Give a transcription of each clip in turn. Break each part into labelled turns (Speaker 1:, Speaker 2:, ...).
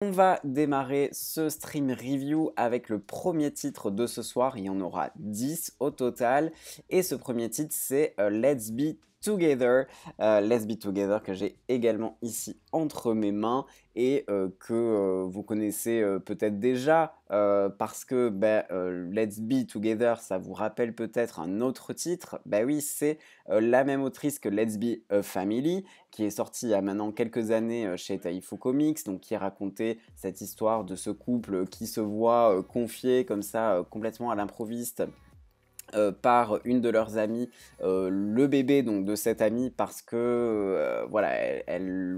Speaker 1: On va démarrer ce stream review avec le premier titre de ce soir. Il y en aura 10 au total. Et ce premier titre, c'est Let's Be Together. Let's Be Together que j'ai également ici entre mes mains et que vous connaissez peut-être déjà parce que Let's Be Together, ça vous rappelle peut-être un autre titre. Bah oui, c'est la même autrice que Let's Be a Family, qui est sorti il y a maintenant quelques années chez Taifu Comics, donc qui racontait cette histoire de ce couple qui se voit confier comme ça complètement à l'improviste par une de leurs amies, le bébé donc de cette amie parce que voilà, elle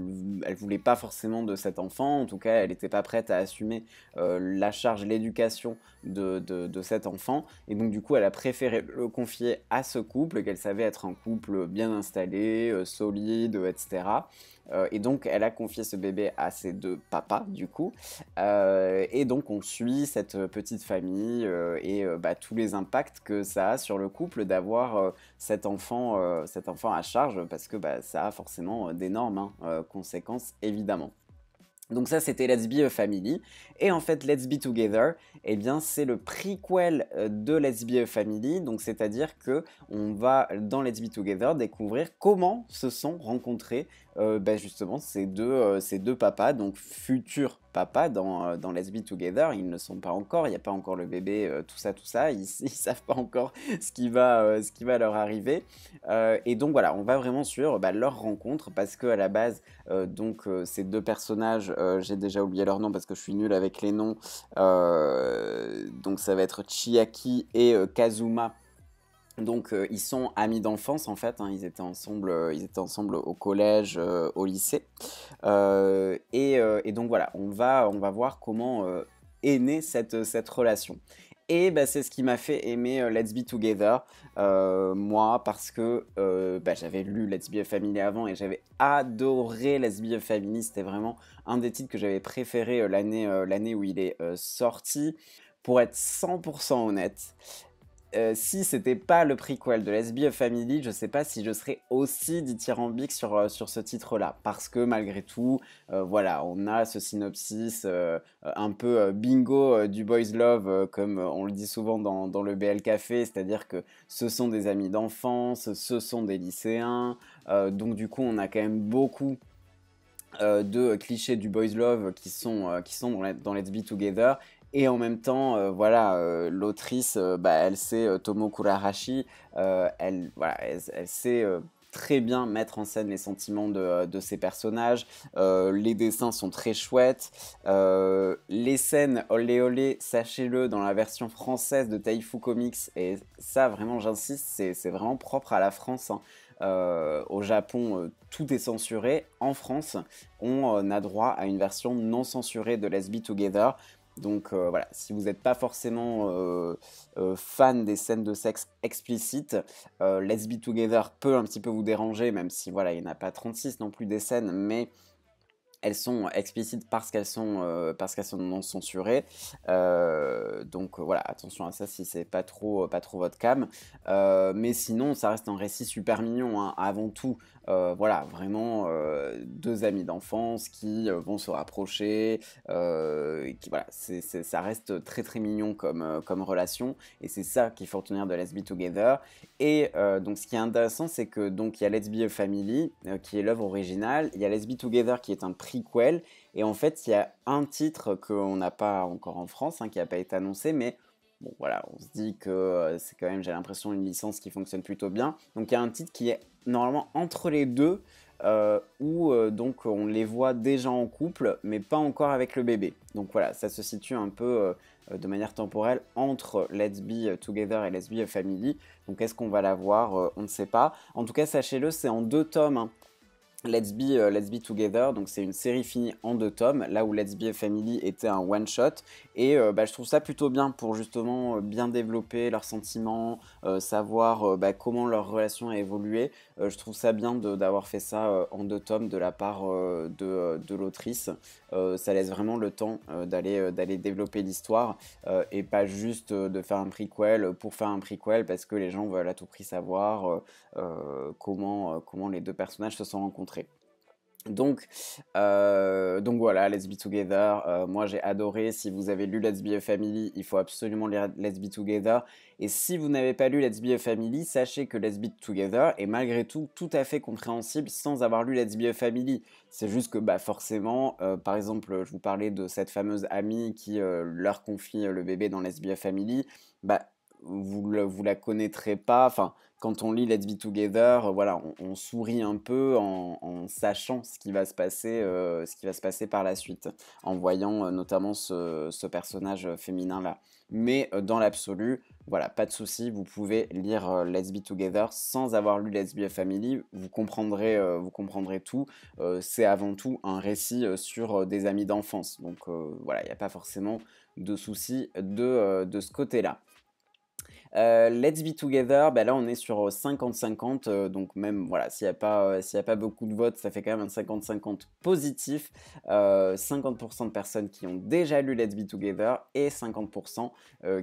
Speaker 1: voulait pas forcément de cet enfant, en tout cas elle n'était pas prête à assumer la charge, l'éducation de cet enfant, et donc du coup elle a préféré le confier à ce couple qu'elle savait être un couple bien installé, solide, etc. Et donc elle a confié ce bébé à ses deux papas du coup, et donc on suit cette petite famille et tous les impacts que ça a sur le couple d'avoir cet enfant à charge, parce que ça a forcément d'énormes conséquences évidemment. Donc ça, c'était Let's Be a Family. Et en fait, Let's Be Together, eh bien, c'est le prequel de Let's Be a Family. Donc c'est-à-dire que on va, dans Let's Be Together, découvrir comment se sont rencontrés justement ces deux papas, donc futurs papas dans Let's Be Together. Ils ne sont pas encore, il n'y a pas encore le bébé, tout ça. Ils ne savent pas encore ce qui va leur arriver. Et donc voilà, on va vraiment suivre leur rencontre parce qu'à la base, ces deux personnages, j'ai déjà oublié leur nom parce que je suis nul avec les noms. Donc ça va être Chiaki et Kazuma. Donc ils sont amis d'enfance en fait, hein, ils étaient ensemble au collège, au lycée. Et donc voilà, on va voir comment est née cette relation. Et c'est ce qui m'a fait aimer Let's Be Together, moi, parce que j'avais lu Let's Be a Family avant et j'avais adoré Let's Be a Family. C'était vraiment un des titres que j'avais préféré l'année où il est sorti. Pour être 100% honnête, si c'était pas le prequel de Let's Be a Family, je sais pas si je serais aussi dithyrambique sur ce titre-là. Parce que malgré tout, voilà, on a ce synopsis un peu bingo du Boys Love, comme on le dit souvent dans le BL Café, c'est-à-dire que ce sont des amis d'enfance, ce sont des lycéens, donc du coup on a quand même beaucoup de clichés du boys love qui sont dans Let's Be Together. Et en même temps, l'autrice, elle sait, Tomo Kurarashi, elle sait très bien mettre en scène les sentiments de ses personnages. Les dessins sont très chouettes. Les scènes olé olé, sachez-le, dans la version française de Taifu Comics, et ça vraiment j'insiste, c'est vraiment propre à la France, hein. Au Japon, tout est censuré. En France, on a droit à une version non censurée de Let's Be Together. Donc voilà, si vous n'êtes pas forcément fan des scènes de sexe explicites, Let's Be Together peut un petit peu vous déranger, même si voilà, il n'y en a pas 36 non plus des scènes, mais elles sont explicites parce qu'elles sont non censurées. Voilà, attention à ça si c'est pas trop votre cam. Mais sinon, ça reste un récit super mignon, hein, avant tout. Voilà, vraiment deux amis d'enfance qui vont se rapprocher. Voilà, ça reste très très mignon comme relation. Et c'est ça qu'il faut retenir de Let's Be Together. Et donc ce qui est intéressant, c'est que donc il y a Let's Be a Family, qui est l'œuvre originale. Il y a Let's Be Together qui est un prequel. Et en fait, il y a un titre qu'on n'a pas encore en France, hein, qui n'a pas été annoncé, mais bon voilà, on se dit que c'est quand même, j'ai l'impression, une licence qui fonctionne plutôt bien. Donc il y a un titre qui est normalement entre les deux, où donc on les voit déjà en couple, mais pas encore avec le bébé. Donc voilà, ça se situe un peu de manière temporelle entre Let's Be Together et Let's Be a Family. Donc est-ce qu'on va la voir? On ne sait pas. En tout cas, sachez-le, c'est en deux tomes, hein. Let's Be Together, donc c'est une série finie en deux tomes, là où Let's Be a Family était un one-shot, et je trouve ça plutôt bien pour justement bien développer leurs sentiments, savoir comment leur relation a évolué. Je trouve ça bien d'avoir fait ça en deux tomes de la part de l'autrice. Ça laisse vraiment le temps d'aller développer l'histoire, et pas juste de faire un prequel pour faire un prequel parce que les gens veulent à tout prix savoir comment les deux personnages se sont rencontrés. Donc voilà, Let's Be Together, moi j'ai adoré. Si vous avez lu Let's Be a Family, il faut absolument lire Let's Be Together. Et si vous n'avez pas lu Let's Be a Family, sachez que Let's Be Together est malgré tout tout à fait compréhensible sans avoir lu Let's Be a Family. C'est juste que bah, forcément, par exemple, je vous parlais de cette fameuse amie qui leur confie le bébé dans Let's Be a Family, bah, vous la connaîtrez pas. Enfin, quand on lit Let's Be Together, voilà, on sourit un peu en sachant ce qui va se passer par la suite, en voyant notamment ce personnage féminin-là. Mais dans l'absolu, voilà, pas de souci, vous pouvez lire Let's Be Together sans avoir lu Let's Be a Family, vous comprendrez tout. C'est avant tout un récit sur des amis d'enfance, donc voilà, il n'y a pas forcément de souci de ce côté-là. Let's Be Together, bah là on est sur 50-50, donc même voilà, s'il y a pas beaucoup de votes, ça fait quand même un 50-50 positif. 50% de personnes qui ont déjà lu Let's Be Together et 50%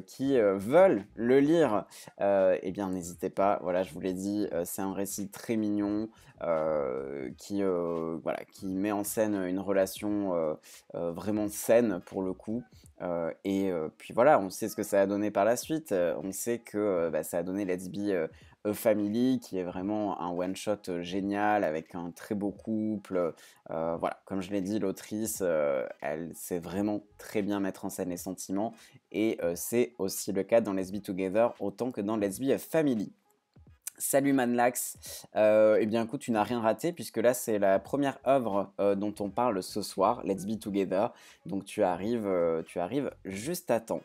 Speaker 1: qui veulent le lire. Eh bien n'hésitez pas, voilà, je vous l'ai dit, c'est un récit très mignon voilà, qui met en scène une relation vraiment saine pour le coup. Puis voilà, on sait ce que ça a donné par la suite. On sait que bah, ça a donné Let's Be a Family, qui est vraiment un one-shot génial, avec un très beau couple. Voilà, comme je l'ai dit, l'autrice, elle sait vraiment très bien mettre en scène les sentiments. Et c'est aussi le cas dans Let's Be Together, autant que dans Let's Be a Family. Salut Manlax, eh bien écoute, tu n'as rien raté puisque là c'est la première œuvre dont on parle ce soir, Let's Be Together, donc tu arrives juste à temps.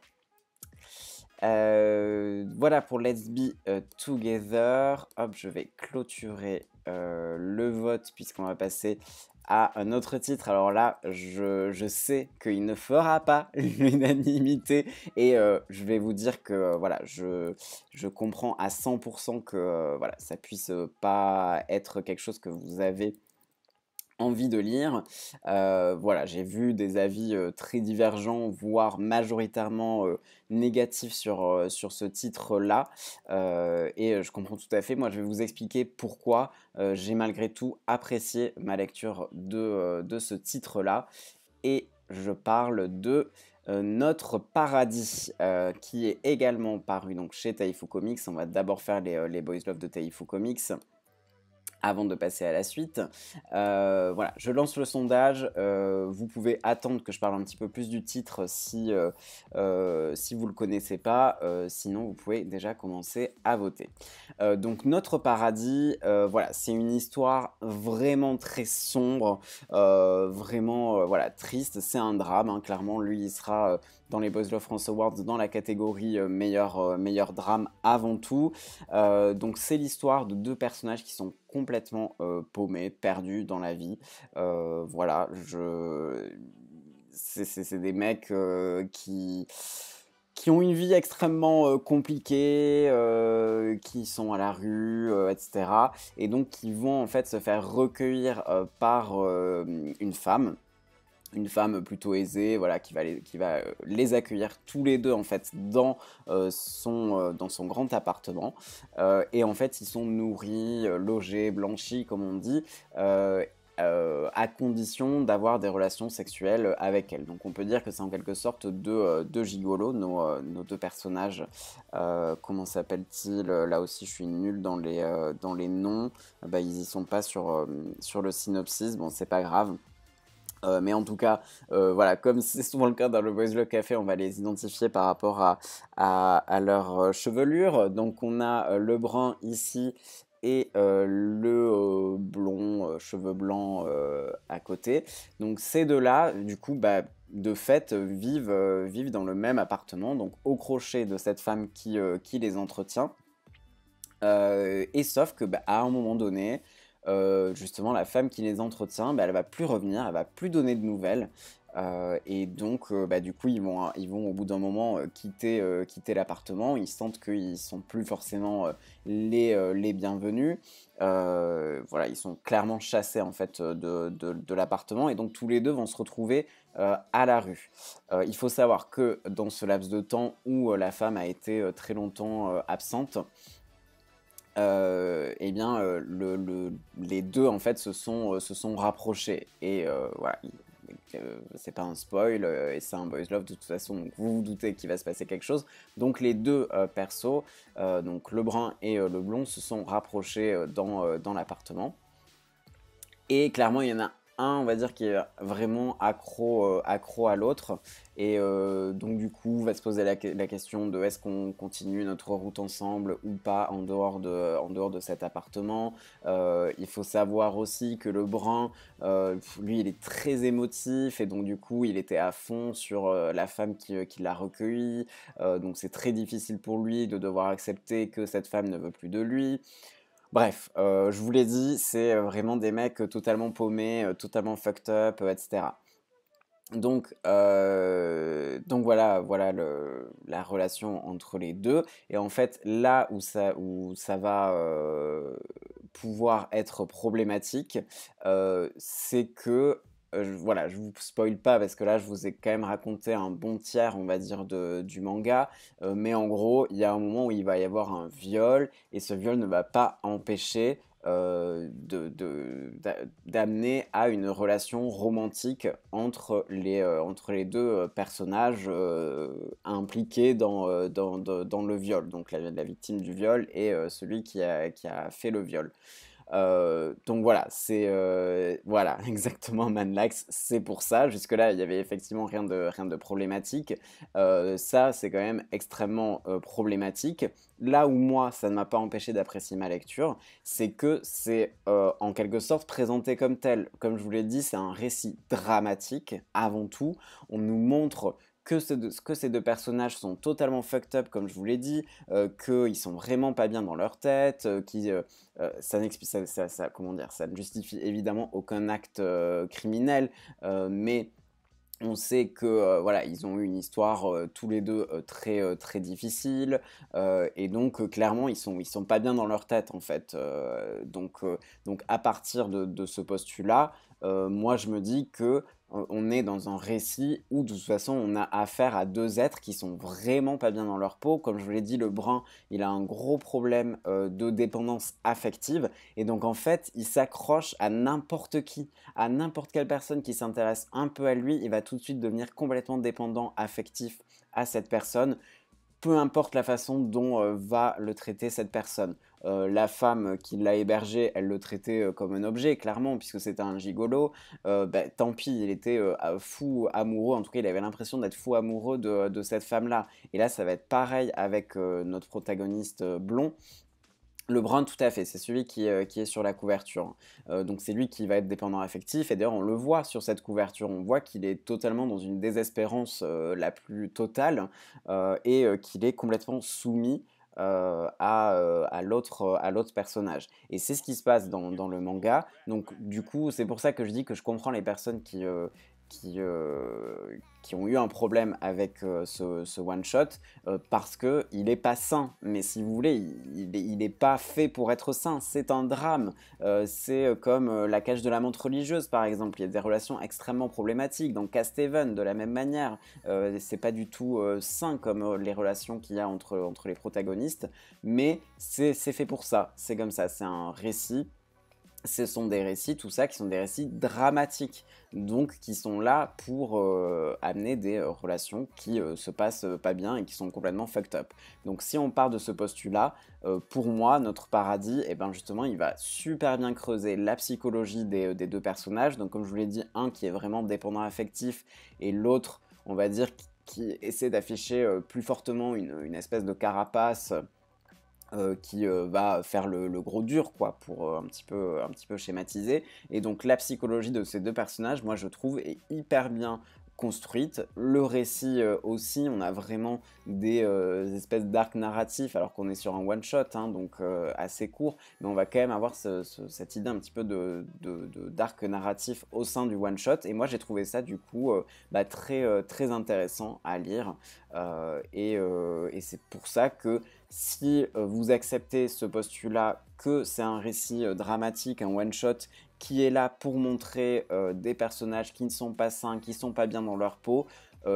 Speaker 1: Voilà pour Let's Be Together. Hop, je vais clôturer le vote puisqu'on va passer à un autre titre. Alors là, je sais qu'il ne fera pas l'unanimité et je vais vous dire que voilà, je comprends à 100% que voilà, ça puisse pas être quelque chose que vous avez envie de lire. Voilà, j'ai vu des avis très divergents, voire majoritairement négatifs sur ce titre-là. Je comprends tout à fait. Moi, je vais vous expliquer pourquoi j'ai malgré tout apprécié ma lecture de ce titre-là. Et je parle de Notre Paradis, qui est également paru donc, chez Taifu Comics. On va d'abord faire les Boys Love de Taifu Comics avant de passer à la suite. Voilà, je lance le sondage. Vous pouvez attendre que je parle un petit peu plus du titre si vous ne le connaissez pas. Sinon, vous pouvez déjà commencer à voter. Donc, Notre Paradis, voilà, c'est une histoire vraiment très sombre, vraiment voilà, triste. C'est un drame, hein, clairement. Lui, il sera dans les Boys Love France Awards dans la catégorie meilleur drame avant tout. Donc c'est l'histoire de deux personnages qui sont complètement paumés, perdus dans la vie. Voilà, c'est des mecs qui ont une vie extrêmement compliquée, qui sont à la rue, etc. Et donc qui vont en fait se faire recueillir par une femme plutôt aisée, voilà, qui va les accueillir tous les deux en fait dans son grand appartement. Et en fait, ils sont nourris, logés, blanchis, comme on dit. À condition d'avoir des relations sexuelles avec elle. Donc on peut dire que c'est en quelque sorte deux gigolos, nos deux personnages. Comment s'appellent-ils? Là aussi je suis nul dans les noms. Bah, ils y sont pas sur le synopsis, bon c'est pas grave. Mais en tout cas, voilà, comme c'est souvent le cas dans le Boys Love Café, on va les identifier par rapport à leur chevelure. Donc on a le brun ici et le blond, cheveux blancs à côté. Donc ces deux-là, du coup, bah, de fait, vivent dans le même appartement, donc au crochet de cette femme qui les entretient. Et sauf que, bah, à un moment donné, justement, la femme qui les entretient, bah, elle va plus revenir, elle va plus donner de nouvelles. Et donc, bah, du coup, ils vont au bout d'un moment quitter l'appartement. Ils sentent qu'ils sont plus forcément les bienvenus. Voilà, ils sont clairement chassés en fait de l'appartement. Et donc, tous les deux vont se retrouver à la rue. Il faut savoir que dans ce laps de temps où la femme a été très longtemps absente, eh bien, les deux en fait se sont rapprochés. Et voilà, c'est pas un spoil et c'est un boys love de toute façon, donc vous vous doutez qu'il va se passer quelque chose. Donc les deux persos, donc le brun et le blond, se sont rapprochés dans l'appartement. Et clairement, il y en a un, on va dire, qui est vraiment accro à l'autre. Et donc, du coup, va se poser la question de est-ce qu'on continue notre route ensemble ou pas en dehors de cet appartement. Il faut savoir aussi que le brun, lui, il est très émotif et donc, du coup, il était à fond sur la femme qui l'a recueilli. Donc, c'est très difficile pour lui de devoir accepter que cette femme ne veut plus de lui. Bref, je vous l'ai dit, c'est vraiment des mecs totalement paumés, totalement fucked up, etc. Donc voilà la relation entre les deux. Et en fait, là où ça va pouvoir être problématique, c'est que, voilà, je vous spoil pas parce que là, je vous ai quand même raconté un bon tiers, on va dire, du manga. Mais en gros, il y a un moment où il va y avoir un viol et ce viol ne va pas empêcher d'amener à une relation romantique entre les deux personnages impliqués dans le viol. Donc la victime du viol et celui qui a fait le viol. Donc voilà, c'est voilà exactement Manlax, c'est pour ça. Jusque-là, il y avait effectivement rien de problématique. Ça, c'est quand même extrêmement problématique. Là où moi, ça ne m'a pas empêché d'apprécier ma lecture, c'est que c'est en quelque sorte présenté comme tel. Comme je vous l'ai dit, c'est un récit dramatique avant tout. On nous montre que ces deux personnages sont totalement fucked up, comme je vous l'ai dit, qu'ils sont vraiment pas bien dans leur tête, comment dire, ça ne justifie évidemment aucun acte criminel, mais on sait que voilà, ils ont eu une histoire tous les deux très difficile et donc clairement ils sont pas bien dans leur tête en fait. Donc à partir de ce postulat, moi je me dis que on est dans un récit où de toute façon on a affaire à deux êtres qui sont vraiment pas bien dans leur peau. Comme je vous l'ai dit, le brun il a un gros problème de dépendance affective et donc en fait il s'accroche à n'importe quelle personne qui s'intéresse un peu à lui, il va tout de suite devenir complètement dépendant affectif à cette personne, peu importe la façon dont va le traiter cette personne. La femme qui l'a hébergé, elle le traitait comme un objet, clairement, puisque c'était un gigolo. Bah, tant pis, il était fou amoureux, en tout cas, il avait l'impression d'être fou amoureux de cette femme-là. Et là, ça va être pareil avec notre protagoniste blond. Le brun, tout à fait, c'est celui qui est sur la couverture. Donc c'est lui qui va être dépendant affectif, et d'ailleurs on le voit sur cette couverture, on voit qu'il est totalement dans une désespérance la plus totale, et qu'il est complètement soumis à l'autre personnage. Et c'est ce qui se passe dans le manga, donc du coup c'est pour ça que je dis que je comprends les personnes qui, qui ont eu un problème avec ce one-shot, parce qu'il n'est pas sain. Mais si vous voulez, il est pas fait pour être sain. C'est un drame. C'est comme la cage de la montre religieuse, par exemple. Il y a des relations extrêmement problématiques. Dans Cast Heaven, de la même manière, c'est pas du tout sain comme les relations qu'il y a entre les protagonistes. Mais c'est fait pour ça. C'est comme ça. C'est un récit. Ce sont des récits, tout ça, qui sont des récits dramatiques, donc qui sont là pour amener des relations qui se passent pas bien et qui sont complètement fucked up. Donc si on part de ce postulat, pour moi, notre paradis, et ben justement, il va super bien creuser la psychologie des deux personnages. Donc comme je vous l'ai dit, un qui est vraiment dépendant affectif et l'autre, on va dire, qui essaie d'afficher plus fortement une espèce de carapace qui va faire le gros dur, quoi, pour un petit peu schématiser. Et donc la psychologie de ces deux personnages, moi je trouve, est hyper bien construite. Le récit aussi, on a vraiment des espèces d'arcs narratifs, alors qu'on est sur un one-shot, hein, donc assez court, mais on va quand même avoir cette idée un petit peu d'arc narratif au sein du one-shot, et moi j'ai trouvé ça du coup bah, très intéressant à lire, et c'est pour ça que si vous acceptez ce postulat que c'est un récit dramatique, un one-shot, qui est là pour montrer des personnages qui ne sont pas sains, qui ne sont pas bien dans leur peau,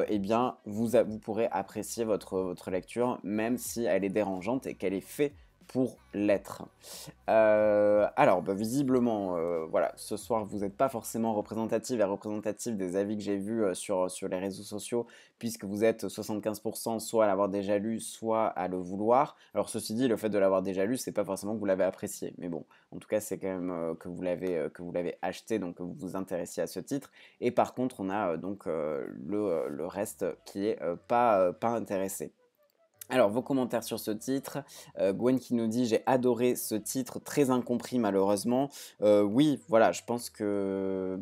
Speaker 1: eh bien vous pourrez apprécier votre lecture, même si elle est dérangeante et qu'elle est faite pour l'être. Alors, bah, visiblement, voilà, ce soir, vous n'êtes pas forcément représentative et représentatif des avis que j'ai vus sur les réseaux sociaux, puisque vous êtes 75% soit à l'avoir déjà lu, soit à le vouloir. Alors, ceci dit, le fait de l'avoir déjà lu, c'est pas forcément que vous l'avez apprécié, mais bon, en tout cas, c'est quand même que vous l'avez acheté, donc que vous vous intéressiez à ce titre. Et par contre, on a donc le reste qui est pas intéressé. Alors, vos commentaires sur ce titre. Gwen qui nous dit: j'ai adoré ce titre, très incompris malheureusement. Oui, voilà, je pense que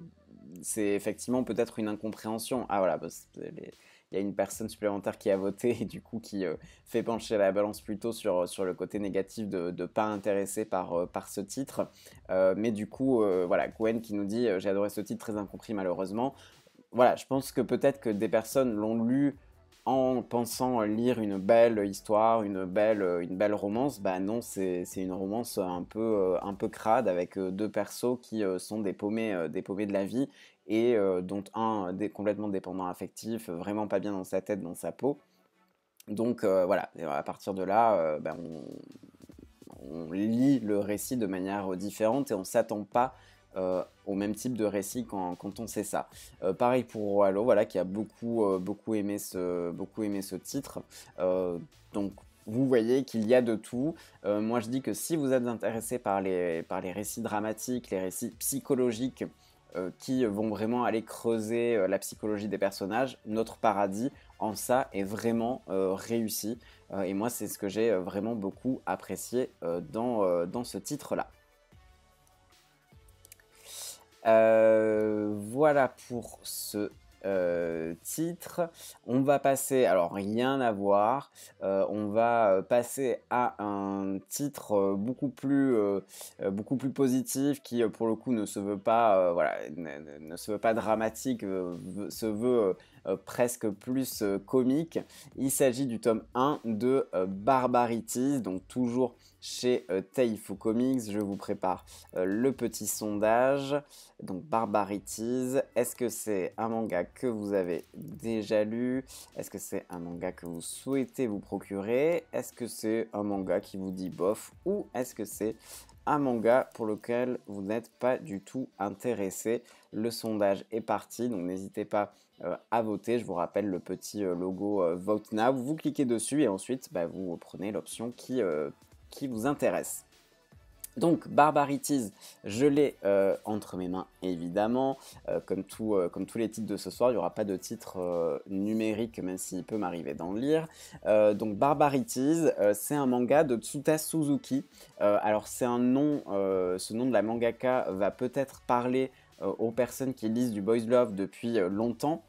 Speaker 1: c'est effectivement peut-être une incompréhension. Ah voilà, bah, il y a une personne supplémentaire qui a voté et du coup qui fait pencher la balance plutôt sur le côté négatif de ne pas intéressé par ce titre. Mais du coup, voilà, Gwen qui nous dit: j'ai adoré ce titre, très incompris malheureusement. Voilà, je pense que peut-être que des personnes l'ont lu en pensant lire une belle histoire, une belle romance. Bah non, c'est une romance un peu crade avec deux persos qui sont des paumés de la vie et dont un complètement dépendant affectif, vraiment pas bien dans sa tête, dans sa peau. Donc voilà, et à partir de là, bah, on lit le récit de manière différente et on ne s'attend pas au même type de récit quand on sait ça. Pareil pour Halo, voilà, qui a beaucoup aimé ce titre. Donc vous voyez qu'il y a de tout. Moi je dis que si vous êtes intéressé par les récits dramatiques, les récits psychologiques, qui vont vraiment aller creuser la psychologie des personnages, Notre Paradis en ça est vraiment réussi. Et moi, c'est ce que j'ai vraiment beaucoup apprécié dans ce titre-là. Voilà pour ce titre. On va passer, alors rien à voir, on va passer à un titre beaucoup plus positif qui pour le coup ne se veut pas, voilà, ne se veut pas dramatique, se veut presque plus comique. Il s'agit du tome 1 de Barbarities, donc toujours chez Taifu Comics. Je vous prépare le petit sondage. Donc Barbarities, est-ce que c'est un manga que vous avez déjà lu? Est-ce que c'est un manga que vous souhaitez vous procurer? Est-ce que c'est un manga qui vous dit bof? Ou est-ce que c'est un manga pour lequel vous n'êtes pas du tout intéressé? Le sondage est parti, donc n'hésitez pas à voter. Je vous rappelle le petit logo Vote Now. Vous cliquez dessus et ensuite bah, vous prenez l'option qui vous intéresse. Donc Barbarities, je l'ai entre mes mains évidemment, comme tous les titres de ce soir, il n'y aura pas de titre numérique même s'il peut m'arriver d'en lire. Donc Barbarities, c'est un manga de Tsuta Suzuki. Alors c'est un nom, ce nom de la mangaka va peut-être parler aux personnes qui lisent du Boys Love depuis longtemps,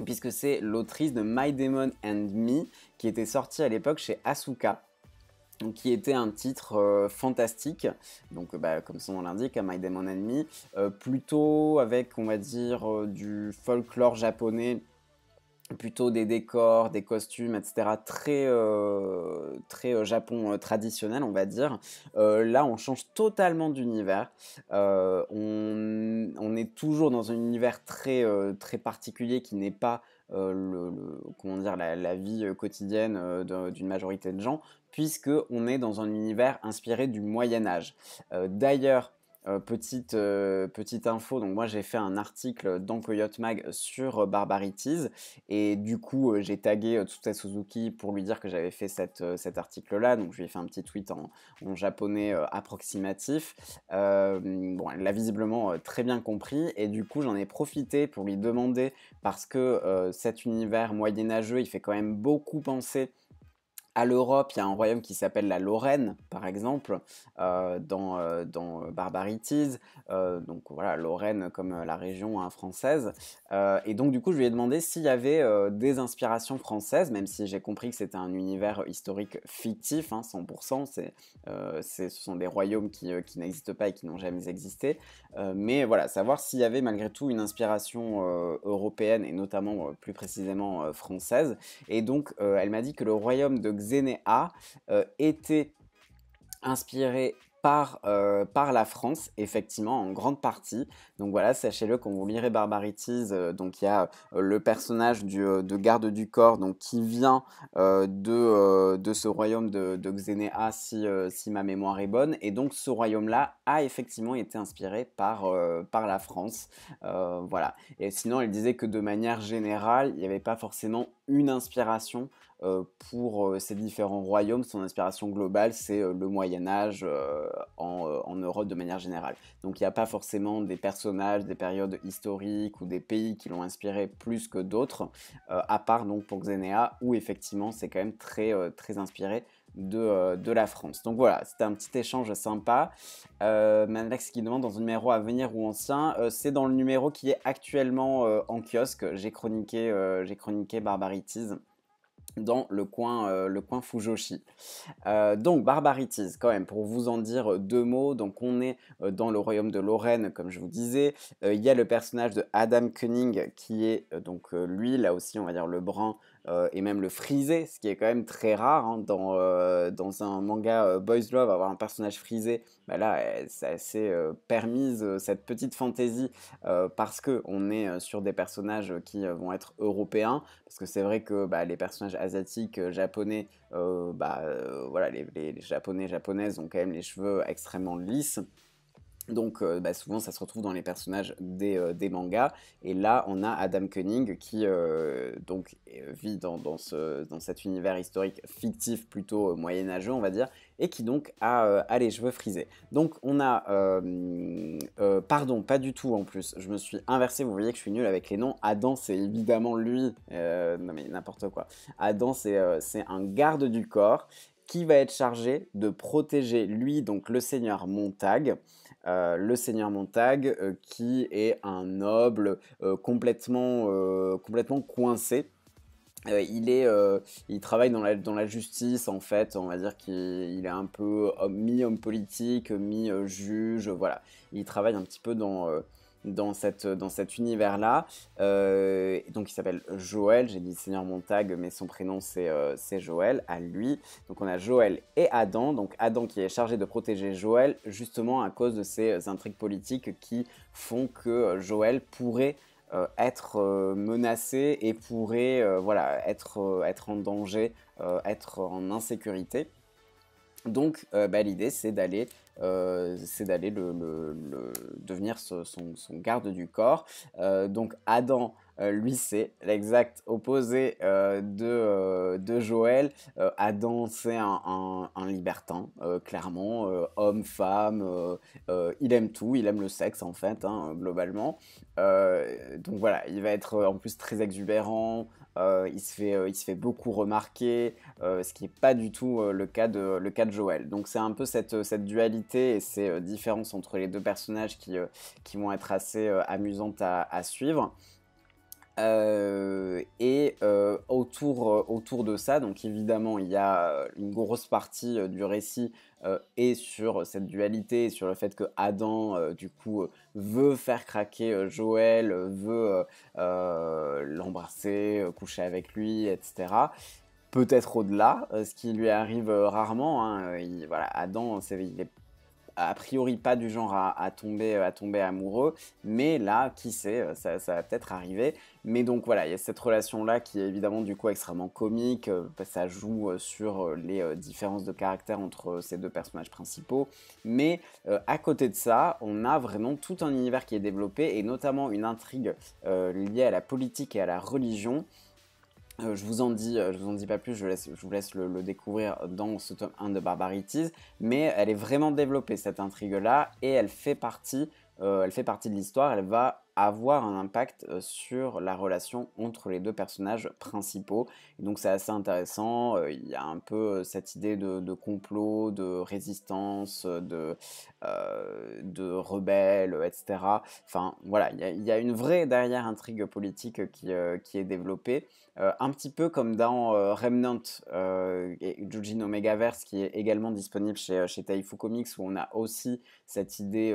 Speaker 1: puisque c'est l'autrice de My Demon and Me, qui était sortie à l'époque chez Asuka. Donc, qui était un titre fantastique, donc bah, comme son nom l'indique, My Demon and Me, plutôt avec, on va dire, du folklore japonais, plutôt des décors, des costumes, etc. Très Japon traditionnel, on va dire. Là, on change totalement d'univers. On est toujours dans un univers très particulier qui n'est pas comment dire, la vie quotidienne d'une majorité de gens, puisque on est dans un univers inspiré du Moyen Âge. D'ailleurs, petite info, donc moi j'ai fait un article dans Coyote Mag sur Barbarities et du coup j'ai tagué Tsuta Suzuki pour lui dire que j'avais fait cet article-là, donc je lui ai fait un petit tweet en japonais approximatif. Bon, elle l'a visiblement très bien compris et du coup j'en ai profité pour lui demander, parce que cet univers moyenâgeux il fait quand même beaucoup penser à l'Europe. Il y a un royaume qui s'appelle la Lorraine, par exemple, dans Barbarities. Donc voilà, Lorraine comme la région hein, française. Et donc du coup, je lui ai demandé s'il y avait des inspirations françaises, même si j'ai compris que c'était un univers historique fictif, hein, 100%. Ce sont des royaumes qui n'existent pas et qui n'ont jamais existé. Mais voilà, savoir s'il y avait malgré tout une inspiration européenne et notamment plus précisément française. Et donc, elle m'a dit que le royaume de Xénéa était inspiré par la France, effectivement, en grande partie. Donc voilà, sachez-le, quand vous lirez Barbarities, donc il y a le personnage de garde du corps donc, qui vient de ce royaume de Xénéa, si ma mémoire est bonne. Et donc ce royaume-là a effectivement été inspiré par la France. Voilà. Et sinon, elle disait que de manière générale, il n'y avait pas forcément une inspiration pour ces différents royaumes. Son inspiration globale, c'est le Moyen Âge en Europe de manière générale. Donc il n'y a pas forcément des personnages, des périodes historiques ou des pays qui l'ont inspiré plus que d'autres, à part donc pour Xénéa, où effectivement c'est quand même très inspiré de la France. Donc voilà, c'était un petit échange sympa. Manax qui demande dans un numéro à venir ou ancien, c'est dans le numéro qui est actuellement en kiosque. J'ai chroniqué Barbarities dans le coin Fujoshi. Donc Barbarities, quand même, pour vous en dire deux mots, donc on est dans le royaume de Lorraine, comme je vous disais. Il y a le personnage de Adam Cunning qui est donc lui, là aussi, on va dire le brun et même le frisé, ce qui est quand même très rare hein, dans un manga Boys Love, avoir un personnage frisé. Bah là, c'est assez permise cette petite fantaisie parce que on est sur des personnages qui vont être européens, parce que c'est vrai que bah, les personnages asiatiques, japonais, voilà, les japonais, japonaises ont quand même les cheveux extrêmement lisses. Donc bah, souvent ça se retrouve dans les personnages des mangas. Et là on a Adam Cunning qui donc vit dans cet univers historique fictif plutôt moyenâgeux on va dire. Et qui donc a les cheveux frisés. Donc on a... pardon, pas du tout en plus. Je me suis inversé, vous voyez que je suis nul avec les noms. Adam c'est évidemment lui. Non mais n'importe quoi. Adam c'est un garde du corps qui va être chargé de protéger lui, donc le seigneur Montag, qui est un noble complètement coincé. Il travaille dans la justice en fait, on va dire qu'il est un peu mi-homme politique, mi-juge, voilà. Il travaille un petit peu dans cet univers-là. Donc il s'appelle Joël, j'ai dit Seigneur Montag, mais son prénom c'est Joël, à lui. Donc on a Joël et Adam, donc Adam qui est chargé de protéger Joël, justement à cause de ces intrigues politiques qui font que Joël pourrait être menacé et pourrait voilà, être en danger, être en insécurité. Donc bah, l'idée c'est d'aller devenir son garde du corps. Donc Adam, lui c'est l'exact opposé de Joël. Adam c'est un libertin, clairement, homme, femme, il aime tout, il aime le sexe en fait, hein, globalement. Donc voilà, il va être en plus très exubérant, il se fait beaucoup remarquer, ce qui n'est pas du tout le cas de Joël. Donc c'est un peu cette dualité et ces différences entre les deux personnages qui vont être assez amusantes à suivre. Autour de ça, donc évidemment, il y a une grosse partie du récit et sur cette dualité, et sur le fait que Adam, du coup, veut faire craquer Joël, veut l'embrasser, coucher avec lui, etc. Peut-être au-delà, ce qui lui arrive rarement. Hein, voilà, Adam, il est a priori pas du genre à tomber amoureux, mais là, qui sait, ça va peut-être arriver. Mais donc voilà, il y a cette relation-là qui est évidemment du coup extrêmement comique, ça joue sur les différences de caractère entre ces deux personnages principaux, mais à côté de ça, on a vraiment tout un univers qui est développé, et notamment une intrigue liée à la politique et à la religion. Je vous en dis pas plus, je vous laisse le découvrir dans ce tome 1 de Barbarities, mais elle est vraiment développée cette intrigue-là, et elle fait partie de l'histoire, elle va avoir un impact sur la relation entre les deux personnages principaux. Et donc c'est assez intéressant, il y a un peu cette idée de complot, de résistance, de rebelles, etc. Enfin voilà, il y a une vraie derrière intrigue politique qui est développée. Un petit peu comme dans Remnant et Jujin Omegaverse qui est également disponible chez Taifu Comics, où on a aussi cette idée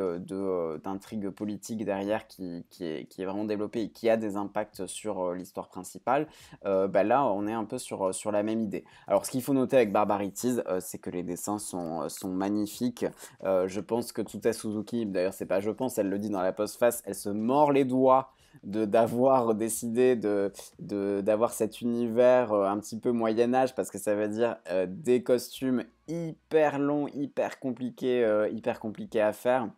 Speaker 1: d'intrigue politique derrière qui est vraiment développé et qui a des impacts sur l'histoire principale, bah là on est un peu sur la même idée. Alors ce qu'il faut noter avec Barbarities, c'est que les dessins sont magnifiques. Je pense que Tsuta Suzuki, d'ailleurs c'est pas je pense, elle le dit dans la postface, elle se mord les doigts d'avoir décidé d'avoir cet univers un petit peu Moyen-Âge, parce que ça veut dire des costumes hyper longs, hyper compliqués à faire.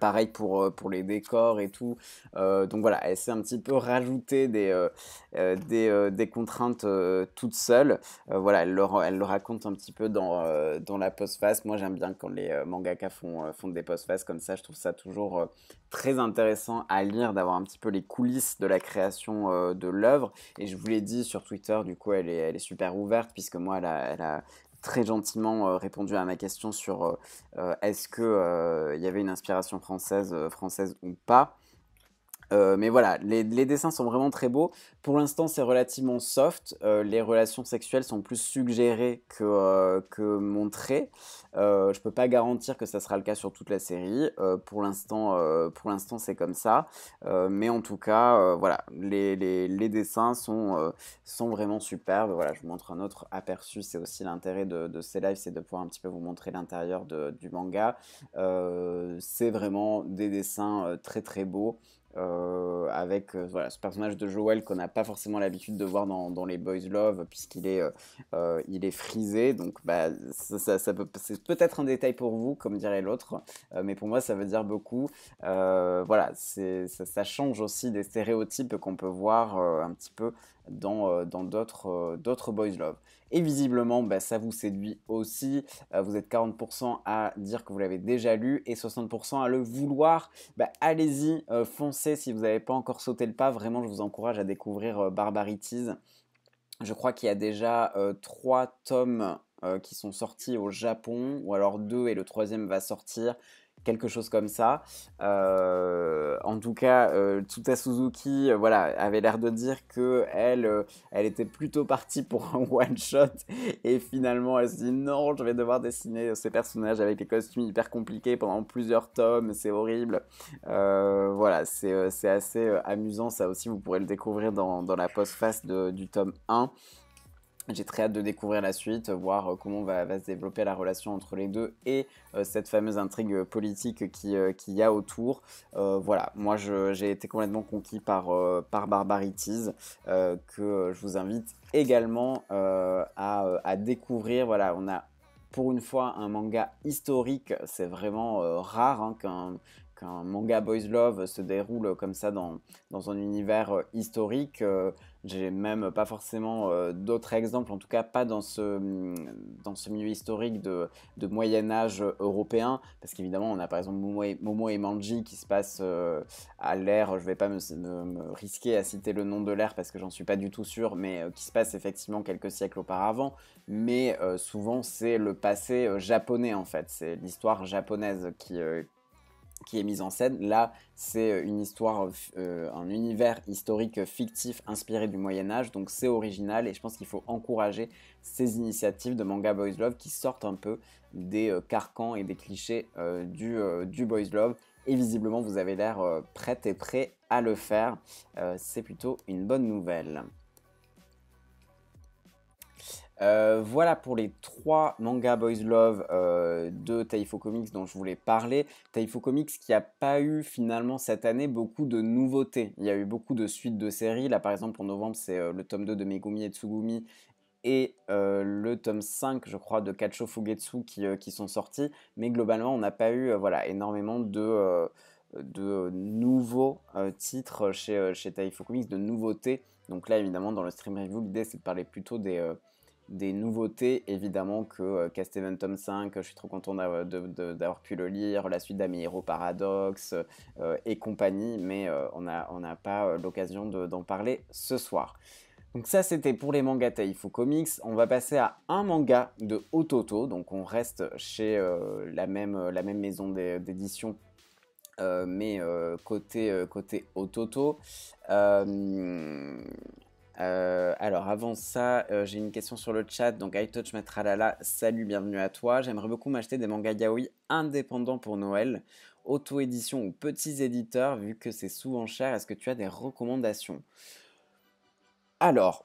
Speaker 1: Pareil pour les décors et tout. Donc voilà, elle s'est un petit peu rajouté des contraintes toute seule. Voilà, elle le raconte un petit peu dans la postface. Moi, j'aime bien quand les mangaka font des postfaces comme ça. Je trouve ça toujours très intéressant à lire, d'avoir un petit peu les coulisses de la création de l'œuvre. Et je vous l'ai dit sur Twitter, du coup, elle est super ouverte, puisque moi, elle a très gentiment répondu à ma question sur est-ce que il y avait une inspiration française ou pas. Mais voilà, les dessins sont vraiment très beaux. Pour l'instant, c'est relativement soft. Les relations sexuelles sont plus suggérées que montrées. Je peux pas garantir que ça sera le cas sur toute la série. Pour l'instant, c'est comme ça. Mais en tout cas, voilà, les dessins sont vraiment superbes. Voilà, je vous montre un autre aperçu. C'est aussi l'intérêt de ces lives, c'est de pouvoir un petit peu vous montrer l'intérieur du manga. C'est vraiment des dessins très très beaux. Avec voilà, ce personnage de Joël qu'on n'a pas forcément l'habitude de voir dans les Boys Love, puisqu'il est frisé. Donc bah, c'est peut-être un détail pour vous, comme dirait l'autre, mais pour moi ça veut dire beaucoup. Voilà, ça change aussi des stéréotypes qu'on peut voir un petit peu dans d'autres Boys Love. Et visiblement, bah, ça vous séduit aussi. Vous êtes 40% à dire que vous l'avez déjà lu et 60% à le vouloir. Bah, allez-y, foncez si vous n'avez pas encore sauté le pas. Vraiment, je vous encourage à découvrir Barbarities. Je crois qu'il y a déjà 3 tomes qui sont sortis au Japon, ou alors 2 et le troisième va sortir, quelque chose comme ça. En tout cas, Tsuta Suzuki voilà, avait l'air de dire qu'elle était plutôt partie pour un one-shot, et finalement elle se dit non, je vais devoir dessiner ces personnages avec des costumes hyper compliqués pendant plusieurs tomes, c'est horrible. Voilà, c'est assez amusant, ça aussi vous pourrez le découvrir dans la postface du tome 1. J'ai très hâte de découvrir la suite, voir comment va se développer la relation entre les deux et cette fameuse intrigue politique qu'il y a autour. Voilà, moi j'ai été complètement conquis par Barbarities, que je vous invite également à découvrir. Voilà, on a pour une fois un manga historique, c'est vraiment rare hein, qu'un manga Boys Love se déroule comme ça dans un univers historique. J'ai même pas forcément d'autres exemples, en tout cas pas dans ce milieu historique de Moyen-Âge européen, parce qu'évidemment on a par exemple Momo et Manji qui se passe à l'ère, je vais pas me risquer à citer le nom de l'ère parce que j'en suis pas du tout sûr, mais qui se passe effectivement quelques siècles auparavant, mais souvent c'est le passé japonais en fait, c'est l'histoire japonaise qui est mise en scène. Là, c'est une histoire, un univers historique fictif inspiré du Moyen-Âge, donc c'est original et je pense qu'il faut encourager ces initiatives de manga Boys Love qui sortent un peu des carcans et des clichés du Boys Love. Et visiblement, vous avez l'air prête et prêt à le faire. C'est plutôt une bonne nouvelle. Voilà pour les 3 mangas Boys Love de Taifo Comics dont je voulais parler. Taifo Comics qui n'a pas eu finalement cette année beaucoup de nouveautés. Il y a eu beaucoup de suites de séries. Là par exemple en novembre c'est le tome 2 de Megumi et Tsugumi et le tome 5 je crois de Kacho Fugetsu qui sont sortis. Mais globalement on n'a pas eu voilà, énormément de nouveaux titres chez Taifo Comics, de nouveautés. Donc là évidemment dans le stream review l'idée c'est de parler plutôt des nouveautés, évidemment que Casteven tome 5, je suis trop content d'avoir pu le lire, la suite d'Amihiro Paradox et compagnie, mais on n'a pas l'occasion d'en parler ce soir. Donc ça c'était pour les mangas Taifo Comics. On va passer à un manga de Ototo, donc on reste chez la même maison d'édition, mais côté Ototo. Alors Alors avant ça, j'ai une question sur le chat, donc iTouch Matralala, salut, bienvenue à toi. J'aimerais beaucoup m'acheter des mangas yaoi indépendants pour Noël, auto-édition ou petits éditeurs, vu que c'est souvent cher. Est-ce que tu as des recommandations? Alors,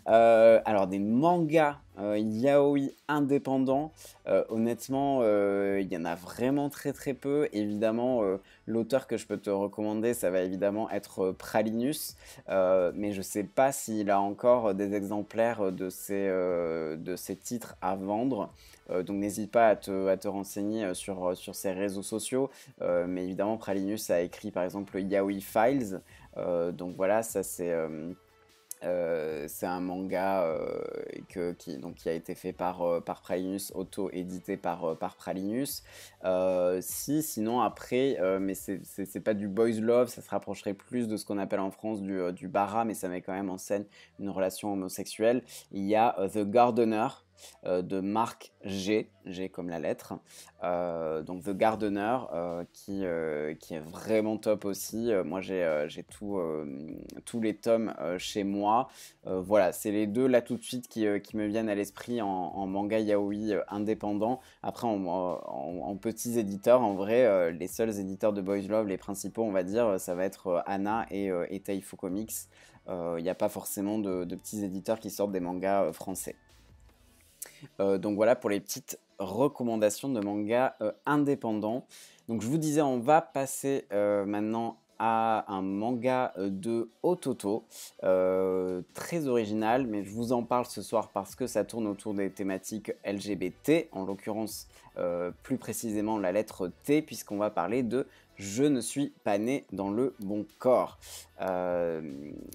Speaker 1: alors des mangas yaoi indépendants, honnêtement, il y en a vraiment très très peu. Évidemment, l'auteur que je peux te recommander, ça va évidemment être Pralinus, mais je sais pas s'il a encore des exemplaires de ces titres à vendre. Donc n'hésite pas à te renseigner sur ses réseaux sociaux. Mais évidemment, Pralinus a écrit par exemple Yaoi Files. Donc voilà, ça c'est un manga qui a été fait par Pralinus, auto-édité par Pralinus. Sinon après, mais c'est pas du boys love, ça se rapprocherait plus de ce qu'on appelle en France du bara, mais ça met quand même en scène une relation homosexuelle. Il y a The Gardener de Marc G comme la lettre. Donc The Gardener qui est vraiment top aussi. Moi j'ai tous les tomes chez moi. Voilà, c'est les deux là tout de suite qui me viennent à l'esprit en manga yaoi indépendant. Après en petits éditeurs, en vrai, les seuls éditeurs de Boys Love, les principaux on va dire, ça va être Anna et Taifu Comics. Il n'y a pas forcément de petits éditeurs qui sortent des mangas français. Donc voilà pour les petites recommandations de mangas indépendants. Donc je vous disais, on va passer maintenant à un manga de Ototo, très original, mais je vous en parle ce soir parce que ça tourne autour des thématiques LGBT, en l'occurrence plus précisément la lettre T, puisqu'on va parler de Je ne suis pas né dans le bon corps,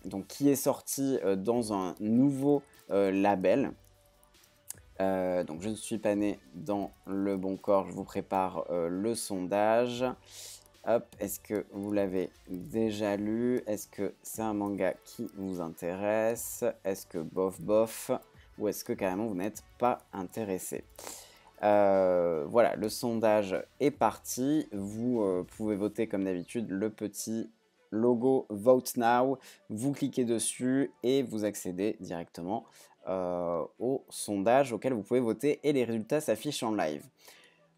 Speaker 1: donc qui est sorti dans un nouveau label. Donc je ne suis pas né dans le bon corps, je vous prépare le sondage. Hop, est-ce que vous l'avez déjà lu? Est-ce que c'est un manga qui vous intéresse? Est-ce que bof bof? Ou est-ce que carrément vous n'êtes pas intéressé? Voilà, le sondage est parti. Vous pouvez voter comme d'habitude, le petit logo Vote Now. Vous cliquez dessus et vous accédez directement au sondage auquel vous pouvez voter et les résultats s'affichent en live.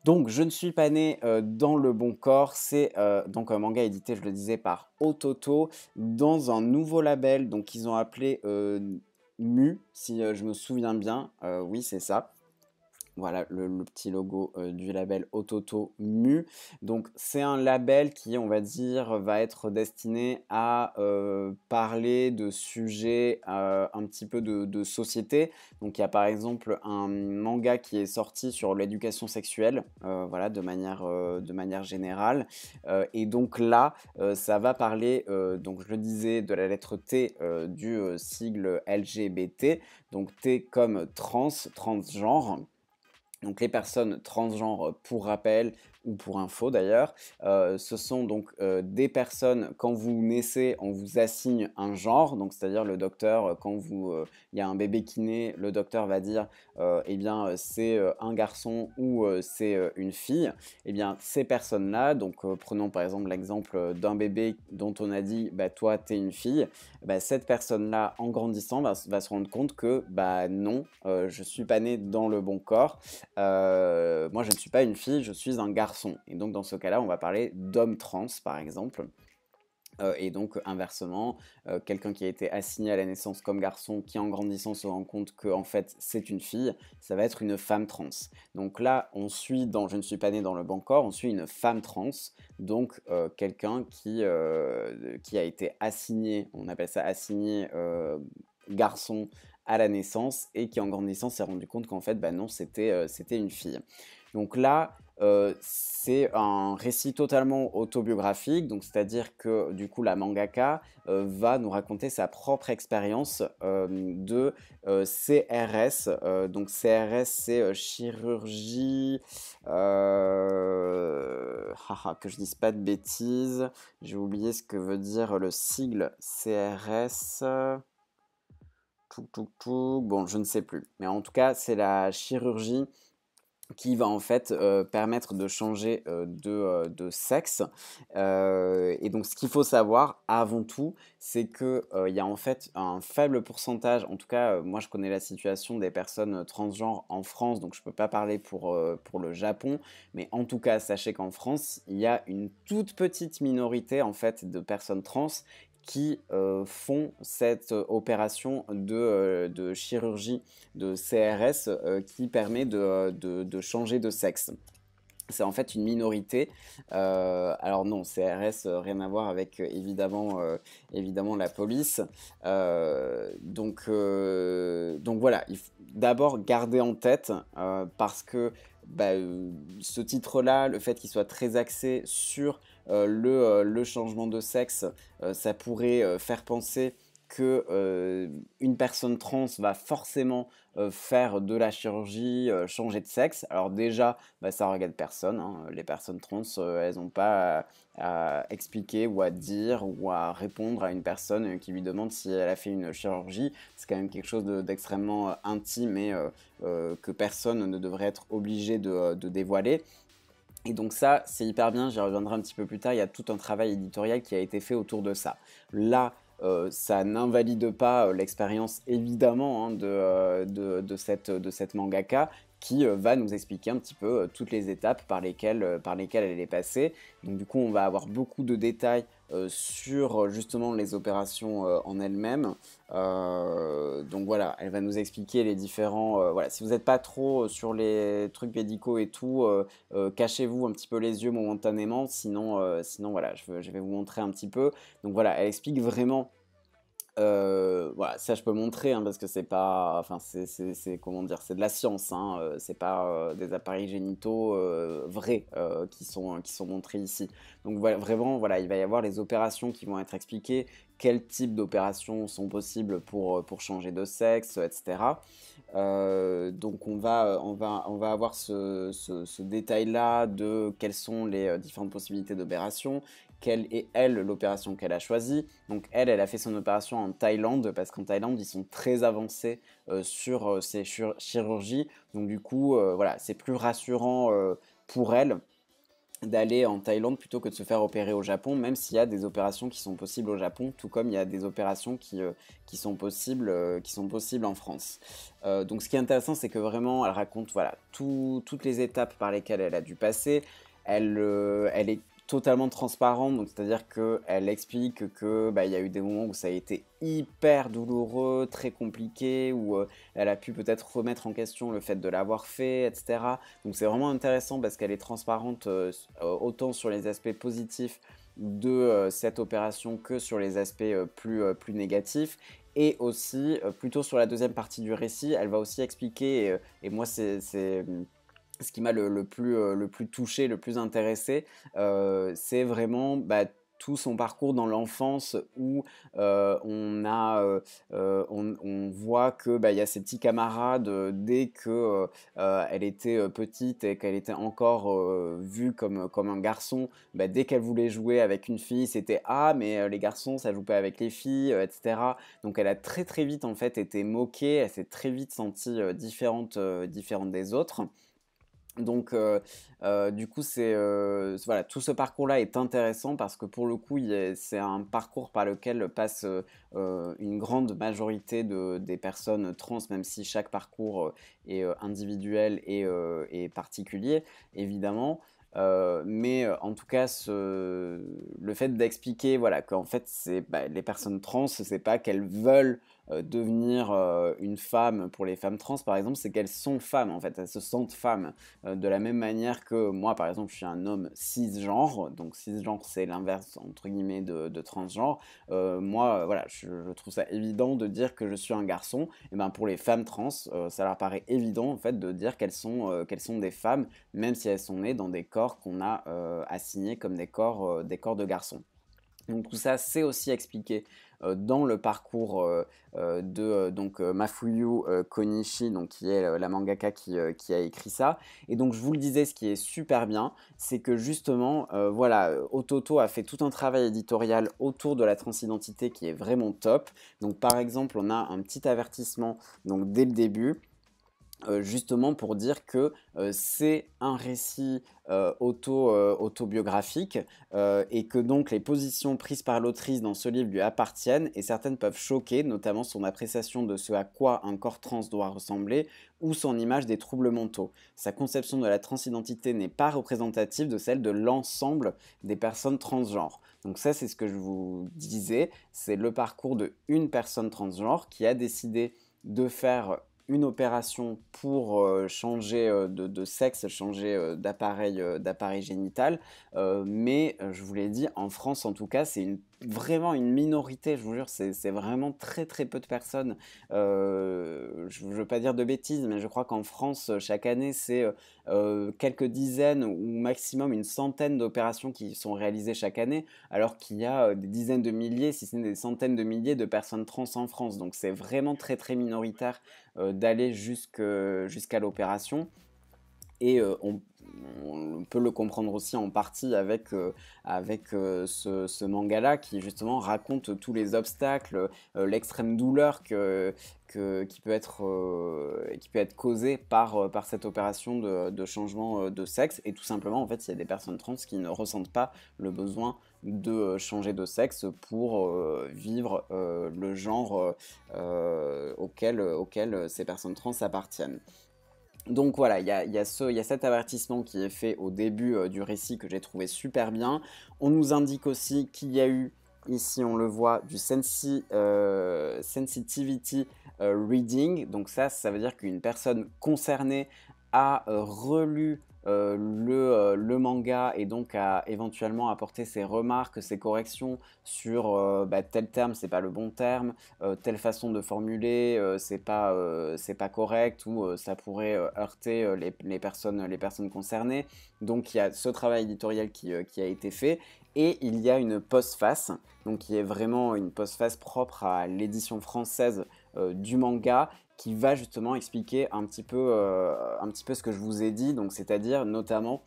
Speaker 1: Donc, Je ne suis pas né dans le bon corps, c'est donc un manga édité, je le disais, par Ototo, dans un nouveau label, donc qu'ils ont appelé Mu, si je me souviens bien, oui c'est ça. Voilà le petit logo du label Ototo Mu. Donc c'est un label qui, on va dire, va être destiné à parler de sujets un petit peu de société. Donc il y a par exemple un manga qui est sorti sur l'éducation sexuelle, voilà, de manière générale. Et donc là, ça va parler, donc je le disais, de la lettre T du sigle LGBT. Donc T comme transgenre. Donc les personnes transgenres, pour rappel, ou pour info d'ailleurs, ce sont donc des personnes, quand vous naissez, on vous assigne un genre, donc c'est-à-dire le docteur, il y a un bébé qui naît, le docteur va dire, eh bien c'est un garçon ou c'est une fille. Eh bien ces personnes-là, donc prenons par exemple l'exemple d'un bébé dont on a dit, bah toi t'es une fille, bah, cette personne-là, en grandissant, va se rendre compte que, bah non, je suis pas né dans le bon corps. Moi, je ne suis pas une fille, je suis un garçon. Et donc, dans ce cas-là, on va parler d'homme trans, par exemple. Et donc, inversement, quelqu'un qui a été assigné à la naissance comme garçon, qui en grandissant se rend compte que en fait c'est une fille, ça va être une femme trans. Donc là, on suit dans Je ne suis pas né dans le bon corps, on suit une femme trans, donc quelqu'un qui a été assigné, on appelle ça assigné garçon à la naissance et qui en grandissant s'est rendu compte qu'en fait, bah non, c'était une fille. Donc là, c'est un récit totalement autobiographique, donc c'est-à-dire que du coup la mangaka va nous raconter sa propre expérience de CRS. Donc CRS c'est chirurgie, que je dise pas de bêtises, j'ai oublié ce que veut dire le sigle CRS. Bon, je ne sais plus. Mais en tout cas, c'est la chirurgie qui va en fait permettre de changer de sexe. Et donc ce qu'il faut savoir avant tout, c'est que il y a en fait un faible pourcentage, en tout cas moi je connais la situation des personnes transgenres en France, donc je peux pas parler pour le Japon, mais en tout cas sachez qu'en France, il y a une toute petite minorité en fait de personnes trans qui font cette opération de chirurgie de CRS qui permet de changer de sexe. C'est en fait une minorité. Alors non, CRS, rien à voir avec évidemment la police. Donc voilà, il faut d'abord garder en tête parce que ce titre-là, le fait qu'il soit très axé sur le changement de sexe, ça pourrait faire penser que une personne trans va forcément faire de la chirurgie, changer de sexe. Alors déjà, ça regarde personne, hein. Les personnes trans, elles n'ont pas à expliquer ou à dire ou à répondre à une personne qui lui demande si elle a fait une chirurgie. C'est quand même quelque chose d'extrêmement intime et que personne ne devrait être obligé de dévoiler. Et donc ça, c'est hyper bien, j'y reviendrai un petit peu plus tard, il y a tout un travail éditorial qui a été fait autour de ça. Là, ça n'invalide pas l'expérience évidemment hein, de cette mangaka qui va nous expliquer un petit peu toutes les étapes par lesquelles elle est passée. Donc du coup, on va avoir beaucoup de détails sur justement les opérations en elles-mêmes. Donc voilà, elle va nous expliquer les différents... voilà, si vous n'êtes pas trop sur les trucs médicaux et tout, cachez-vous un petit peu les yeux momentanément, sinon voilà, je vais vous montrer un petit peu. Donc voilà, elle explique vraiment voilà, ça je peux montrer hein, parce que c'est pas, enfin comment dire, c'est de la science, hein, c'est pas des appareils génitaux vrais qui sont montrés ici. Donc voilà, vraiment, voilà, il va y avoir les opérations qui vont être expliquées, quels types d'opérations sont possibles pour changer de sexe, etc. Donc on va avoir ce détail-là de quelles sont les différentes possibilités d'opération, quelle est elle l'opération qu'elle a choisie. Donc elle a fait son opération en Thaïlande parce qu'en Thaïlande ils sont très avancés sur ces chirurgies. Donc du coup voilà, c'est plus rassurant pour elle d'aller en Thaïlande plutôt que de se faire opérer au Japon, même s'il y a des opérations qui sont possibles au Japon, tout comme il y a des opérations qui sont possibles en France. Donc ce qui est intéressant, c'est que vraiment, elle raconte voilà, toutes les étapes par lesquelles elle a dû passer. Elle est totalement transparente, donc c'est-à-dire qu'elle explique que il y a eu des moments où ça a été hyper douloureux, très compliqué, où elle a pu peut-être remettre en question le fait de l'avoir fait, etc. Donc c'est vraiment intéressant parce qu'elle est transparente autant sur les aspects positifs de cette opération que sur les aspects plus négatifs. Et aussi, plutôt sur la deuxième partie du récit, elle va aussi expliquer, et moi c'est ce qui m'a le plus touché, le plus intéressé, c'est vraiment tout son parcours dans l'enfance où on voit que il y a ses petits camarades dès que elle était petite et qu'elle était encore vue comme un garçon, dès qu'elle voulait jouer avec une fille, c'était ah mais les garçons ça joue pas avec les filles, etc. Donc elle a très très vite en fait été moquée, elle s'est très vite sentie différente des autres. Donc, du coup, voilà, tout ce parcours-là est intéressant parce que pour le coup, c'est un parcours par lequel passe une grande majorité des personnes trans, même si chaque parcours est individuel et particulier, évidemment. Mais en tout cas, le fait d'expliquer voilà, qu'en fait, les personnes trans, c'est pas qu'elles veulent devenir une femme pour les femmes trans, par exemple, c'est qu'elles sont femmes, en fait, elles se sentent femmes. De la même manière que moi, par exemple, je suis un homme cisgenre, donc cisgenre, c'est l'inverse, entre guillemets, de transgenre. Moi, voilà, je trouve ça évident de dire que je suis un garçon. Et ben pour les femmes trans, ça leur paraît évident, en fait, de dire qu'elles sont des femmes, même si elles sont nées dans des corps qu'on a assignés comme des corps de garçons. Donc tout ça, c'est aussi expliqué dans le parcours de Mafuyu Konishi, donc, qui est la mangaka qui a écrit ça. Et donc je vous le disais, ce qui est super bien, c'est que justement, voilà, Ototo a fait tout un travail éditorial autour de la transidentité qui est vraiment top. Donc par exemple, on a un petit avertissement donc, dès le début. justement pour dire que c'est un récit autobiographique et que donc les positions prises par l'autrice dans ce livre lui appartiennent et certaines peuvent choquer, notamment son appréciation de ce à quoi un corps trans doit ressembler ou son image des troubles mentaux. Sa conception de la transidentité n'est pas représentative de celle de l'ensemble des personnes transgenres. Donc ça, c'est ce que je vous disais, c'est le parcours de une personne transgenre qui a décidé de faire une opération pour changer de sexe, changer d'appareil génital. Mais je vous l'ai dit, en France en tout cas, c'est vraiment une minorité, je vous jure, c'est vraiment très très peu de personnes. Je ne veux pas dire de bêtises, mais je crois qu'en France, chaque année, c'est quelques dizaines ou maximum une centaine d'opérations qui sont réalisées chaque année, alors qu'il y a des dizaines de milliers, si ce n'est des centaines de milliers de personnes trans en France. Donc c'est vraiment très très minoritaire d'aller jusqu'à l'opération. Et on peut le comprendre aussi en partie avec ce manga-là qui justement raconte tous les obstacles, l'extrême douleur qui peut être causée par cette opération de changement de sexe. Et tout simplement, en fait, il y a des personnes trans qui ne ressentent pas le besoin de changer de sexe pour vivre le genre auquel ces personnes trans appartiennent. Donc voilà, il y a cet avertissement qui est fait au début du récit que j'ai trouvé super bien. On nous indique aussi qu'il y a eu, ici on le voit, du sensitivity reading. Donc ça veut dire qu'une personne concernée a relu le manga et donc a éventuellement apporté ses remarques, ses corrections sur tel terme, c'est pas le bon terme, telle façon de formuler, c'est pas correct ou ça pourrait heurter les personnes concernées. Donc il y a ce travail éditorial qui a été fait et il y a une postface, donc qui est vraiment une postface propre à l'édition française du manga qui va justement expliquer un petit peu ce que je vous ai dit, donc c'est-à-dire notamment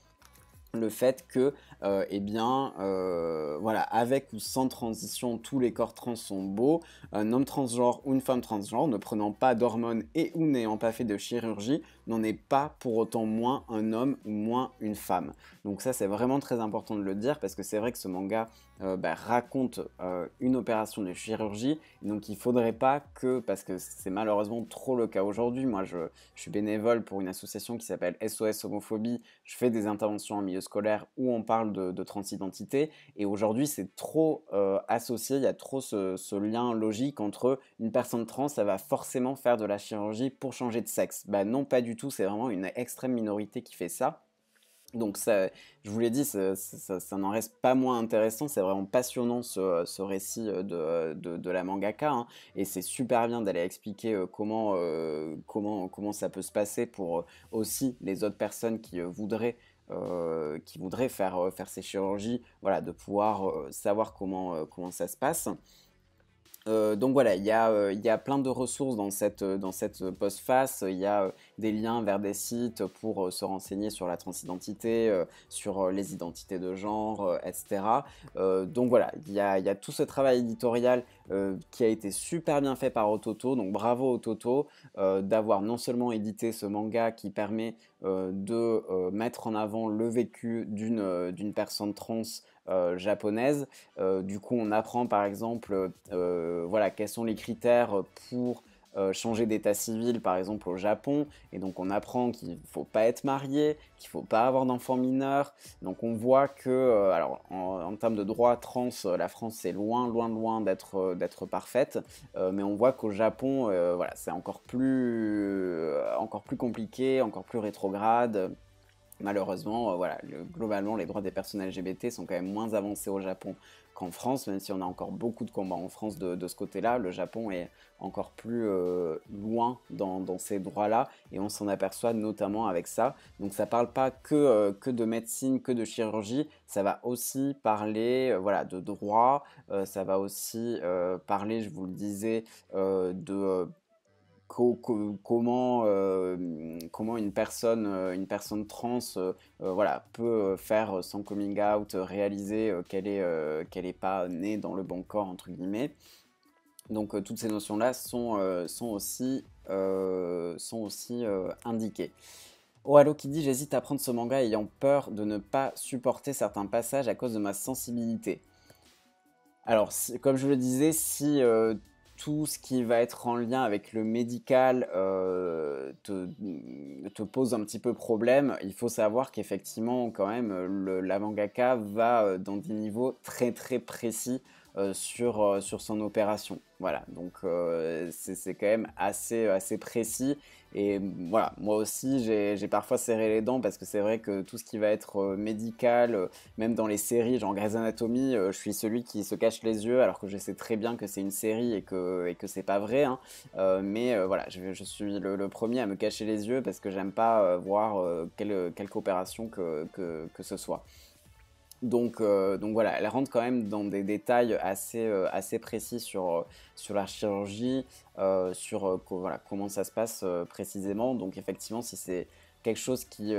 Speaker 1: le fait que, voilà, avec ou sans transition, tous les corps trans sont beaux. Un homme transgenre ou une femme transgenre, ne prenant pas d'hormones et ou n'ayant pas fait de chirurgie, n'en est pas pour autant moins un homme ou moins une femme. Donc ça, c'est vraiment très important de le dire parce que c'est vrai que ce manga raconte une opération de chirurgie. Donc il faudrait pas que, parce que c'est malheureusement trop le cas aujourd'hui, moi je suis bénévole pour une association qui s'appelle SOS Homophobie, je fais des interventions en milieu scolaire où on parle de transidentité et aujourd'hui c'est trop associé, il y a trop ce lien logique entre une personne trans, ça va forcément faire de la chirurgie pour changer de sexe. Bah non, pas du tout, c'est vraiment une extrême minorité qui fait ça. Donc ça, je vous l'ai dit, ça n'en reste pas moins intéressant, c'est vraiment passionnant ce récit de la mangaka, hein, et c'est super bien d'aller expliquer comment ça peut se passer pour aussi les autres personnes qui voudraient faire ces chirurgies, voilà, de pouvoir savoir comment ça se passe. Donc voilà, il y a plein de ressources dans cette postface. Il y a des liens vers des sites pour se renseigner sur la transidentité, sur les identités de genre, etc. Donc voilà, il y a tout ce travail éditorial qui a été super bien fait par Ototo. Donc bravo Ototo d'avoir non seulement édité ce manga qui permet de mettre en avant le vécu d'une personne trans japonaise. Du coup, on apprend par exemple voilà, quels sont les critères pour changer d'état civil, par exemple au Japon. Et donc, on apprend qu'il ne faut pas être marié, qu'il ne faut pas avoir d'enfants mineurs. Donc, on voit que, alors, en termes de droits trans, la France est loin d'être parfaite. Mais on voit qu'au Japon, voilà, c'est encore plus compliqué, encore plus rétrograde. Malheureusement, voilà, globalement, les droits des personnes LGBT sont quand même moins avancés au Japon qu'en France, même si on a encore beaucoup de combats en France de ce côté-là. Le Japon est encore plus loin dans ces droits-là, et on s'en aperçoit notamment avec ça. Donc ça parle pas que de médecine, que de chirurgie, ça va aussi parler voilà, de droit, ça va aussi parler, je vous le disais, de comment une personne trans voilà, peut faire son coming out, réaliser qu'elle est pas née dans le bon corps, entre guillemets. Donc toutes ces notions-là sont aussi indiquées. Oh Allo qui dit j'hésite à prendre ce manga ayant peur de ne pas supporter certains passages à cause de ma sensibilité. Alors, comme je le disais, si tout ce qui va être en lien avec le médical te pose un petit peu problème, il faut savoir qu'effectivement, quand même, la mangaka va dans des niveaux très très précis sur son opération. Voilà, donc c'est quand même assez précis. Et voilà, moi aussi, j'ai parfois serré les dents parce que c'est vrai que tout ce qui va être médical, même dans les séries, genre Grey's Anatomy, je suis celui qui se cache les yeux alors que je sais très bien que c'est une série et que c'est pas vrai, hein. Voilà, je suis le premier à me cacher les yeux parce que j'aime pas voir quelque opération que ce soit. Donc voilà, elle rentre quand même dans des détails assez précis sur la chirurgie, voilà, comment ça se passe précisément. Donc effectivement, si c'est quelque chose qui...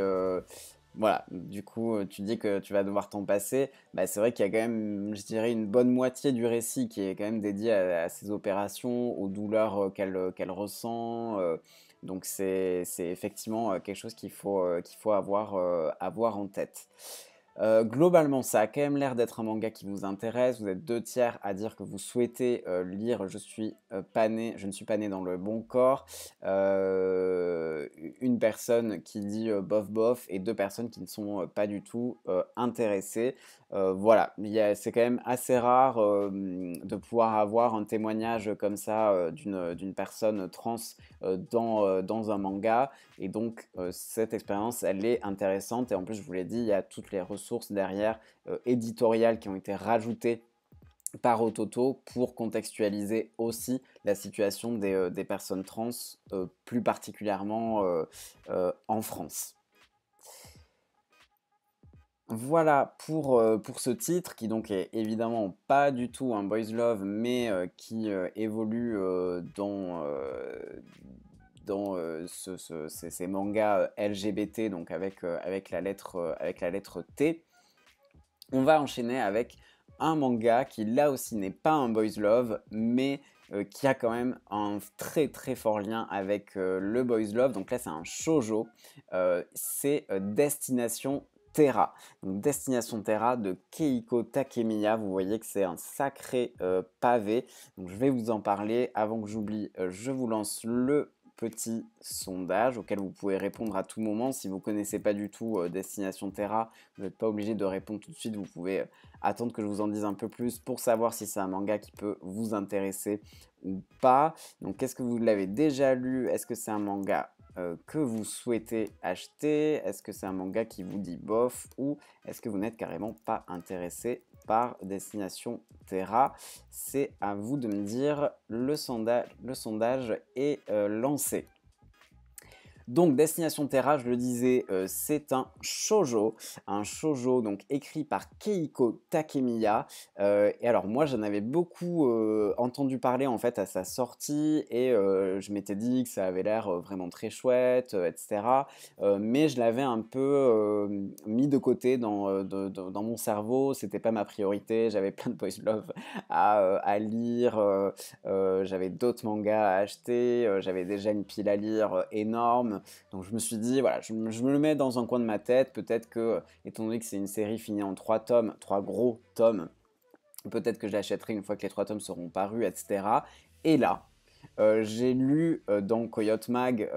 Speaker 1: voilà, du coup, tu dis que tu vas devoir t'en passer. Bah, c'est vrai qu'il y a quand même, je dirais, une bonne moitié du récit qui est quand même dédié à ces opérations, aux douleurs qu'elle ressent. Donc c'est effectivement quelque chose qu'il faut avoir en tête. Globalement, ça a quand même l'air d'être un manga qui vous intéresse. Vous êtes 2 tiers à dire que vous souhaitez lire je ne suis pas né dans le bon corps. Une personne qui dit bof bof et 2 personnes qui ne sont pas du tout intéressées. Voilà, c'est quand même assez rare de pouvoir avoir un témoignage comme ça d'une personne trans dans un manga. Et donc, cette expérience, elle est intéressante. Et en plus, je vous l'ai dit, il y a toutes les ressources derrière éditoriales qui ont été rajoutées par Ototo pour contextualiser aussi la situation des personnes trans, plus particulièrement en France. Voilà pour ce titre qui donc est évidemment pas du tout un boys love mais qui évolue dans ces mangas LGBT donc avec avec la lettre T. On va enchaîner avec un manga qui là aussi n'est pas un boys love mais qui a quand même un très très fort lien avec le boys love. Donc là c'est un shoujo, c'est Destination Terra. Donc Destination Terra de Keiko Takemiya. Vous voyez que c'est un sacré pavé. Donc je vais vous en parler. Avant que j'oublie, je vous lance le petit sondage auquel vous pouvez répondre à tout moment. Si vous ne connaissez pas du tout Destination Terra, vous n'êtes pas obligé de répondre tout de suite. Vous pouvez attendre que je vous en dise un peu plus pour savoir si c'est un manga qui peut vous intéresser ou pas. Donc est-ce que vous l'avez déjà lu? Est-ce que c'est un manga que vous souhaitez acheter? Est-ce que c'est un manga qui vous dit bof? Ou est-ce que vous n'êtes carrément pas intéressé par Destination Terra? C'est à vous de me dire. Le sondage est lancé. Donc Destination Terra, je le disais, c'est un shoujo donc écrit par Keiko Takemiya. Et alors moi j'en avais beaucoup entendu parler en fait à sa sortie et je m'étais dit que ça avait l'air vraiment très chouette, etc. Mais je l'avais un peu mis de côté dans mon cerveau. C'était pas ma priorité. J'avais plein de boys love à lire. J'avais d'autres mangas à acheter. J'avais déjà une pile à lire énorme. Donc je me suis dit, voilà, je me le mets dans un coin de ma tête. Peut-être que, étant donné que c'est une série finie en 3 tomes, 3 gros tomes, peut-être que je l'achèterai une fois que les 3 tomes seront parus, etc. Et là, j'ai lu dans Coyote Mag,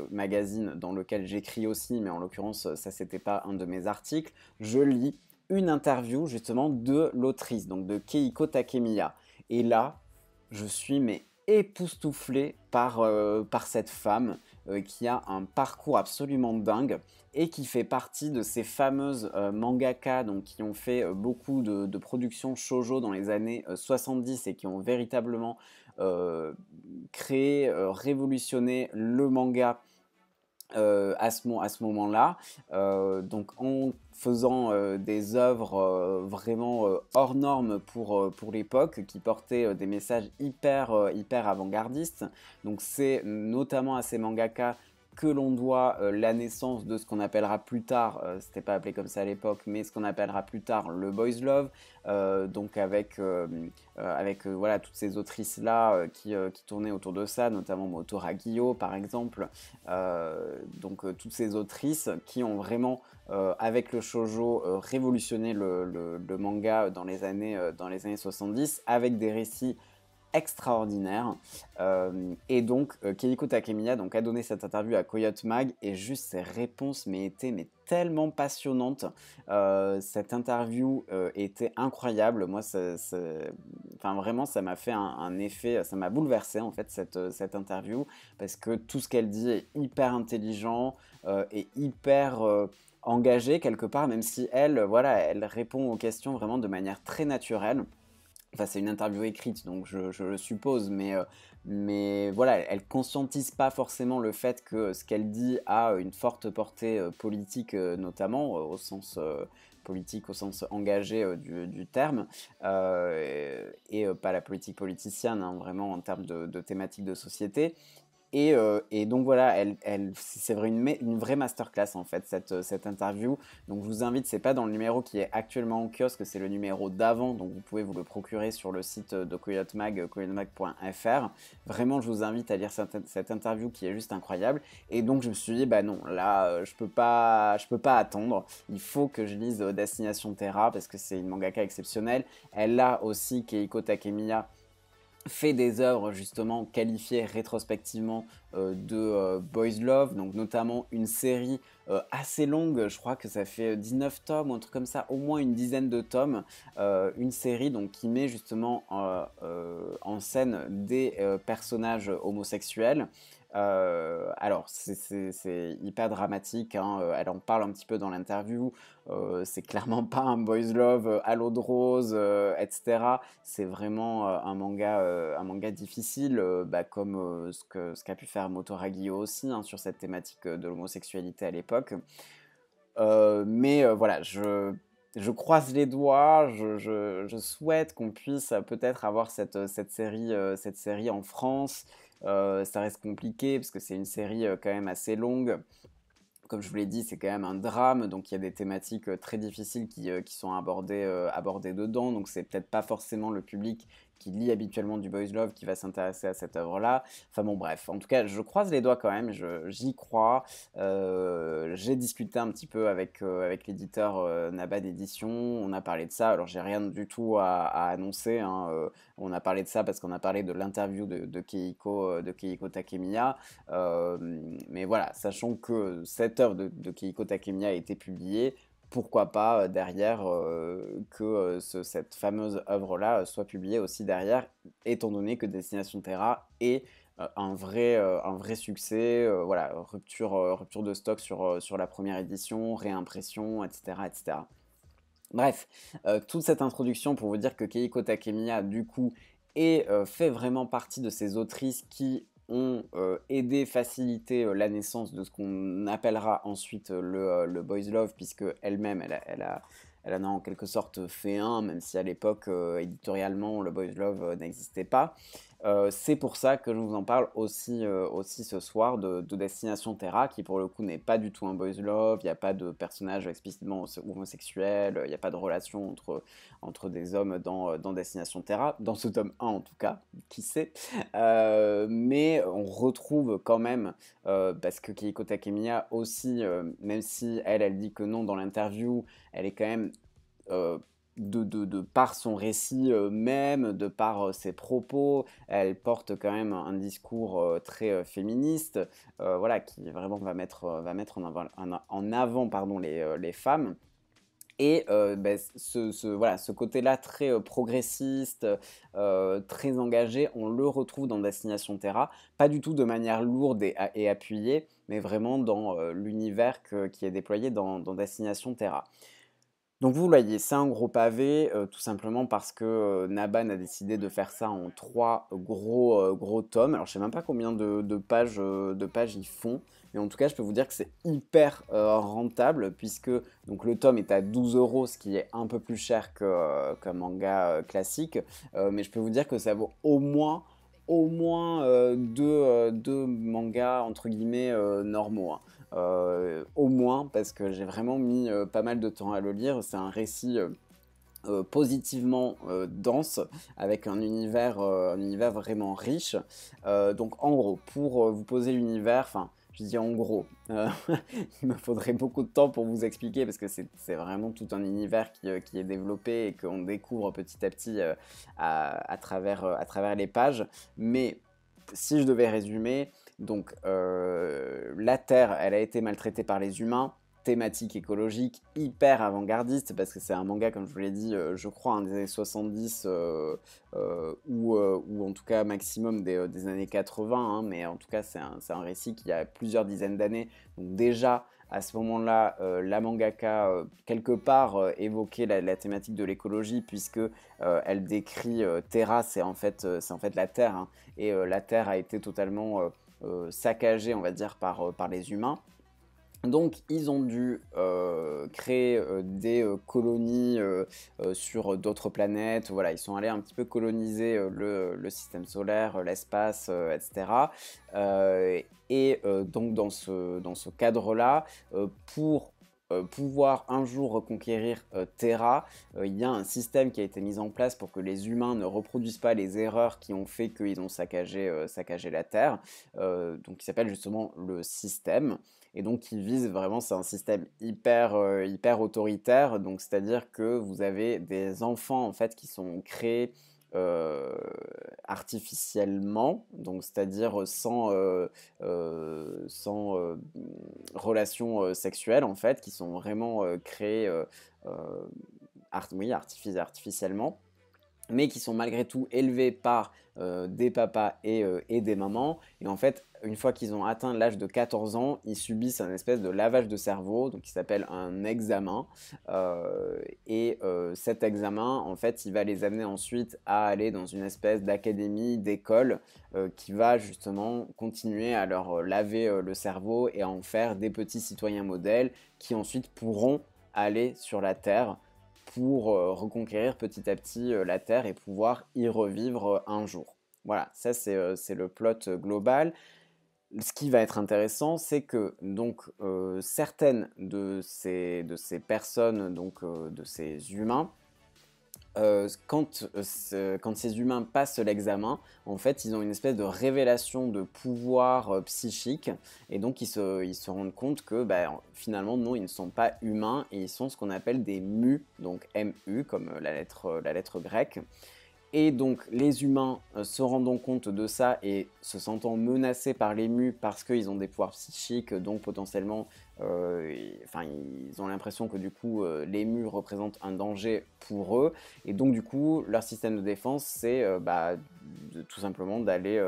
Speaker 1: magazine dans lequel j'écris aussi, mais en l'occurrence, ça c'était pas un de mes articles, je lis une interview justement de l'autrice, donc de Keiko Takemiya. Et là, je suis mais époustouflé par cette femme qui a un parcours absolument dingue et qui fait partie de ces fameuses mangaka donc, qui ont fait beaucoup de productions shoujo dans les années 70 et qui ont véritablement créé, révolutionné le manga à ce moment-là, donc en faisant des œuvres vraiment hors normes pour l'époque, qui portaient des messages hyper avant-gardistes. Donc c'est notamment à ces mangaka que l'on doit la naissance de ce qu'on appellera plus tard, c'était pas appelé comme ça à l'époque, mais ce qu'on appellera plus tard le boys love, donc avec voilà, toutes ces autrices-là qui tournaient autour de ça, notamment Moto Hagio par exemple, donc toutes ces autrices qui ont vraiment, avec le shoujo, révolutionné le manga dans les années 70, avec des récits extraordinaire. Et donc, Keiko Takemiya donc, a donné cette interview à Coyote Mag et juste ses réponses étaient tellement passionnantes. Cette interview était incroyable. Moi, enfin, vraiment, ça m'a fait un effet, ça m'a bouleversé en fait cette interview parce que tout ce qu'elle dit est hyper intelligent et hyper engagé quelque part, même si elle, voilà, elle répond aux questions vraiment de manière très naturelle. Enfin, c'est une interview écrite, donc je le suppose, mais voilà, elle conscientise pas forcément le fait que ce qu'elle dit a une forte portée politique, notamment au sens politique, au sens engagé du terme, et pas la politique politicienne, hein, vraiment en termes de thématiques de société. Et donc voilà, c'est vrai une vraie masterclass en fait, cette interview. Donc je vous invite, c'est pas dans le numéro qui est actuellement en kiosque, c'est le numéro d'avant, donc vous pouvez vous le procurer sur le site de Coyote Mag, coyotemag.fr. Vraiment, je vous invite à lire cette interview qui est juste incroyable. Et donc je me suis dit, bah non, là, je peux pas attendre. Il faut que je lise Destination Terra parce que c'est une mangaka exceptionnelle. Elle a aussi Keiko Takemiya fait des œuvres justement qualifiées rétrospectivement de Boys Love, donc notamment une série assez longue, je crois que ça fait 19 tomes ou un truc comme ça, au moins une dizaine de tomes, une série donc qui met justement en scène des personnages homosexuels. Alors c'est hyper dramatique, hein, elle en parle un petit peu dans l'interview, c'est clairement pas un boys love à l'eau de rose, etc. C'est vraiment un manga difficile, bah, comme ce qu'a pu faire Motoragio aussi, hein, sur cette thématique de l'homosexualité à l'époque. Mais voilà, je croise les doigts, je souhaite qu'on puisse peut-être avoir cette série en France. Ça reste compliqué parce que c'est une série quand même assez longue. Comme je vous l'ai dit, c'est quand même un drame, donc il y a des thématiques très difficiles qui sont abordées dedans, donc c'est peut-être pas forcément le public qui lit habituellement du boys love qui va s'intéresser à cette œuvre-là. Enfin bon, bref, en tout cas, je croise les doigts quand même, j'y crois. J'ai discuté un petit peu avec l'éditeur Nabad Édition, on a parlé de ça, alors j'ai rien du tout à annoncer, hein, on a parlé de ça parce qu'on a parlé de l'interview de Keiko Takemiya. Mais voilà, sachant que cette œuvre de Keiko Takemiya a été publiée, pourquoi pas derrière que cette fameuse œuvre-là soit publiée aussi derrière, étant donné que Destination Terra est un vrai succès, voilà, rupture de stock sur la première édition, réimpression, etc. etc. Bref, toute cette introduction pour vous dire que Keiko Takemiya, du coup, fait vraiment partie de ces autrices qui ont aidé, facilité la naissance de ce qu'on appellera ensuite le boys love, puisque elle-même, elle en a en quelque sorte fait un, même si à l'époque, éditorialement, le boys love n'existait pas. C'est pour ça que je vous en parle aussi ce soir de Destination Terra, qui pour le coup n'est pas du tout un boys love, il n'y a pas de personnage explicitement homosexuel, il n'y a pas de relation entre des hommes dans Destination Terra, dans ce tome 1 en tout cas, qui sait. Mais on retrouve quand même, parce que Keiko Takemiya aussi, même si elle dit que non dans l'interview, elle est quand même de par son récit même, de par ses propos, elle porte quand même un discours très féministe, voilà, qui vraiment va mettre en avant pardon, les femmes. Et bah, voilà, ce côté-là très progressiste, très engagé, on le retrouve dans Destination Terra, pas du tout de manière lourde et appuyée, mais vraiment dans l'univers qui est déployé dans Destination Terra. Donc vous le voyez, c'est un gros pavé, tout simplement parce que Naban a décidé de faire ça en 3 gros tomes. Alors je sais même pas combien de pages ils font, mais en tout cas je peux vous dire que c'est hyper rentable puisque donc le tome est à 12 €, ce qui est un peu plus cher qu'un manga classique, mais je peux vous dire que ça vaut au moins deux mangas entre guillemets normaux, hein. Au moins, parce que j'ai vraiment mis pas mal de temps à le lire. C'est un récit positivement dense, avec un univers vraiment riche. Donc en gros, pour vous poser l'univers, enfin je dis en gros, il me faudrait beaucoup de temps pour vous expliquer parce que c'est vraiment tout un univers qui est développé et qu'on découvre petit à petit à travers les pages. Mais si je devais résumer, donc la Terre, elle a été maltraitée par les humains, thématique écologique hyper avant-gardiste parce que c'est un manga, comme je vous l'ai dit, je crois, des années 70 ou en tout cas maximum des années 80, hein, mais en tout cas c'est un récit qui a plusieurs dizaines d'années. Donc déjà, à ce moment-là, la mangaka, quelque part, évoquait la thématique de l'écologie puisque elle décrit Terra, c'est en fait la Terre, hein, et la Terre a été totalement saccagée, on va dire, par les humains. Donc ils ont dû créer des colonies sur d'autres planètes. Voilà, ils sont allés un petit peu coloniser le système solaire, l'espace, etc. Donc dans ce cadre-là, pour pouvoir un jour reconquérir Terra, il y a un système qui a été mis en place pour que les humains ne reproduisent pas les erreurs qui ont fait qu'ils ont saccagé la Terre, donc qui s'appelle justement le système. Et donc qui vise vraiment, c'est un système hyper autoritaire, donc c'est-à-dire que vous avez des enfants en fait qui sont créés euh, artificiellement, donc c'est-à-dire sans relation sexuelle en fait, qui sont vraiment créés oui, artificiellement, mais qui sont malgré tout élevés par des papas et des mamans. Et en fait, une fois qu'ils ont atteint l'âge de 14 ans, ils subissent un espèce de lavage de cerveau, donc qui s'appelle un examen. Cet examen, en fait, il va les amener ensuite à aller dans une espèce d'académie, d'école, qui va justement continuer à leur laver le cerveau et à en faire des petits citoyens modèles qui ensuite pourront aller sur la Terre pour reconquérir petit à petit la Terre et pouvoir y revivre un jour. Voilà, ça c'est le plot global. Ce qui va être intéressant, c'est que donc certaines de ces personnes, donc de ces humains, quand ces humains passent l'examen, en fait, ils ont une espèce de révélation de pouvoir psychique, et donc ils se rendent compte que bah, finalement, non, ils ne sont pas humains, et ils sont ce qu'on appelle des mus, donc MU, comme la lettre grecque. Et donc les humains se rendant compte de ça et se sentant menacés par les mus parce qu'ils ont des pouvoirs psychiques, donc potentiellement, ils ont l'impression que du coup les mus représentent un danger pour eux. Et donc du coup leur système de défense c'est tout simplement d'aller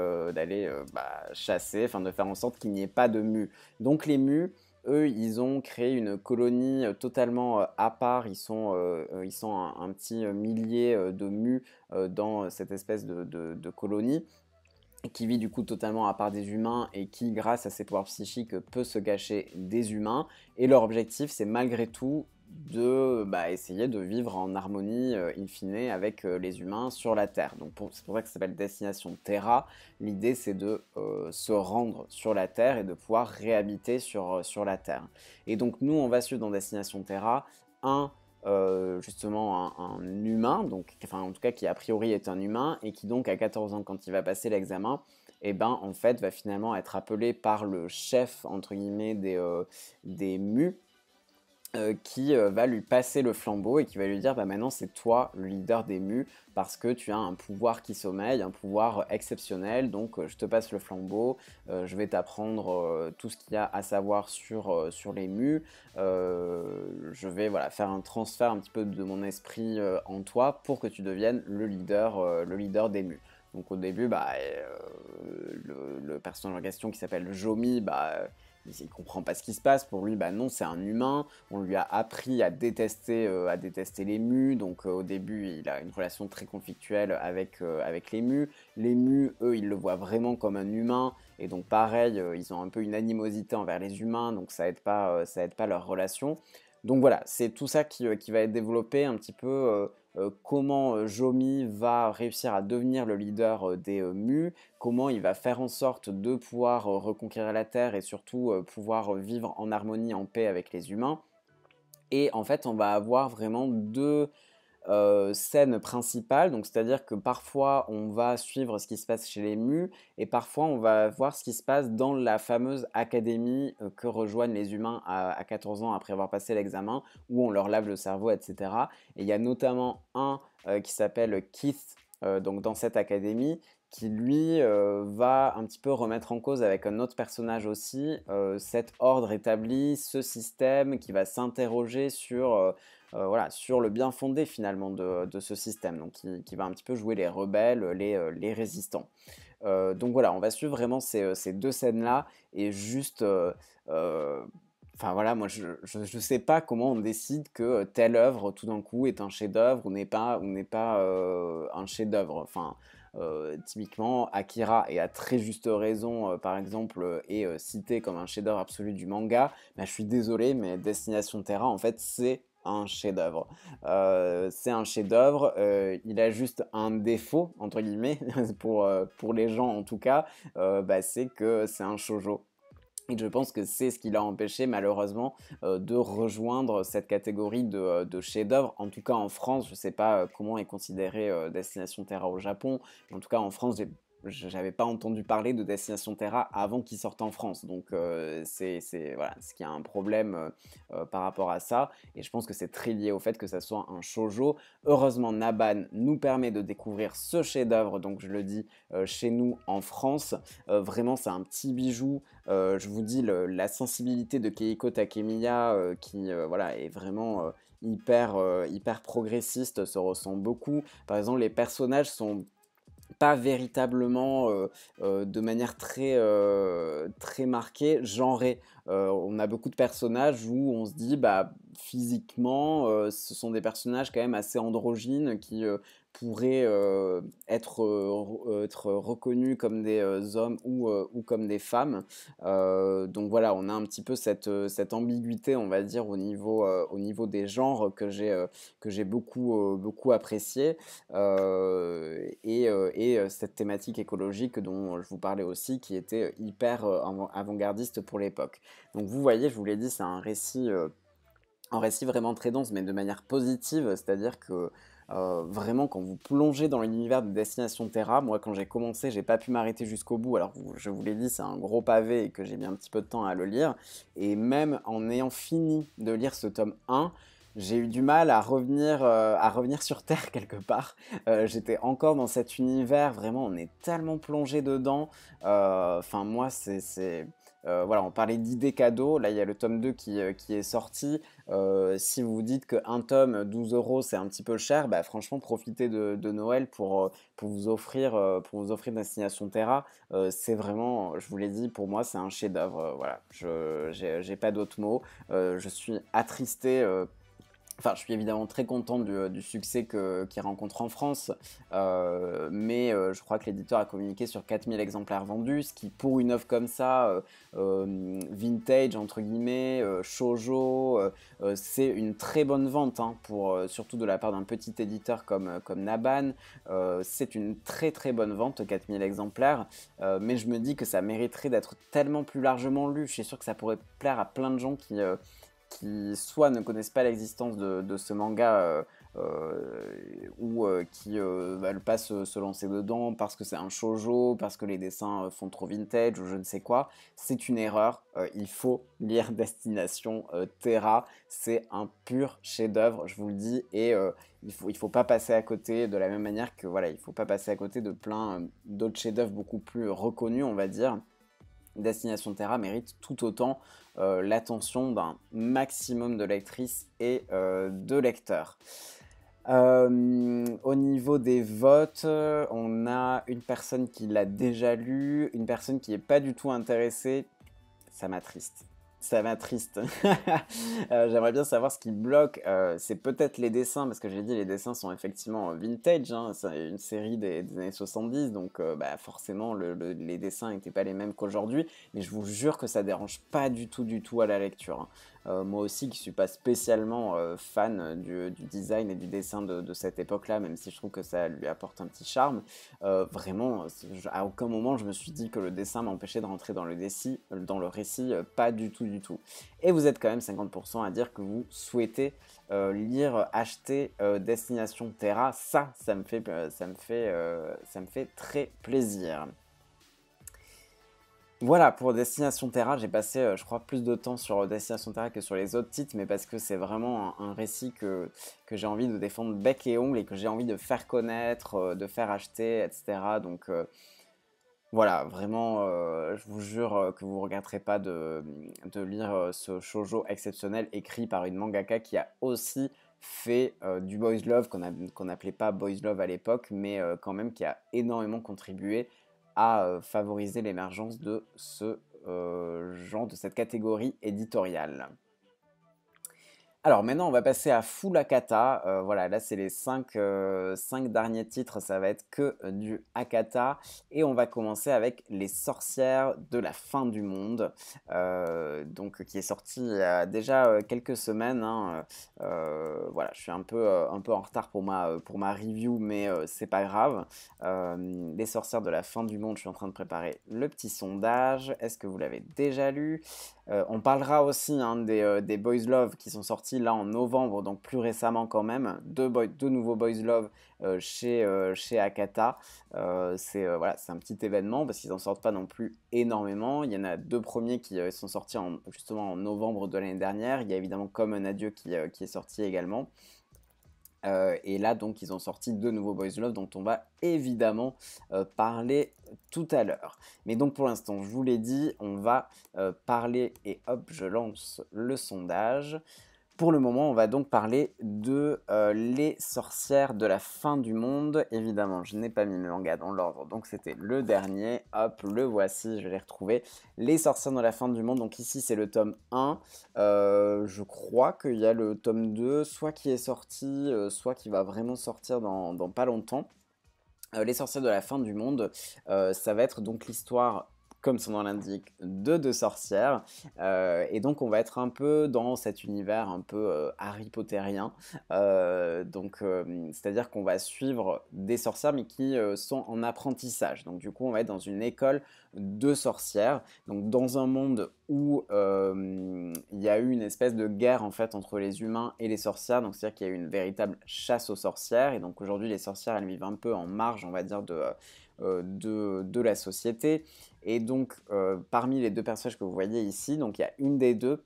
Speaker 1: chasser, enfin de faire en sorte qu'il n'y ait pas de mus. Donc les mus, eux, ils ont créé une colonie totalement à part. Ils sont un petit millier de mus dans cette espèce de colonie qui vit du coup totalement à part des humains et qui, grâce à ses pouvoirs psychiques, peut se cacher des humains. Et leur objectif, c'est malgré tout de essayer de vivre en harmonie in fine avec les humains sur la Terre. Donc c'est pour ça que ça s'appelle Destination Terra. L'idée c'est de se rendre sur la Terre et de pouvoir réhabiter sur la Terre. Et donc nous on va suivre dans Destination Terra justement un humain, donc, enfin en tout cas qui a priori est un humain, et qui donc à 14 ans quand il va passer l'examen, et ben en fait va finalement être appelé par le chef entre guillemets des mus, qui va lui passer le flambeau et qui va lui dire bah maintenant c'est toi le leader des mus parce que tu as un pouvoir qui sommeille, un pouvoir exceptionnel, donc je te passe le flambeau, je vais t'apprendre tout ce qu'il y a à savoir sur les mus, je vais voilà, faire un transfert un petit peu de mon esprit en toi pour que tu deviennes le leader des mus. Donc au début, le personnage en question qui s'appelle Jomi, il comprend pas ce qui se passe. Pour lui, bah non, c'est un humain. On lui a appris à détester les mus. Donc au début, il a une relation très conflictuelle avec les mus. Les mus, eux, ils le voient vraiment comme un humain. Et donc pareil, ils ont un peu une animosité envers les humains. Donc ça aide pas leur relation. Donc voilà, c'est tout ça qui va être développé un petit peu, comment, Jomi va réussir à devenir le leader, des, Mu, comment il va faire en sorte de pouvoir, reconquérir la Terre et surtout, pouvoir, vivre en harmonie, en paix avec les humains. Et en fait, on va avoir vraiment 2 scènes principales, donc c'est-à-dire que parfois on va suivre ce qui se passe chez les Mus et parfois on va voir ce qui se passe dans la fameuse académie, que rejoignent les humains à 14 ans après avoir passé l'examen, où on leur lave le cerveau et cetera. Et il y a notamment un, qui s'appelle Keith, donc dans cette académie, qui lui, va un petit peu remettre en cause avec un autre personnage aussi, cet ordre établi, ce système, qui va s'interroger sur, voilà, sur le bien fondé finalement de ce système, donc qui va un petit peu jouer les rebelles, les résistants. Donc voilà, on va suivre vraiment ces 2 scènes-là et juste, enfin voilà, moi je sais pas comment on décide que, telle œuvre tout d'un coup est un chef-d'œuvre ou n'est pas, un chef-d'œuvre. Enfin, typiquement Akira et à très juste raison, par exemple, est, cité comme un chef-d'œuvre absolu du manga. Bah, je suis désolé, mais Destination Terra en fait c'est un chef-d'œuvre. C'est un chef-d'œuvre, il a juste un «défaut» entre guillemets pour les gens en tout cas, bah, c'est que c'est un shoujo. Et je pense que c'est ce qui l'a empêché malheureusement, de rejoindre cette catégorie de chef-d'œuvre. En tout cas en France, je ne sais pas, comment est considéré, Destination Terra au Japon, mais en tout cas en France, j'avais pas entendu parler de Destination Terra avant qu'il sorte en France. Donc c'est voilà, ce qu'il y a un problème, par rapport à ça et je pense que c'est très lié au fait que ça soit un shoujo. Heureusement, Naban nous permet de découvrir ce chef-d'œuvre, donc je le dis, chez nous en France. Vraiment, c'est un petit bijou. Je vous dis la sensibilité de Keiko Takemiya, qui voilà, est vraiment hyper progressiste, se ressent beaucoup. Par exemple, les personnages sont pas véritablement, de manière très marquée, genrée. On a beaucoup de personnages où on se dit, bah, physiquement, ce sont des personnages quand même assez androgynes qui, pourraient, être reconnus comme des, hommes ou comme des femmes. Donc voilà, on a un petit peu cette ambiguïté, on va dire, au niveau des genres que j'ai beaucoup apprécié. Et cette thématique écologique dont je vous parlais aussi, qui était hyper avant-gardiste pour l'époque. Donc vous voyez, je vous l'ai dit, c'est un récit vraiment très dense, mais de manière positive, c'est-à-dire que vraiment, quand vous plongez dans l'univers de Destination Terra, moi, quand j'ai commencé, j'ai pas pu m'arrêter jusqu'au bout. Alors, je vous l'ai dit, c'est un gros pavé et que j'ai mis un petit peu de temps à le lire. Et même en ayant fini de lire ce tome 1, j'ai eu du mal à revenir sur Terre quelque part. J'étais encore dans cet univers, vraiment, on est tellement plongé dedans. Enfin, moi, voilà, on parlait d'idées cadeaux. Là, il y a le tome 2 qui est sorti. Si vous vous dites qu'un tome, 12 euros, c'est un petit peu cher, bah, franchement, profitez de Noël pour vous offrir Destination Terra. C'est vraiment, je vous l'ai dit, pour moi, c'est un chef-d'œuvre. Voilà, j'ai pas d'autres mots. Je suis attristé. Enfin, je suis évidemment très content du succès qu'il rencontre en France, mais je crois que l'éditeur a communiqué sur 4000 exemplaires vendus, ce qui pour une œuvre comme ça, vintage entre guillemets, shoujo, c'est une très bonne vente, hein, surtout de la part d'un petit éditeur comme Naban. C'est une très très bonne vente, 4000 exemplaires, mais je me dis que ça mériterait d'être tellement plus largement lu. Je suis sûr que ça pourrait plaire à plein de gens qui soit ne connaissent pas l'existence de ce manga, ou qui veulent pas se lancer dedans parce que c'est un shoujo, parce que les dessins font trop vintage ou je ne sais quoi. C'est une erreur. Il faut lire Destination Terra. C'est un pur chef-d'œuvre, je vous le dis, et il faut pas passer à côté de la même manière que voilà, il faut pas passer à côté de plein d'autres chefs-d'œuvre beaucoup plus reconnus, on va dire. Destination Terra mérite tout autant l'attention d'un maximum de lectrices et de lecteurs. Au niveau des votes, on a une personne qui l'a déjà lu, une personne qui n'est pas du tout intéressée. Ça m'attriste. Ça m'attriste. J'aimerais bien savoir ce qui bloque. C'est peut-être les dessins, parce que j'ai dit les dessins sont effectivement vintage, hein, c'est une série des années 70, donc bah, forcément les dessins n'étaient pas les mêmes qu'aujourd'hui, mais je vous jure que ça dérange pas du tout à la lecture, hein. Moi aussi qui suis pas spécialement fan du design et du dessin de cette époque-là, même si je trouve que ça lui apporte un petit charme, vraiment, à aucun moment je me suis dit que le dessin m'empêchait de rentrer dans le récit, pas du tout, du tout. Et vous êtes quand même 50% à dire que vous souhaitez lire, acheter Destination Terra. Ça me fait très plaisir. Voilà, pour Destination Terra, j'ai passé, je crois, plus de temps sur Destination Terra que sur les autres titres, mais parce que c'est vraiment un récit que j'ai envie de défendre bec et ongle et que j'ai envie de faire connaître, de faire acheter, etc. Donc voilà, vraiment, je vous jure que vous ne regretterez pas de lire ce shoujo exceptionnel écrit par une mangaka qui a aussi fait du boys love qu'on n'appelait pas boys love à l'époque, mais quand même qui a énormément contribué à favoriser l'émergence de ce genre, de cette catégorie éditoriale. Alors maintenant, on va passer à Full Akata. Voilà, là, c'est les 5 derniers titres. Ça va être que du Akata. Et on va commencer avec Les Sorcières de la Fin du Monde. Donc, qui est sorti il y a déjà quelques semaines, hein. Voilà, je suis un peu en retard pour ma review, mais c'est pas grave. Les Sorcières de la Fin du Monde, je suis en train de préparer le petit sondage. Est-ce que vous l'avez déjà lu? On parlera aussi, hein, des Boys Love qui sont sortis là en novembre, donc plus récemment quand même. Deux nouveaux Boys Love chez Akata. Voilà, c'est un petit événement parce qu'ils n'en sortent pas non plus énormément. Il y en a deux premiers qui sont sortis justement en novembre de l'année dernière. Il y a évidemment Comme un adieu qui est sorti également. Et là, donc, ils ont sorti deux nouveaux Boys Love dont on va évidemment parler tout à l'heure. Mais donc, pour l'instant, je vous l'ai dit, on va parler, et hop, je lance le sondage. Pour le moment, on va donc parler de Les Sorcières de la Fin du Monde. Évidemment, je n'ai pas mis le manga dans l'ordre, donc c'était le dernier. Hop, le voici, je l'ai retrouvé. Les Sorcières de la Fin du Monde, donc ici c'est le tome 1. Je crois qu'il y a le tome 2, soit qui est sorti, soit qui va vraiment sortir dans pas longtemps. Les Sorcières de la Fin du Monde, ça va être donc l'histoire, comme son nom l'indique, de deux sorcières. Et donc on va être un peu dans cet univers un peu Harry Potterien. C'est-à-dire qu'on va suivre des sorcières mais qui sont en apprentissage. Donc du coup on va être dans une école de sorcières. Donc dans un monde où il y a eu une espèce de guerre en fait entre les humains et les sorcières. Donc c'est-à-dire qu'il y a eu une véritable chasse aux sorcières. Et donc aujourd'hui les sorcières elles vivent un peu en marge, on va dire, de la société. Et donc, parmi les deux personnages que vous voyez ici, donc il y a une des deux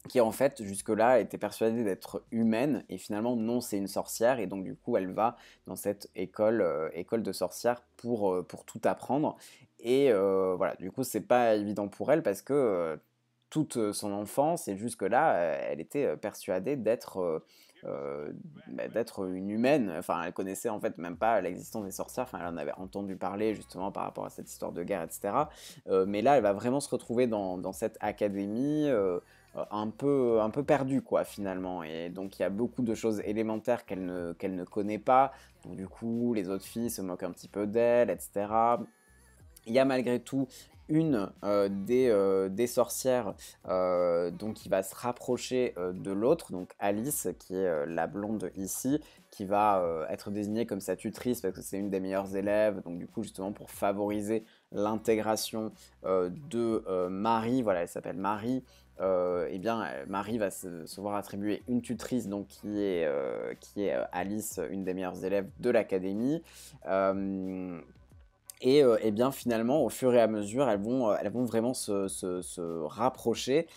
Speaker 1: qui en fait jusque-là était persuadée d'être humaine et finalement non, c'est une sorcière et donc du coup elle va dans cette école de sorcières pour tout apprendre. Et voilà, du coup c'est pas évident pour elle parce que toute son enfance et jusque-là elle était persuadée d'être une humaine. Enfin, elle connaissait en fait même pas l'existence des sorcières. Enfin, elle en avait entendu parler justement par rapport à cette histoire de guerre, etc. Mais là, elle va vraiment se retrouver dans cette académie un peu perdue, quoi, finalement. Et donc, il y a beaucoup de choses élémentaires qu'elle ne connaît pas. Donc, du coup, les autres filles se moquent un petit peu d'elle, etc. Il y a malgré tout une des sorcières donc qui va se rapprocher de l'autre, donc Alice, qui est la blonde ici, qui va être désignée comme sa tutrice parce que c'est une des meilleures élèves, donc du coup justement pour favoriser l'intégration de Marie, voilà, elle s'appelle Marie. Eh bien, Marie va se voir attribuer une tutrice donc qui est Alice, une des meilleures élèves de l'académie. Et bien finalement, au fur et à mesure, elles vont vraiment se rapprocher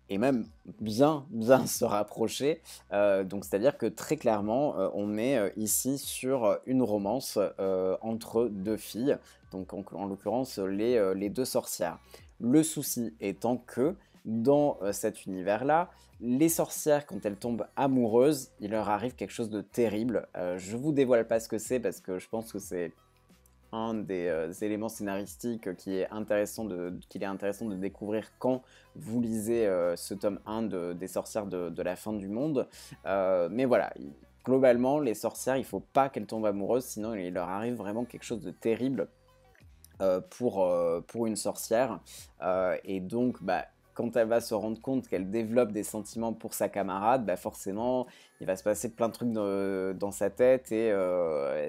Speaker 1: et même bien se rapprocher. Donc c'est-à-dire que très clairement, on est ici sur une romance entre deux filles, donc en l'occurrence les deux sorcières. Le souci étant que dans cet univers-là, les sorcières, quand elles tombent amoureuses, il leur arrive quelque chose de terrible. Je vous dévoile pas ce que c'est parce que je pense que c'est un des éléments scénaristiques qu'il est intéressant de découvrir quand vous lisez ce tome 1 des sorcières de la fin du monde. Mais voilà, globalement, les sorcières, il faut pas qu'elles tombent amoureuses, sinon il leur arrive vraiment quelque chose de terrible pour une sorcière. Et donc, bah, quand elle va se rendre compte qu'elle développe des sentiments pour sa camarade, bah forcément, il va se passer plein de trucs dans sa tête. Et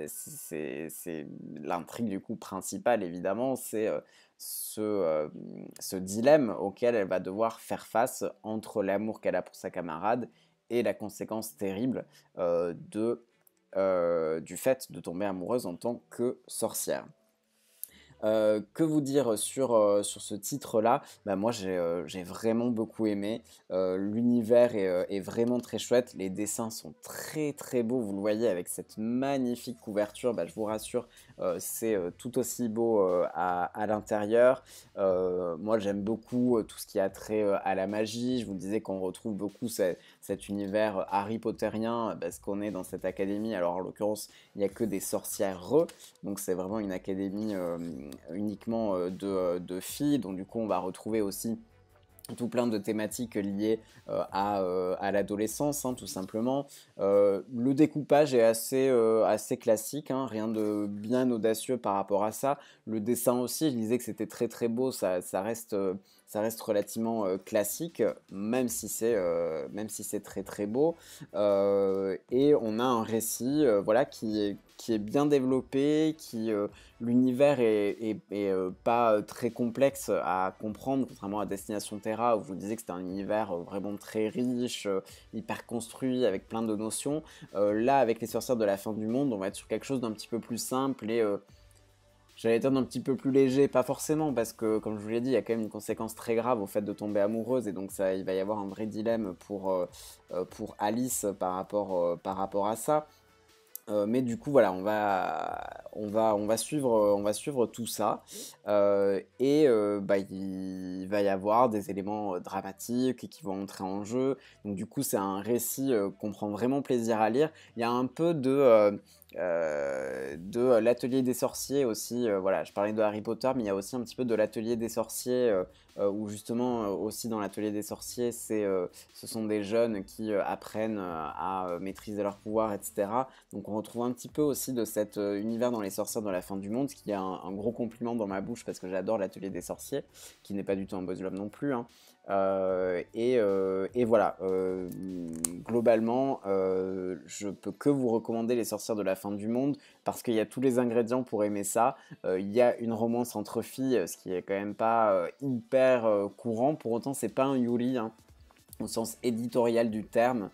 Speaker 1: c'est l'intrigue du coup principale, évidemment, c'est ce dilemme auquel elle va devoir faire face entre l'amour qu'elle a pour sa camarade et la conséquence terrible du fait de tomber amoureuse en tant que sorcière. Que vous dire sur ce titre-là? Bah, moi j'ai vraiment beaucoup aimé. L'univers est vraiment très chouette. Les dessins sont très très beaux. Vous le voyez avec cette magnifique couverture. Bah, je vous rassure, c'est tout aussi beau à l'intérieur. Moi j'aime beaucoup tout ce qui a trait à la magie. Je vous disais qu'on retrouve beaucoup cet univers Harry Potterien parce qu'on est dans cette académie. Alors en l'occurrence, il n'y a que des sorcières, donc c'est vraiment une académie uniquement de filles, donc du coup on va retrouver aussi tout plein de thématiques liées à l'adolescence, hein, tout simplement. Le découpage est assez classique, hein, rien de bien audacieux par rapport à ça. Le dessin aussi, je disais que c'était très très beau, ça reste relativement classique, même si c'est très très beau. Et on a un récit voilà, qui est bien développé, l'univers est pas très complexe à comprendre, contrairement à Destination Terra, où je vous disais que c'était un univers vraiment très riche, hyper construit, avec plein de notions. Là, avec les sorcières de la fin du monde, on va être sur quelque chose d'un petit peu plus simple et j'allais dire d'un petit peu plus léger, pas forcément, parce que, comme je vous l'ai dit, il y a quand même une conséquence très grave au fait de tomber amoureuse, et donc il va y avoir un vrai dilemme pour Alice par rapport à ça. Mais du coup, voilà, on va suivre tout ça. Bah, il va y avoir des éléments dramatiques qui vont entrer en jeu. Donc, du coup, c'est un récit qu'on prend vraiment plaisir à lire. Il y a un peu de l'atelier des sorciers aussi. Voilà, je parlais de Harry Potter, mais il y a aussi un petit peu de l'atelier des sorciers, où justement, aussi dans l'atelier des sorciers, ce sont des jeunes qui apprennent à maîtriser leur pouvoir, etc. Donc on retrouve un petit peu aussi de cet univers dans les sorcières de la fin du monde, ce qui est un gros compliment dans ma bouche parce que j'adore l'atelier des sorciers, qui n'est pas du tout un boys love non plus, hein. Et voilà, globalement, je peux que vous recommander les sorcières de la fin du monde parce qu'il y a tous les ingrédients pour aimer ça. Il y a une romance entre filles, ce qui est quand même pas hyper courant. Pour autant, c'est pas un yuri, hein, au sens éditorial du terme.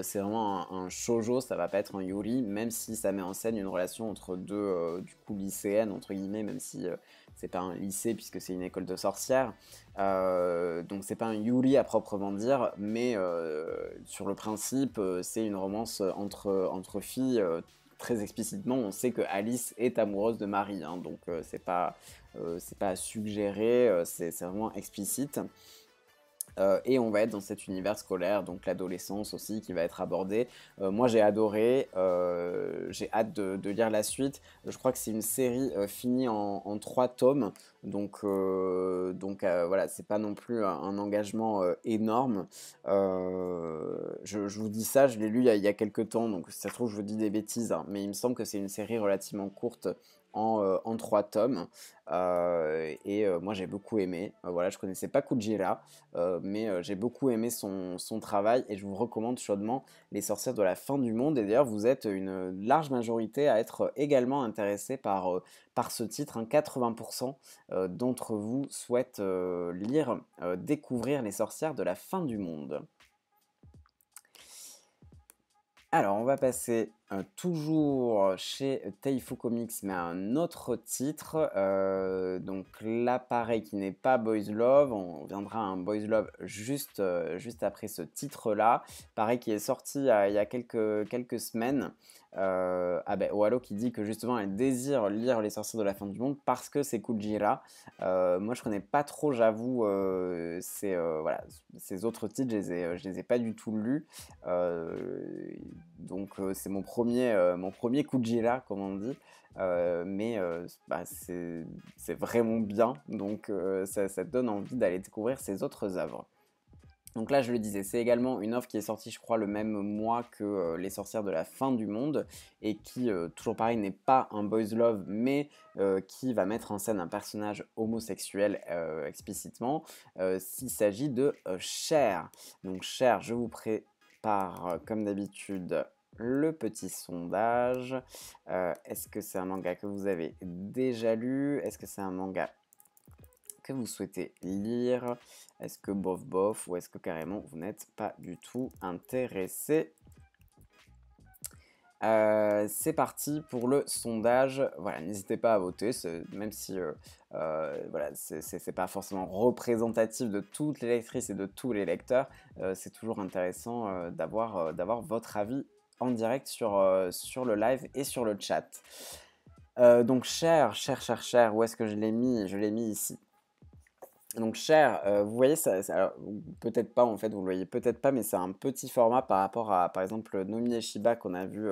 Speaker 1: C'est vraiment un shoujo, ça va pas être un yuri, même si ça met en scène une relation entre deux du coup lycéennes entre guillemets, même si c'est pas un lycée puisque c'est une école de sorcières. Donc c'est pas un yuri à proprement dire, mais sur le principe, c'est une romance entre filles. Très explicitement, on sait que Alice est amoureuse de Marie, hein, donc c'est pas suggéré, c'est vraiment explicite. Et on va être dans cet univers scolaire, donc l'adolescence aussi qui va être abordée. Moi j'ai adoré, j'ai hâte de lire la suite. Je crois que c'est une série finie en 3 tomes, donc voilà, c'est pas non plus un engagement énorme. Je vous dis ça, je l'ai lu il y a quelques temps, donc si ça se trouve je vous dis des bêtises, hein, mais il me semble que c'est une série relativement courte en 3 tomes. Moi j'ai beaucoup aimé. Voilà, je connaissais pas Kujira, mais j'ai beaucoup aimé son travail et je vous recommande chaudement Les sorcières de la fin du monde. Et d'ailleurs, vous êtes une large majorité à être également intéressé par ce titre, hein. 80% d'entre vous souhaitent découvrir Les sorcières de la fin du monde. Alors, on va passer toujours chez Taifu Comics, mais à un autre titre. Donc là, pareil, qui n'est pas Boys Love. On viendra à un Boys Love juste après ce titre-là. Pareil, qui est sorti il y a quelques semaines. Ah ben, Oalo qui dit que justement elle désire lire Les Sorcières de la Fin du Monde parce que c'est Kujira. Moi je connais pas trop, j'avoue, voilà, ces autres titres, je les ai pas du tout lus. Donc c'est mon premier Kujira, comme on dit. Mais bah, c'est vraiment bien, donc ça te donne envie d'aller découvrir ses autres œuvres. Donc là, je le disais, c'est également une offre qui est sortie, je crois, le même mois que Les Sorcières de la Fin du Monde, et qui, toujours pareil, n'est pas un boys love, mais qui va mettre en scène un personnage homosexuel explicitement, s'il s'agit de Cher. Donc Cher, je vous prépare, comme d'habitude, le petit sondage. Est-ce que c'est un manga que vous avez déjà lu? Est-ce que c'est un manga que vous souhaitez lire? Est-ce que bof bof, ou est-ce que carrément vous n'êtes pas du tout intéressé? C'est parti pour le sondage. Voilà, n'hésitez pas à voter, même si voilà, c'est pas forcément représentatif de toutes les lectrices et de tous les lecteurs. C'est toujours intéressant d'avoir votre avis en direct sur le live et sur le chat. Donc Cher, où est-ce que je l'ai mis? Je l'ai mis ici. Donc Cher, vous voyez ça, alors, peut-être pas en fait, vous le voyez peut-être pas, mais c'est un petit format par rapport à, par exemple, Nomi et Shiba qu'on a vu,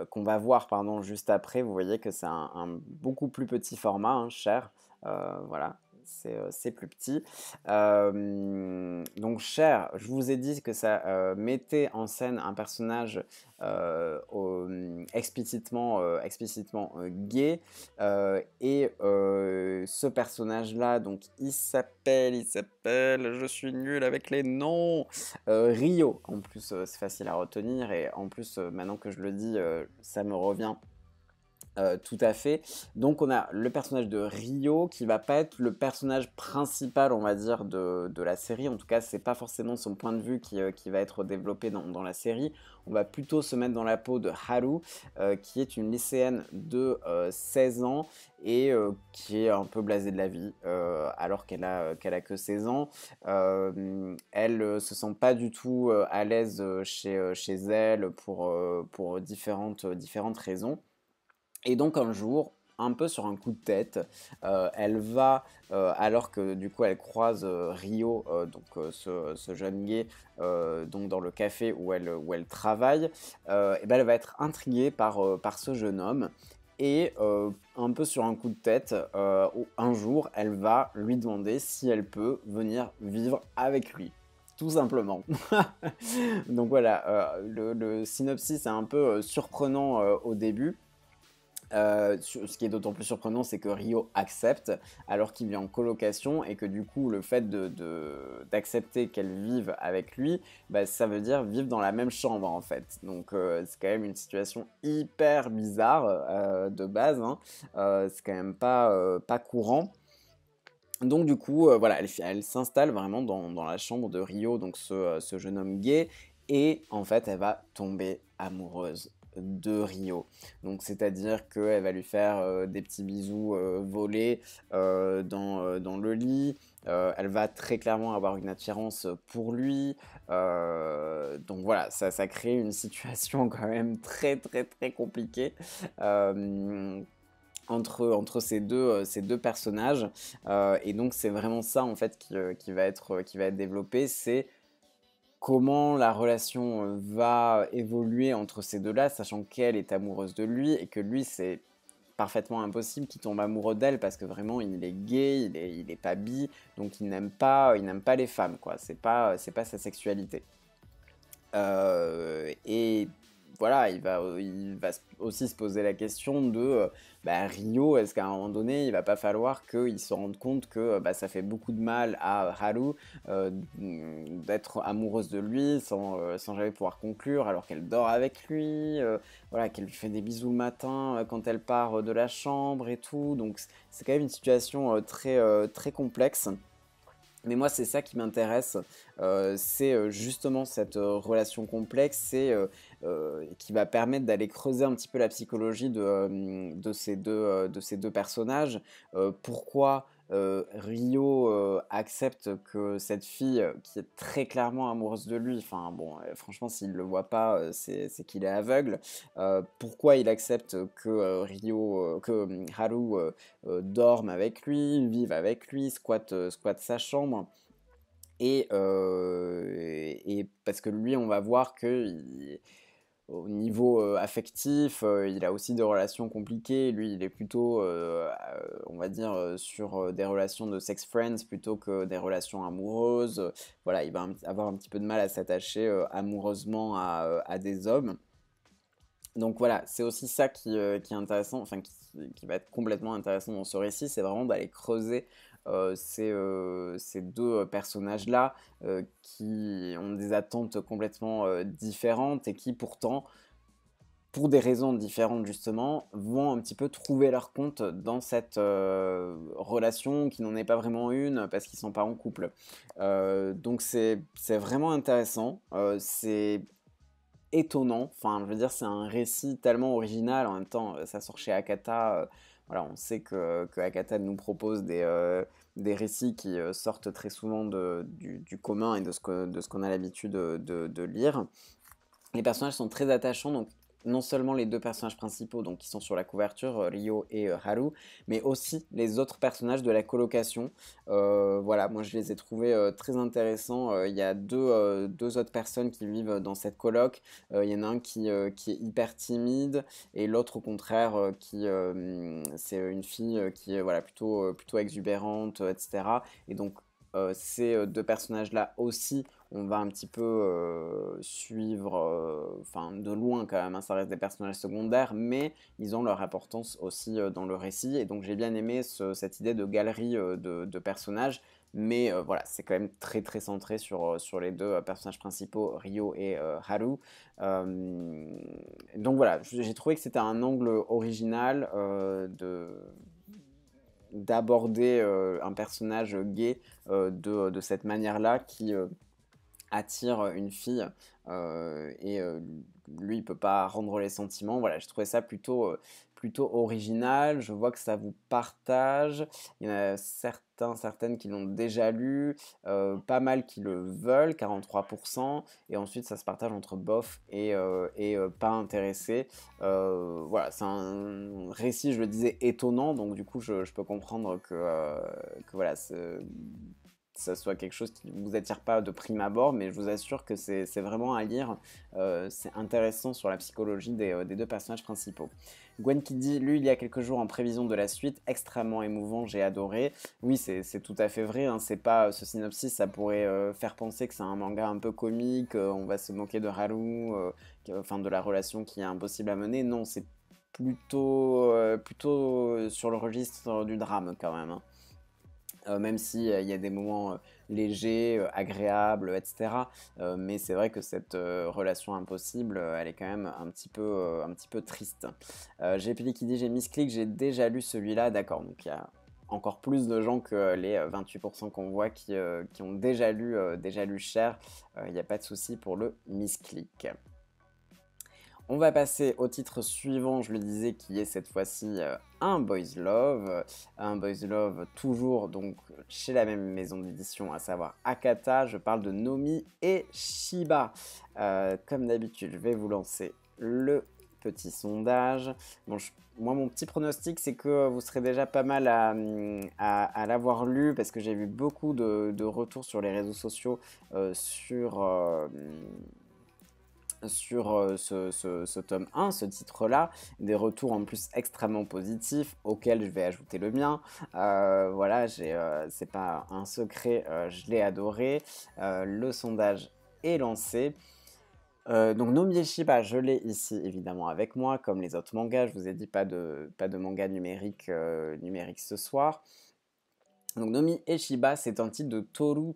Speaker 1: qu'on va voir pardon, juste après. Vous voyez que c'est un beaucoup plus petit format, hein, Cher. Voilà, c'est plus petit. Donc Cher, je vous ai dit que ça mettait en scène un personnage explicitement gay. Et ce personnage-là, donc il s'appelle, je suis nul avec les noms, Rio. En plus, c'est facile à retenir, et en plus, maintenant que je le dis, ça me revient. Tout à fait. Donc on a le personnage de Rio qui va pas être le personnage principal, on va dire, de la série. En tout cas, c'est pas forcément son point de vue qui va être développé dans la série. On va plutôt se mettre dans la peau de Haru, qui est une lycéenne de 16 ans et qui est un peu blasée de la vie, alors qu'elle a que 16 ans. Elle se sent pas du tout à l'aise chez elle pour différentes raisons. Et donc un jour, un peu sur un coup de tête, elle va, alors que du coup elle croise Rio, donc ce jeune gay, donc dans le café où elle travaille, et ben elle va être intriguée par ce jeune homme. Et un peu sur un coup de tête, un jour, elle va lui demander si elle peut venir vivre avec lui. Tout simplement. Donc voilà, le synopsis est un peu surprenant au début. Ce qui est d'autant plus surprenant, c'est que Rio accepte alors qu'il vit en colocation, et que du coup le fait d'accepter qu'elle vive avec lui, bah, ça veut dire vivre dans la même chambre en fait. Donc c'est quand même une situation hyper bizarre de base, hein. C'est quand même pas courant. Donc du coup, voilà, elle s'installe vraiment dans la chambre de Rio, donc ce jeune homme gay, et en fait, elle va tomber amoureuse de Rio. Donc c'est-à-dire qu'elle va lui faire des petits bisous volés dans le lit. Elle va très clairement avoir une attirance pour lui. Donc voilà, ça crée une situation quand même très très très compliquée. Entre ces deux personnages. Et donc c'est vraiment ça en fait qui va être développé, c'est comment la relation va évoluer entre ces deux-là, sachant qu'elle est amoureuse de lui et que lui c'est parfaitement impossible qu'il tombe amoureux d'elle, parce que vraiment il est gay, il est pas bi, donc il n'aime pas les femmes, quoi. C'est pas sa sexualité. Et voilà, il va aussi se poser la question de bah, Rio, est-ce qu'à un moment donné, il va pas falloir qu'il se rende compte que bah, ça fait beaucoup de mal à Haru d'être amoureuse de lui sans jamais pouvoir conclure, alors qu'elle dort avec lui, voilà, qu'elle lui fait des bisous le matin quand elle part de la chambre et tout. Donc c'est quand même une situation très complexe. Mais moi, c'est ça qui m'intéresse, c'est justement cette relation complexe, qui va permettre d'aller creuser un petit peu la psychologie de ces deux personnages. Pourquoi Ryo accepte que cette fille qui est très clairement amoureuse de lui, enfin bon, franchement s'il le voit pas, c'est qu'il est aveugle. Pourquoi il accepte que Haru dorme avec lui, vive avec lui, squatte sa chambre. Et parce que lui, on va voir que au niveau affectif, il a aussi des relations compliquées. Lui, il est plutôt, on va dire, sur des relations de sex friends plutôt que des relations amoureuses. Voilà, il va avoir un petit peu de mal à s'attacher amoureusement à des hommes. Donc voilà, c'est aussi ça qui est intéressant, enfin qui va être complètement intéressant dans ce récit, c'est vraiment d'aller creuser ces deux personnages-là qui ont des attentes complètement différentes et qui pourtant, pour des raisons différentes justement, vont un petit peu trouver leur compte dans cette relation qui n'en est pas vraiment une parce qu'ils sont pas en couple. Donc c'est vraiment intéressant, c'est étonnant. Enfin, je veux dire, c'est un récit tellement original. En même temps, ça sort chez Akata. Voilà, on sait que Akata nous propose des récits qui sortent très souvent du commun et de ce qu'on a l'habitude de lire. Les personnages sont très attachants, donc non seulement les deux personnages principaux donc, qui sont sur la couverture, Ryo et Haru, mais aussi les autres personnages de la colocation. Voilà, moi je les ai trouvés très intéressants. Il y a deux autres personnes qui vivent dans cette coloc. Il y en a un qui est hyper timide et l'autre au contraire c'est une fille qui est voilà, plutôt exubérante, etc. Et donc ces deux personnages-là aussi on va un petit peu suivre, enfin de loin quand même, hein, ça reste des personnages secondaires, mais ils ont leur importance aussi dans le récit, et donc j'ai bien aimé cette idée de galerie de personnages, mais voilà, c'est quand même très très centré sur les deux personnages principaux, Ryo et Haru. Donc voilà, j'ai trouvé que c'était un angle original d'aborder un personnage gay de cette manière-là qui attire une fille et lui il peut pas rendre les sentiments. Voilà, j'ai trouvé ça plutôt original. Je vois que ça vous partage. Il y en a certaines qui l'ont déjà lu, pas mal qui le veulent, 43%, et ensuite ça se partage entre bof et pas intéressé. Voilà, c'est un récit, je le disais, étonnant, donc du coup je peux comprendre que voilà, ça soit quelque chose qui ne vous attire pas de prime abord, mais je vous assure que c'est vraiment à lire. C'est intéressant sur la psychologie des deux personnages principaux. Gwen qui dit, lu il y a quelques jours en prévision de la suite, extrêmement émouvant, j'ai adoré. Oui, c'est tout à fait vrai, hein, c'est pas, ce synopsis, ça pourrait faire penser que c'est un manga un peu comique, on va se moquer de Haru, enfin de la relation qui est impossible à mener. Non, c'est plutôt sur le registre du drame quand même, hein. Même si il y a des moments légers, agréables, etc. Mais c'est vrai que cette relation impossible, elle est quand même un petit peu triste. J'ai Pili qui dit j'ai misclick, j'ai déjà lu celui-là, d'accord. Donc il y a encore plus de gens que les 28% qu'on voit qui ont déjà lu Cher. Il n'y a pas de souci pour le misclick. On va passer au titre suivant, je le disais, qui est cette fois-ci un Boys Love. Un Boys Love toujours donc chez la même maison d'édition, à savoir Akata. Je parle de Nomi et Shiba. Comme d'habitude, je vais vous lancer le petit sondage. Bon, moi, mon petit pronostic, c'est que vous serez déjà pas mal à l'avoir lu, parce que j'ai vu beaucoup de retours sur les réseaux sociaux sur ce tome 1, ce titre-là, des retours en plus extrêmement positifs, auxquels je vais ajouter le mien. Voilà, c'est pas un secret, je l'ai adoré. Le sondage est lancé. Donc Nomi Shiba, je l'ai ici évidemment avec moi, comme les autres mangas. Je vous ai dit pas de manga numérique ce soir. Donc Nomi Shiba, c'est un titre de Toru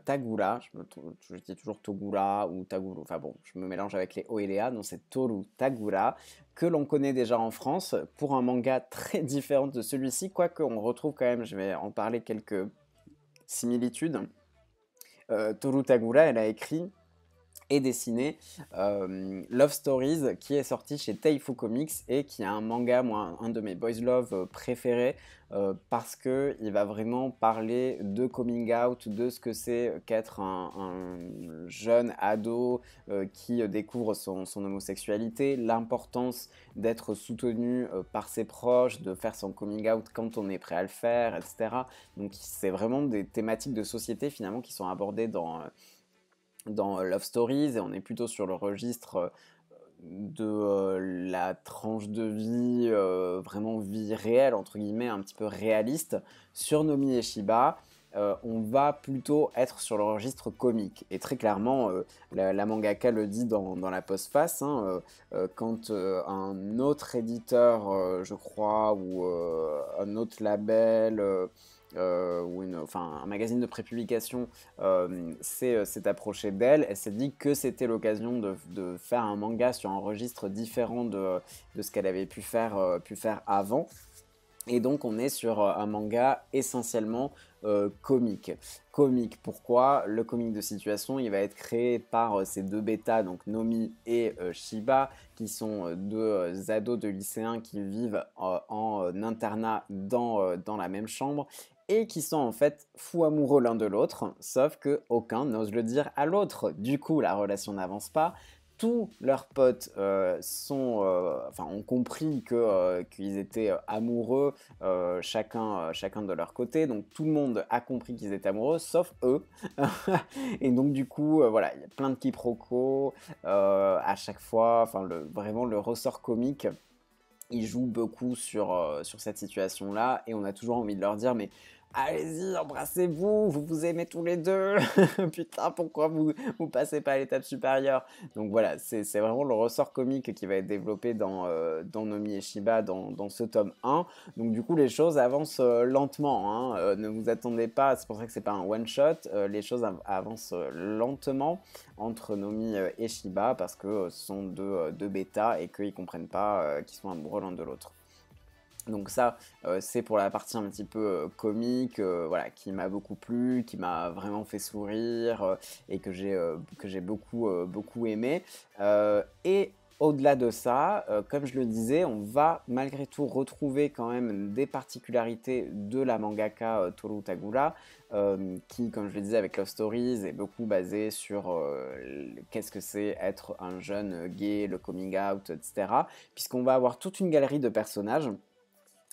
Speaker 1: Tagura, je dis toujours Togura ou Taguru, enfin bon, je me mélange avec les O et les A, donc c'est Toru Tagura, que l'on connaît déjà en France, pour un manga très différent de celui-ci, quoique on retrouve quand même, je vais en parler, quelques similitudes. Toru Tagura, elle a écrit et dessiné Love Stories, qui est sorti chez Taifu Comics et qui est un manga, moi, un de mes boys love préférés, parce que il va vraiment parler de coming out, de ce que c'est qu'être un jeune ado qui découvre son homosexualité, l'importance d'être soutenu par ses proches, de faire son coming out quand on est prêt à le faire, etc. Donc c'est vraiment des thématiques de société finalement qui sont abordées dans Love Stories, et on est plutôt sur le registre de la tranche de vie, vraiment vie réelle, entre guillemets, un petit peu réaliste. Sur Nomi et Shiba, on va plutôt être sur le registre comique. Et très clairement, la mangaka le dit dans la postface, hein, quand un autre éditeur, je crois, ou un autre label, ou enfin, un magazine de prépublication s'est approché d'elle, elle s'est dit que c'était l'occasion de faire un manga sur un registre différent de ce qu'elle avait pu faire avant. Et donc on est sur un manga essentiellement comique. Comique, pourquoi? Le comique de situation, il va être créé par ces deux bêtas, donc Nomi et Shiba, qui sont deux ados de lycéens qui vivent en internat dans la même chambre, et qui sont en fait fous amoureux l'un de l'autre, sauf que aucun n'ose le dire à l'autre. Du coup, la relation n'avance pas. Tous leurs potes ont compris qu'ils étaient amoureux, chacun de leur côté. Donc tout le monde a compris qu'ils étaient amoureux, sauf eux. Et donc du coup, voilà, il y a plein de quiproquos à chaque fois. Enfin, vraiment le ressort comique, il joue beaucoup sur cette situation-là, et on a toujours envie de leur dire, mais allez-y, embrassez-vous, vous vous aimez tous les deux, putain, pourquoi vous passez pas à l'étape supérieure? Donc voilà, c'est vraiment le ressort comique qui va être développé dans Nomi et Shiba, dans ce tome 1. Donc du coup, les choses avancent lentement, hein, ne vous attendez pas, c'est pour ça que c'est pas un one-shot, les choses avancent lentement entre Nomi et Shiba, parce que ce sont deux bêtas et qu'ils comprennent pas qu'ils sont amoureux l'un de l'autre. Donc ça, c'est pour la partie un petit peu comique, voilà, qui m'a beaucoup plu, qui m'a vraiment fait sourire, et que j'ai beaucoup aimé. Et au-delà de ça, comme je le disais, on va malgré tout retrouver quand même des particularités de la mangaka Toru Tagura, qui, comme je le disais avec Love Stories, est beaucoup basée sur qu'est-ce que c'est être un jeune gay, le coming out, etc. Puisqu'on va avoir toute une galerie de personnages.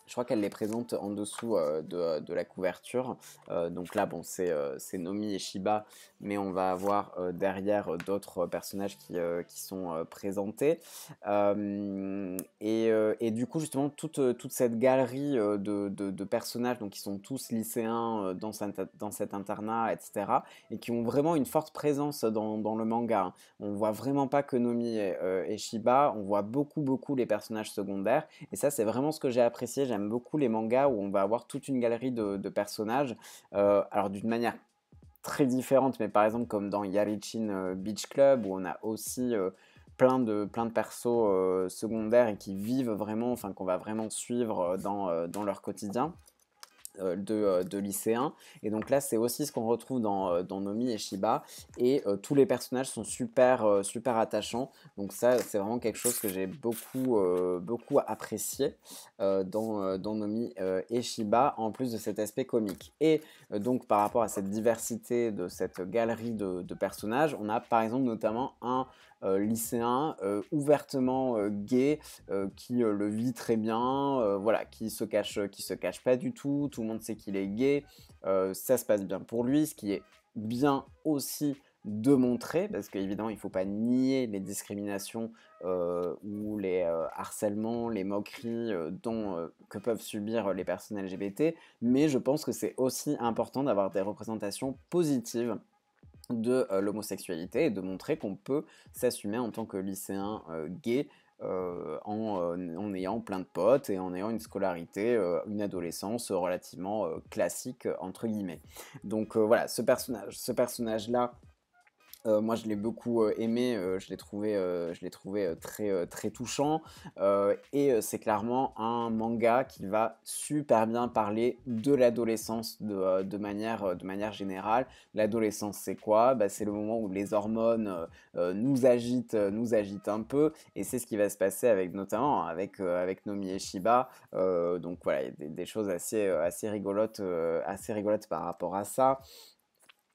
Speaker 1: Je crois qu'elle les présente en dessous de la couverture. Donc là, bon, c'est Nomi et Shiba, mais on va avoir derrière d'autres personnages qui sont présentés. Et du coup, justement, toute cette galerie de personnages, donc qui sont tous lycéens dans cet internat, etc., et qui ont vraiment une forte présence dans le manga, hein. On voit vraiment pas que Nomi et Shiba, on voit beaucoup les personnages secondaires. Et ça, c'est vraiment ce que j'ai apprécié. J'aime beaucoup les mangas où on va avoir toute une galerie de personnages. Alors d'une manière très différente, mais par exemple comme dans Yarichin Beach Club, où on a aussi plein de persos secondaires et qui vivent vraiment, enfin qu'on va vraiment suivre dans leur quotidien de lycéens. Et donc là, c'est aussi ce qu'on retrouve dans Nomi et Shiba. Et tous les personnages sont super attachants. Donc ça, c'est vraiment quelque chose que j'ai beaucoup apprécié dans Nomi et Shiba, en plus de cet aspect comique. Et donc par rapport à cette diversité de cette galerie de personnages, on a par exemple notamment un lycéen ouvertement gay, qui le vit très bien, voilà, qui se cache pas du tout. Tout le monde sait qu'il est gay, ça se passe bien pour lui, ce qui est bien aussi de montrer, parce qu'évidemment il ne faut pas nier les discriminations ou les harcèlements, les moqueries que peuvent subir les personnes LGBT, mais je pense que c'est aussi important d'avoir des représentations positives de l'homosexualité, et de montrer qu'on peut s'assumer en tant que lycéen gay, en ayant plein de potes et en ayant une scolarité, une adolescence relativement classique, entre guillemets. Donc voilà, ce personnage-là Moi, je l'ai beaucoup, aimé, je l'ai trouvé, très, très touchant, c'est clairement un manga qui va super bien parler de l'adolescence de manière générale. L'adolescence, c'est quoi? Bah, c'est le moment où les hormones, nous agitent un peu et c'est ce qui va se passer avec notamment avec Nomi et Shiba, donc voilà, il y a des choses assez rigolotes par rapport à ça.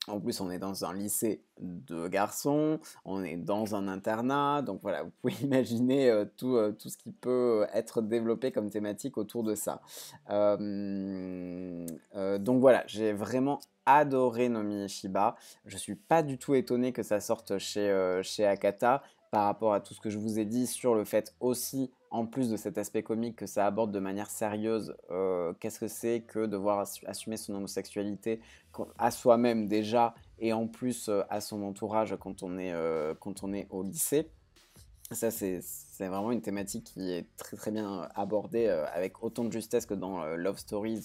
Speaker 1: En plus, on est dans un lycée de garçons, on est dans un internat, donc voilà, vous pouvez imaginer tout ce qui peut être développé comme thématique autour de ça. Donc voilà, j'ai vraiment adoré Nomi et Shiba. Je suis pas du tout étonné que ça sorte chez Akata par rapport à tout ce que je vous ai dit sur le fait aussi, en plus de cet aspect comique, que ça aborde de manière sérieuse qu'est-ce que c'est que devoir assumer son homosexualité à soi-même déjà et en plus à son entourage quand on est au lycée. Ça, c'est vraiment une thématique qui est très très bien abordée avec autant de justesse que dans Love Stories,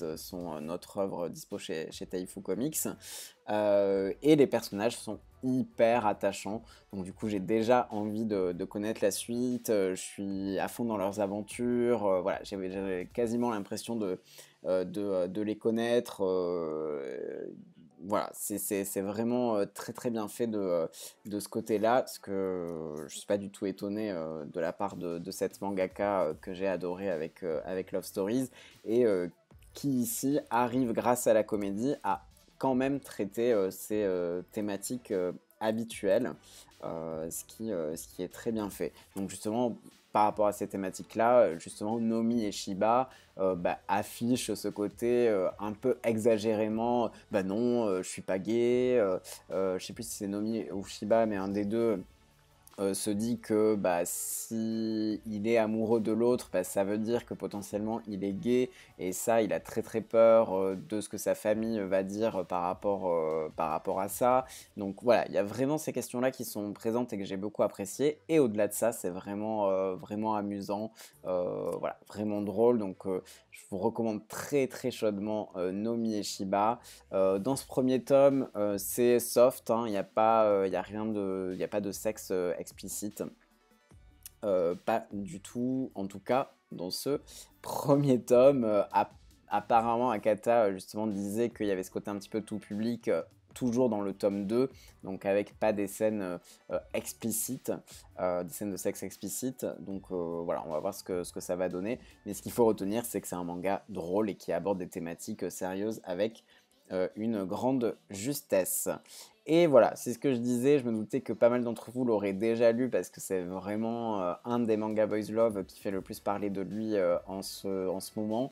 Speaker 1: notre œuvre dispo chez Taifu Comics. Et les personnages sont hyper attachants. Donc du coup, j'ai déjà envie de connaître la suite. Je suis à fond dans leurs aventures. Voilà, j'avais quasiment l'impression de les connaître. Voilà, c'est vraiment très très bien fait de ce côté-là, parce que je suis pas du tout étonné de la part de cette mangaka que j'ai adoré avec Love Stories, et qui ici arrive grâce à la comédie à quand même traiter ces thématiques habituelles, ce qui est très bien fait. Donc justement, par rapport à ces thématiques-là, justement, Nomi et Shiba bah, affichent ce côté un peu exagérément, bah non, je suis pas gay, je sais plus si c'est Nomi ou Shiba, mais un des deux se dit que bah, si il est amoureux de l'autre, bah, ça veut dire que potentiellement il est gay, et ça, il a très très peur de ce que sa famille va dire par rapport à ça. Donc voilà, il y a vraiment ces questions-là qui sont présentes et que j'ai beaucoup appréciées, et au-delà de ça, c'est vraiment, vraiment amusant, voilà, vraiment drôle, donc je vous recommande très très chaudement Nomi et Shiba. Dans ce premier tome, c'est soft, hein, il n'y a pas, y a rien de, y a pas de sexe explicite, pas du tout, en tout cas dans ce premier tome. Apparemment, Akata justement disait qu'il y avait ce côté un petit peu tout public. Toujours dans le tome 2, donc avec pas des scènes explicites, des scènes de sexe explicites. Donc voilà, on va voir ce que ça va donner. Mais ce qu'il faut retenir, c'est que c'est un manga drôle et qui aborde des thématiques sérieuses avec une grande justesse. Et voilà, c'est ce que je disais, je me doutais que pas mal d'entre vous l'auraient déjà lu parce que c'est vraiment un des mangas Boys Love qui fait le plus parler de lui en ce moment.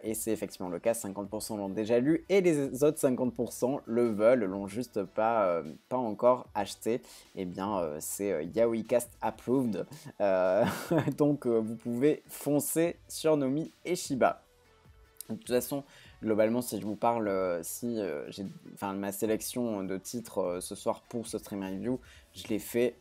Speaker 1: Et c'est effectivement le cas, 50% l'ont déjà lu et les autres 50% le veulent, l'ont juste pas encore acheté. Et bien c'est YaoiCast approved. Euh, donc vous pouvez foncer sur Nomi et Shiba. De toute façon, globalement, si je vous parle, si j'ai, enfin, ma sélection de titres ce soir pour ce stream review, je l'ai fait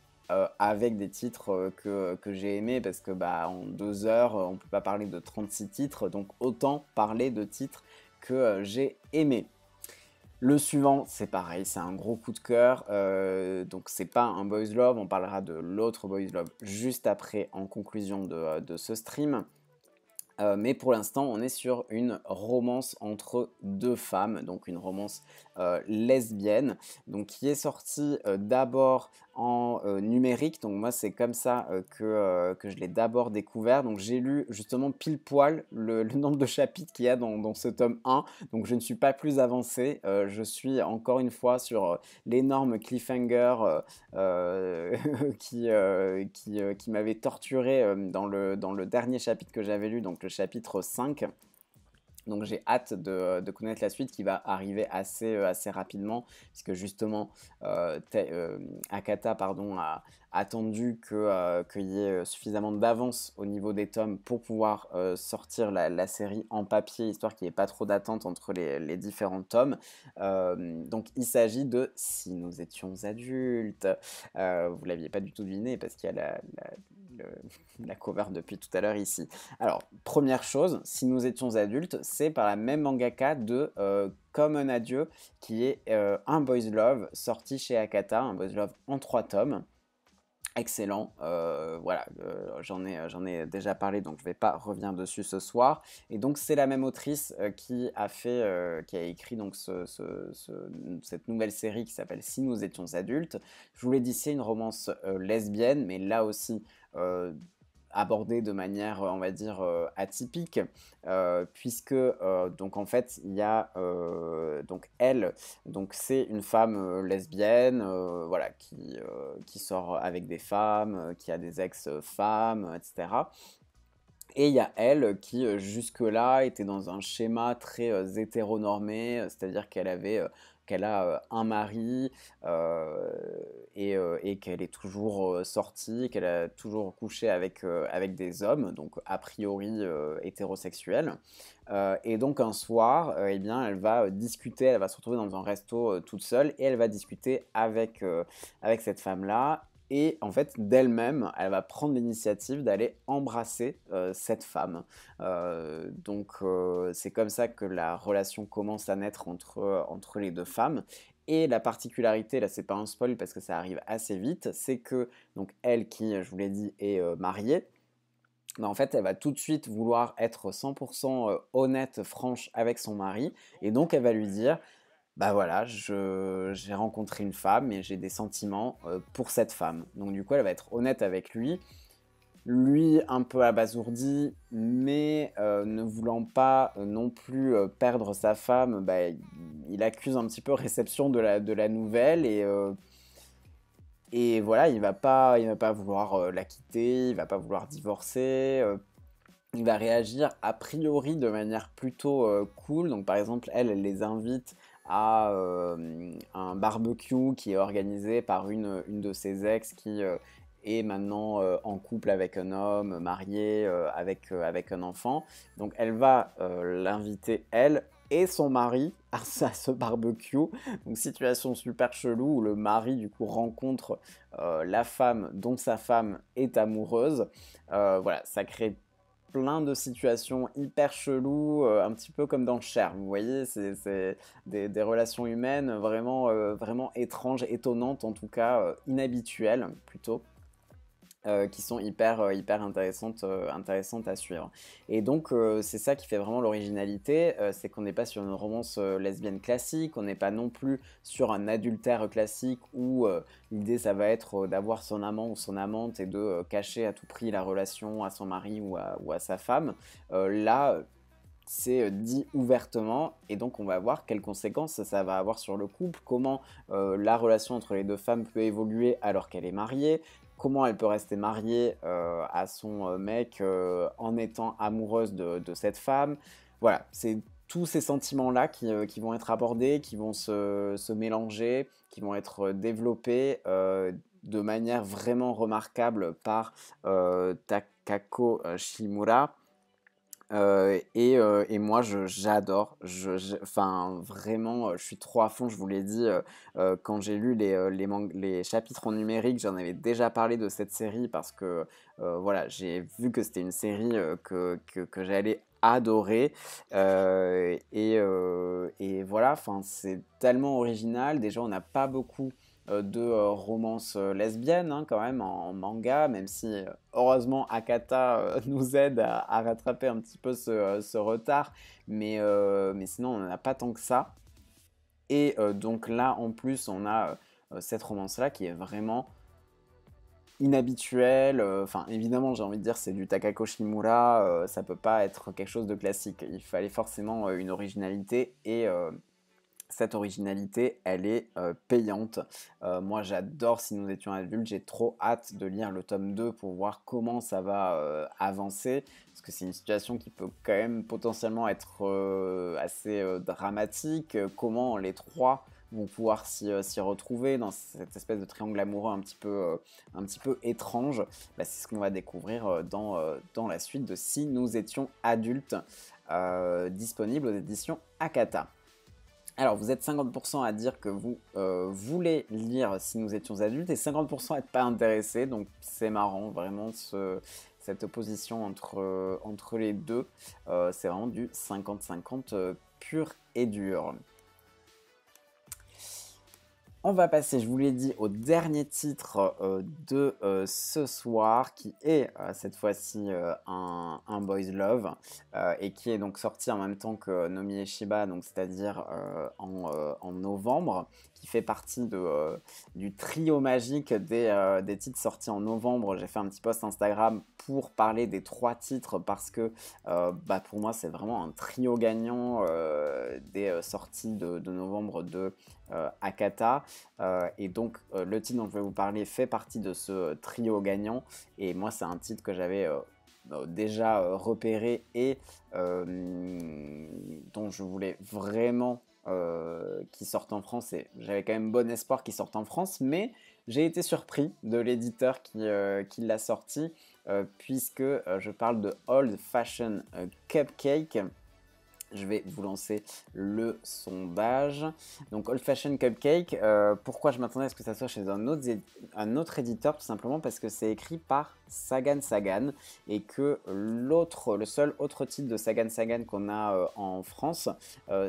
Speaker 1: avec des titres que j'ai aimés, parce que bah, en 2 heures, on peut pas parler de 36 titres, donc autant parler de titres que j'ai aimés. Le suivant, c'est pareil, c'est un gros coup de cœur, donc c'est pas un Boys Love, on parlera de l'autre Boys Love juste après en conclusion de ce stream. Mais pour l'instant, on est sur une romance entre deux femmes, donc une romance lesbienne, donc qui est sortie d'abord en numérique. Donc moi, c'est comme ça que je l'ai d'abord découvert. Donc j'ai lu justement pile poil le nombre de chapitres qu'il y a dans ce tome 1. Donc je ne suis pas plus avancé. Je suis encore une fois sur l'énorme cliffhanger qui m'avait torturé dans le dernier chapitre que j'avais lu, donc le chapitre 5. Donc j'ai hâte de connaître la suite qui va arriver assez rapidement, puisque justement Akata pardon, attendu qu'il y ait suffisamment d'avance au niveau des tomes pour pouvoir sortir la série en papier, histoire qu'il n'y ait pas trop d'attente entre les différents tomes. Donc il s'agit de Si nous étions adultes. Vous l'aviez pas du tout deviné parce qu'il y a la cover depuis tout à l'heure ici. Alors, première chose, Si nous étions adultes, c'est par la même mangaka de Comme un adieu, qui est un boys love sorti chez Akata, un boys love en 3 tomes. Excellent, voilà, j'en ai déjà parlé, donc je ne vais pas revenir dessus ce soir. Et donc c'est la même autrice qui a écrit donc cette nouvelle série qui s'appelle Si nous étions adultes. Je vous l'ai dit, c'est une romance lesbienne, mais là aussi euh, abordée de manière, on va dire, atypique, puisque donc en fait il y a donc elle, donc c'est une femme lesbienne, voilà, qui sort avec des femmes, qui a des ex-femmes, etc. Et il y a elle qui, jusque-là, était dans un schéma très hétéronormé, c'est-à-dire qu'elle a un mari et qu'elle est toujours sortie, qu'elle a toujours couché avec des hommes, donc a priori hétérosexuels. Et donc un soir, eh bien, elle va discuter, elle va se retrouver dans un resto toute seule et elle va discuter avec cette femme-là. Et en fait, d'elle-même, elle va prendre l'initiative d'aller embrasser cette femme. C'est comme ça que la relation commence à naître entre les deux femmes. Et la particularité, là c'est pas un spoil parce que ça arrive assez vite, c'est que donc elle qui, je vous l'ai dit, est mariée, bah, en fait elle va tout de suite vouloir être 100% honnête, franche avec son mari, et donc elle va lui dire bah voilà, j'ai rencontré une femme et j'ai des sentiments pour cette femme. Donc du coup, elle va être honnête avec lui. Lui, un peu abasourdi, mais ne voulant pas non plus perdre sa femme, bah, il accuse un petit peu réception de la nouvelle et voilà, il va pas vouloir la quitter, il va pas vouloir divorcer. Il va réagir a priori de manière plutôt cool. Donc par exemple, elle les invite à un barbecue qui est organisé par une de ses ex qui est maintenant en couple avec un homme, marié, avec un enfant. Donc elle va l'inviter, elle et son mari, à ce barbecue. Donc situation super chelou où le mari du coup rencontre la femme dont sa femme est amoureuse. Voilà, ça crée plein de situations hyper cheloues, un petit peu comme dans Cher. Vous voyez, c'est des relations humaines vraiment, vraiment étranges, étonnantes, en tout cas inhabituelles plutôt. Qui sont hyper intéressantes à suivre. Et donc c'est ça qui fait vraiment l'originalité, c'est qu'on n'est pas sur une romance lesbienne classique, on n'est pas non plus sur un adultère classique où l'idée ça va être d'avoir son amant ou son amante et de cacher à tout prix la relation à son mari ou à sa femme. Là, c'est dit ouvertement et donc on va voir quelles conséquences ça va avoir sur le couple, comment la relation entre les deux femmes peut évoluer alors qu'elle est mariée, comment elle peut rester mariée à son mec en étant amoureuse de cette femme. Voilà, c'est tous ces sentiments-là qui vont être abordés, qui vont se mélanger, qui vont être développés de manière vraiment remarquable par Takako Shimura. Et moi, j'adore. Enfin, vraiment, je suis trop à fond. Je vous l'ai dit, quand j'ai lu les chapitres en numérique, j'en avais déjà parlé de cette série parce que, voilà, j'ai vu que c'était une série que j'allais adorer. Et voilà, enfin, c'est tellement original. Déjà, on n'a pas beaucoup de romances lesbiennes hein, quand même en manga, même si heureusement Akata nous aide à rattraper un petit peu ce retard, mais sinon on n'en a pas tant que ça. Et donc là en plus on a cette romance-là qui est vraiment inhabituelle. Enfin évidemment j'ai envie de dire c'est du Takako Shimura, ça peut pas être quelque chose de classique. Il fallait forcément une originalité et cette originalité, elle est payante. Moi, j'adore Si nous étions adultes. J'ai trop hâte de lire le tome 2 pour voir comment ça va avancer. Parce que c'est une situation qui peut quand même potentiellement être assez dramatique. Comment les trois vont pouvoir s'y retrouver dans cette espèce de triangle amoureux un petit peu étrange. Bah, c'est ce qu'on va découvrir dans la suite de Si nous étions adultes, disponible aux éditions Akata. Alors, vous êtes 50% à dire que vous voulez lire Si nous étions adultes et 50% à être pas intéressé. Donc, c'est marrant, vraiment, cette opposition entre les deux. C'est vraiment du 50-50 pur et dur. On va passer, je vous l'ai dit, au dernier titre de ce soir, qui est cette fois-ci un Boys Love, et qui est donc sorti en même temps que Nomi Eshiba, donc c'est-à-dire en novembre, qui fait partie du trio magique des titres sortis en novembre. J'ai fait un petit post Instagram pour parler des 3 titres, parce que bah, pour moi c'est vraiment un trio gagnant des sorties de novembre de Akata. Et donc le titre dont je vais vous parler fait partie de ce trio gagnant, et moi c'est un titre que j'avais déjà repéré et dont je voulais vraiment qu'il sorte en France, et j'avais quand même bon espoir qu'il sorte en France, mais j'ai été surpris de l'éditeur qui l'a sorti, puisque je parle de Old Fashion Cupcake. Je vais vous lancer le sondage. Donc Old Fashioned Cupcake, pourquoi je m'attendais à ce que ça soit chez un autre éditeur? Tout simplement parce que c'est écrit par Sagan Sagan, et que le seul autre titre de Sagan Sagan qu'on a en France,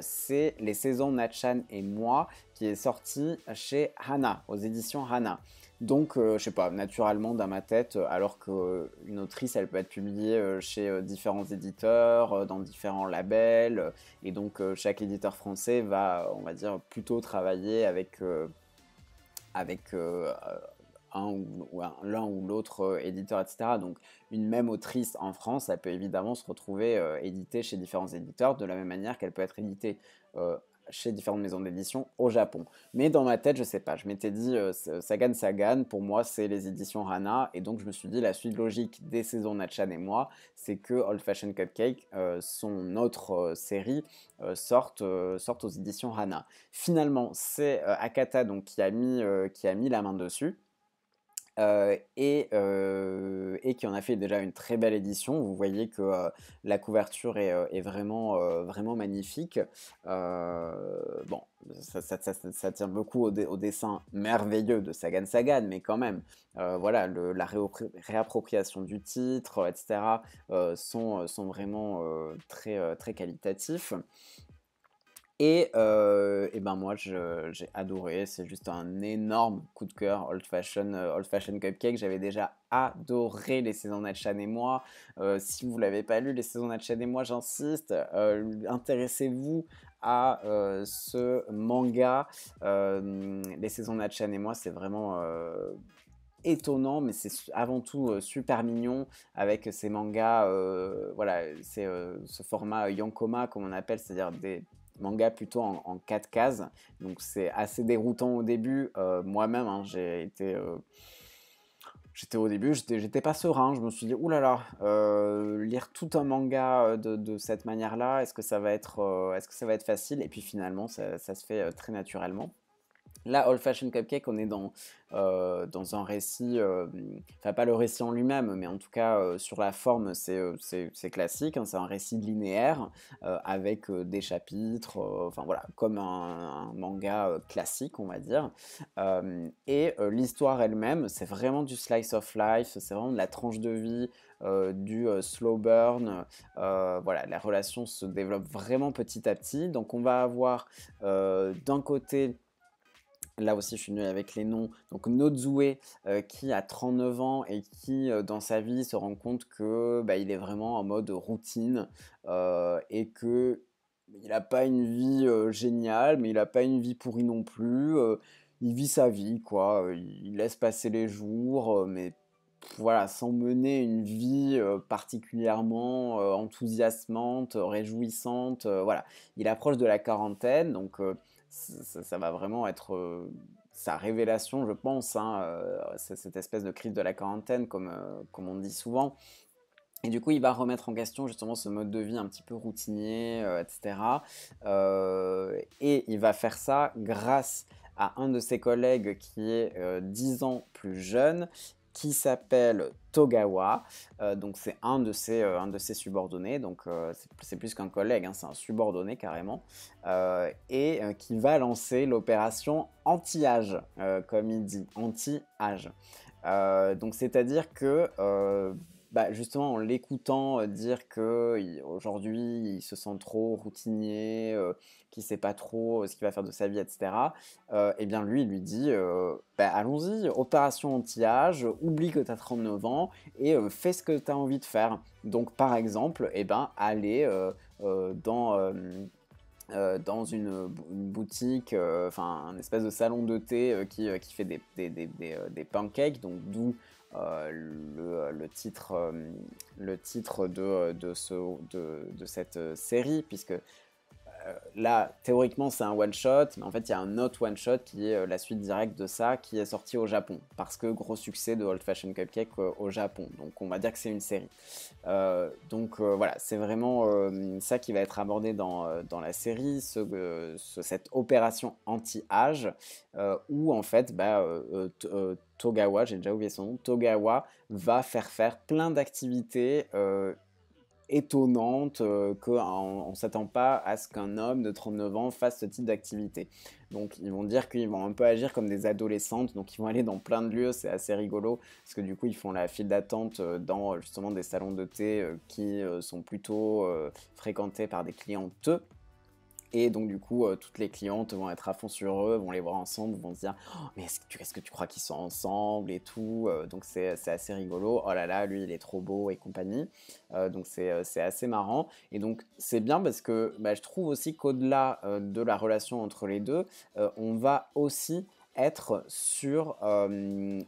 Speaker 1: c'est Les Saisons Natchan et moi, qui est sorti chez Hana, aux éditions Hana. Donc, je sais pas, naturellement dans ma tête, alors qu'une autrice, elle peut être publiée chez différents éditeurs, dans différents labels, et donc chaque éditeur français va, on va dire, plutôt travailler avec l'un ou l'autre éditeur, etc. Donc, une même autrice en France, elle peut évidemment se retrouver éditée chez différents éditeurs, de la même manière qu'elle peut être éditée chez différentes maisons d'édition au Japon. Mais dans ma tête, je sais pas, je m'étais dit Sagan Sagan, pour moi c'est les éditions Hana, et donc je me suis dit la suite logique des saisons Natchan et moi, c'est que Old Fashioned Cupcake, son autre série, sorte aux éditions Hana. Finalement, c'est Akata donc qui a mis la main dessus. Et qui en a fait déjà une très belle édition. Vous voyez que la couverture est vraiment, vraiment magnifique. Bon, ça tient beaucoup au dessin merveilleux de Sagan Sagan, mais quand même, voilà, la réappropriation du titre, etc., sont vraiment très, très qualitatifs. Et ben moi j'ai adoré, c'est juste un énorme coup de cœur. Old Fashion Cupcake, j'avais déjà adoré Les Saisons Natchan et moi. Si vous l'avez pas lu, Les Saisons Natchan et moi, j'insiste, intéressez-vous à ce manga. Les Saisons Natchan et moi, c'est vraiment étonnant, mais c'est avant tout super mignon, avec ces mangas, voilà, c'est ce format Yankoma comme on appelle, c'est-à-dire des mangas plutôt en 4 cases. Donc c'est assez déroutant au début. Moi-même, hein, j'étais au début, j'étais pas serein. Je me suis dit, oulala, lire tout un manga de cette manière-là, est-ce que ça va être facile? Et puis finalement, ça se fait très naturellement. Là, Old Fashioned Cupcake, on est dans un récit, enfin pas le récit en lui-même, mais en tout cas sur la forme, c'est classique, hein, c'est un récit linéaire avec des chapitres, enfin voilà, comme un manga classique, on va dire. Et l'histoire elle-même, c'est vraiment du slice of life, c'est vraiment de la tranche de vie, du slow burn. Voilà, la relation se développe vraiment petit à petit. Donc on va avoir d'un côté, là aussi, je suis nul avec les noms. Donc Nozue, qui a 39 ans et qui, dans sa vie, se rend compte que bah, il est vraiment en mode routine, et que il n'a pas une vie géniale, mais il n'a pas une vie pourrie non plus. Il vit sa vie, quoi. Il laisse passer les jours, mais voilà, sans mener une vie particulièrement enthousiasmante, réjouissante. Voilà, il approche de la quarantaine, donc ça va vraiment être sa révélation, je pense, hein, cette espèce de crise de la quarantaine, comme on dit souvent. Et du coup, il va remettre en question justement ce mode de vie un petit peu routinier, etc. Et il va faire ça grâce à un de ses collègues qui est 10 ans plus jeune, qui s'appelle Togawa. Donc c'est un de ses subordonnés, donc c'est plus qu'un collègue, hein, c'est un subordonné carrément, et qui va lancer l'opération anti-âge, comme il dit, anti-âge. Donc c'est-à-dire que bah, justement, en l'écoutant dire que aujourd'hui il se sent trop routinier, qu'il sait pas trop ce qu'il va faire de sa vie, etc. Eh bien lui, il lui dit bah, allons-y, opération anti-âge, oublie que tu as 39 ans et fais ce que tu as envie de faire. Donc par exemple, eh ben, aller dans une boutique, enfin un espèce de salon de thé qui fait des pancakes, donc d'où le titre de cette série, puisque là, théoriquement, c'est un one-shot, mais en fait, il y a un autre one-shot qui est la suite directe de ça, qui est sorti au Japon, parce que gros succès de Old Fashioned Cupcake au Japon, donc on va dire que c'est une série. Voilà, c'est vraiment ça qui va être abordé dans la série, cette opération anti-âge, où en fait, Togawa, j'ai déjà oublié son nom, Togawa va faire plein d'activités étonnante qu'on ne s'attend pas à ce qu'un homme de 39 ans fasse ce type d'activité. Donc ils vont dire qu'ils vont un peu agir comme des adolescentes, donc ils vont aller dans plein de lieux, c'est assez rigolo, parce que du coup ils font la file d'attente dans justement des salons de thé qui sont plutôt fréquentés par des clienteux. Et donc du coup, toutes les clientes vont être à fond sur eux, vont les voir ensemble, vont se dire oh, mais est-ce que tu crois qu'ils sont ensemble et tout donc c'est assez rigolo. Oh là là, lui il est trop beau et compagnie. Donc c'est assez marrant. Et donc c'est bien parce que bah, je trouve aussi qu'au-delà de la relation entre les deux, on va aussi être sur un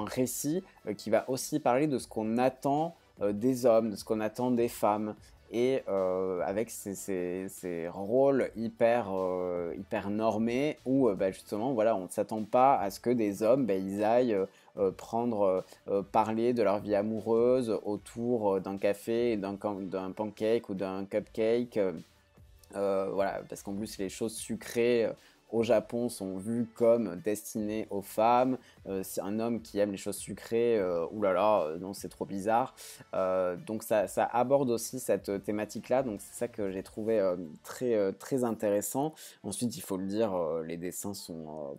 Speaker 1: récit qui va aussi parler de ce qu'on attend des hommes, de ce qu'on attend des femmes et avec ces rôles hyper normés où bah, justement voilà, on ne s'attend pas à ce que des hommes bah, ils aillent parler de leur vie amoureuse autour d'un café, d'un pancake ou d'un cupcake. Voilà, parce qu'en plus les choses sucrées au Japon sont vues comme destinées aux femmes. C'est un homme qui aime les choses sucrées, oulala, non c'est trop bizarre. Donc ça aborde aussi cette thématique-là, donc c'est ça que j'ai trouvé très intéressant. Ensuite, il faut le dire, les dessins sont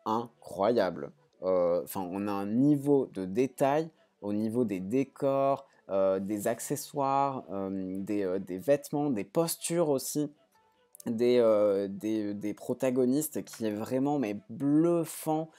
Speaker 1: incroyables. Enfin, on a un niveau de détail au niveau des décors, des accessoires, des vêtements, des postures aussi, des protagonistes qui est vraiment mais bluffant.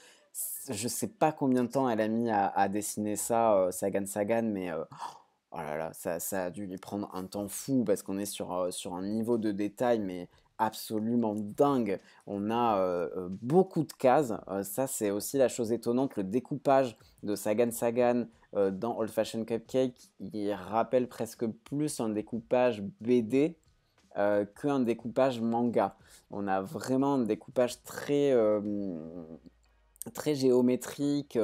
Speaker 1: Je sais pas combien de temps elle a mis à dessiner ça, Sagan Sagan, mais oh là là, ça a dû lui prendre un temps fou parce qu'on est sur un niveau de détail mais absolument dingue. On a beaucoup de cases. Ça, c'est aussi la chose étonnante. Le découpage de Sagan Sagan dans Old Fashioned Cupcake, il rappelle presque plus un découpage BD qu'un découpage manga. On a vraiment un découpage très géométrique,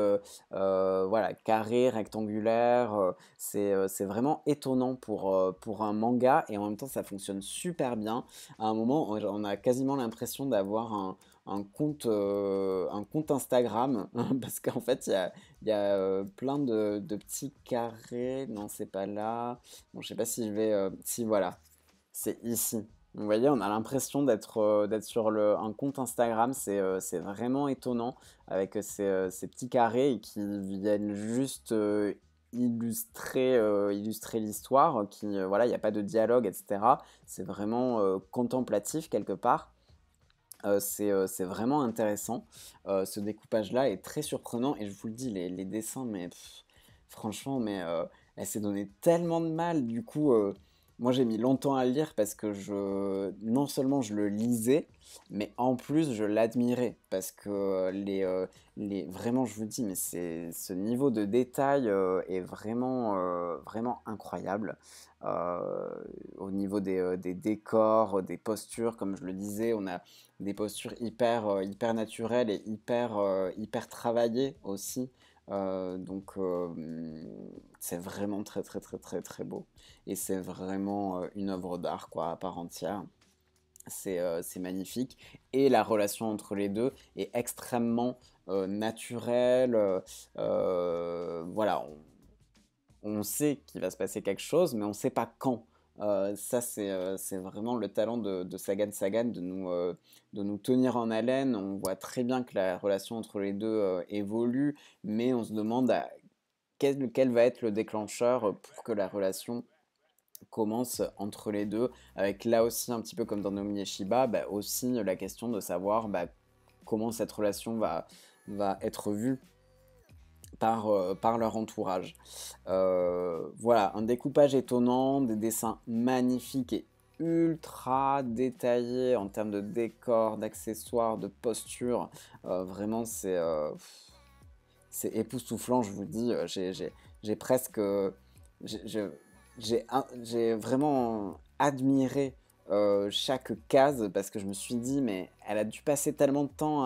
Speaker 1: voilà, carré, rectangulaire. C'est vraiment étonnant pour un manga et en même temps ça fonctionne super bien. À un moment, on a quasiment l'impression d'avoir un compte Instagram parce qu'en fait il y a plein de petits carrés. Non, c'est pas là. Bon, je sais pas si je vais. Si, voilà, c'est ici. Vous voyez, on a l'impression d'être sur un compte Instagram, c'est vraiment étonnant avec ces petits carrés et qui viennent juste illustrer l'histoire, voilà, il n'y a pas de dialogue, etc. C'est vraiment contemplatif quelque part. C'est vraiment intéressant. Ce découpage-là est très surprenant et je vous le dis, les dessins, mais franchement, mais elle s'est donné tellement de mal. Du coup, moi j'ai mis longtemps à le lire parce que non seulement je le lisais, mais en plus je l'admirais parce que vraiment, je vous le dis, mais ce niveau de détail est vraiment incroyable. Euh, Au niveau des décors, des postures, comme je le disais, on a des postures hyper naturelles et hyper travaillées aussi. C'est vraiment très très très très très beau. Et c'est vraiment une œuvre d'art quoi, à part entière. C'est magnifique. Et la relation entre les deux est extrêmement naturelle. Voilà, on sait qu'il va se passer quelque chose, mais on ne sait pas quand. Ça, c'est vraiment le talent de Sagan Sagan de nous tenir en haleine. On voit très bien que la relation entre les deux évolue, mais on se demande quel va être le déclencheur pour que la relation commence entre les deux, avec là aussi un petit peu comme dans Naomi et Shiba, bah, aussi la question de savoir bah, comment cette relation va être vue par leur entourage. Voilà, un découpage étonnant, des dessins magnifiques et ultra détaillés en termes de décor, d'accessoires, de posture. Vraiment, c'est époustouflant, je vous dis. J'ai presque. J'ai j'ai vraiment admiré chaque case parce que je me suis dit, mais elle a dû passer tellement de temps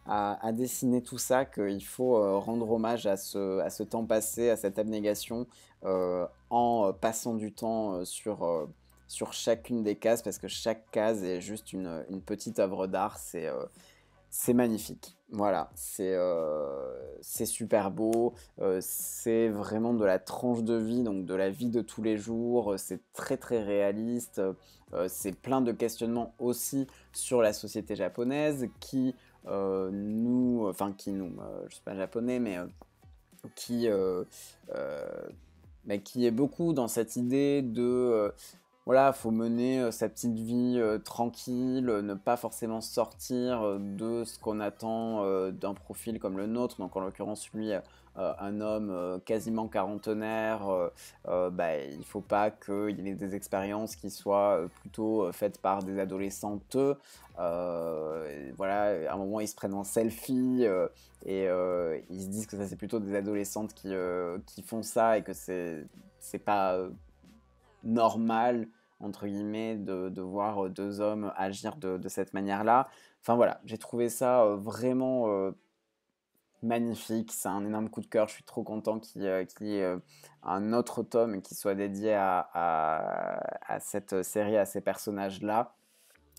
Speaker 1: à dessiner tout ça qu'il faut rendre hommage à ce temps passé, à cette abnégation en passant du temps sur chacune des cases parce que chaque case est juste une petite œuvre d'art. C'est magnifique. Voilà, c'est super beau. C'est vraiment de la tranche de vie, donc de la vie de tous les jours. C'est très très réaliste. C'est plein de questionnements aussi sur la société japonaise je suis pas japonais, qui, euh, euh, mais qui est beaucoup dans cette idée de voilà, faut mener sa petite vie tranquille, ne pas forcément sortir de ce qu'on attend d'un profil comme le nôtre. Donc en l'occurrence, lui, un homme quasiment quarantenaire, bah, il faut pas qu'il ait des expériences qui soient plutôt faites par des adolescentes. Voilà, à un moment, ils se prennent en selfie ils se disent que ça, c'est plutôt des adolescentes qui font ça et que c'est pas normal, entre guillemets, de voir deux hommes agir de cette manière-là. Enfin voilà, j'ai trouvé ça vraiment magnifique. C'est un énorme coup de cœur. Je suis trop content qu'il y ait un autre tome qui soit dédié à cette série, à ces personnages-là.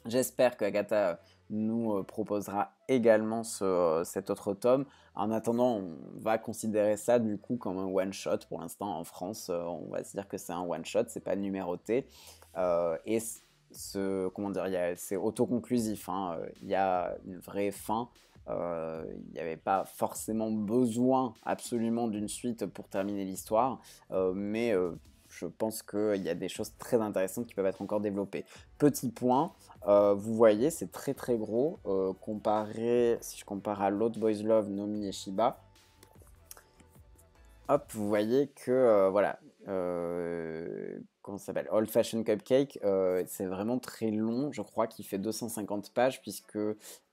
Speaker 1: J'espère que Agatha nous proposera également cet autre tome. En attendant, on va considérer ça du coup comme un one-shot. Pour l'instant, en France, on va se dire que c'est un one-shot, c'est pas numéroté. Et comment dire, c'est autoconclusif, hein. Il y a une vraie fin. Il n'y avait pas forcément besoin absolument d'une suite pour terminer l'histoire, mais je pense qu'il y a des choses très intéressantes qui peuvent être encore développées. Petit point, vous voyez, c'est très très gros. Si je compare à l'autre Boys Love, Nomi et Shiba, hop, vous voyez que, voilà, comment ça s'appelle? Old Fashioned Cupcake, c'est vraiment très long. Je crois qu'il fait 250 pages, puisque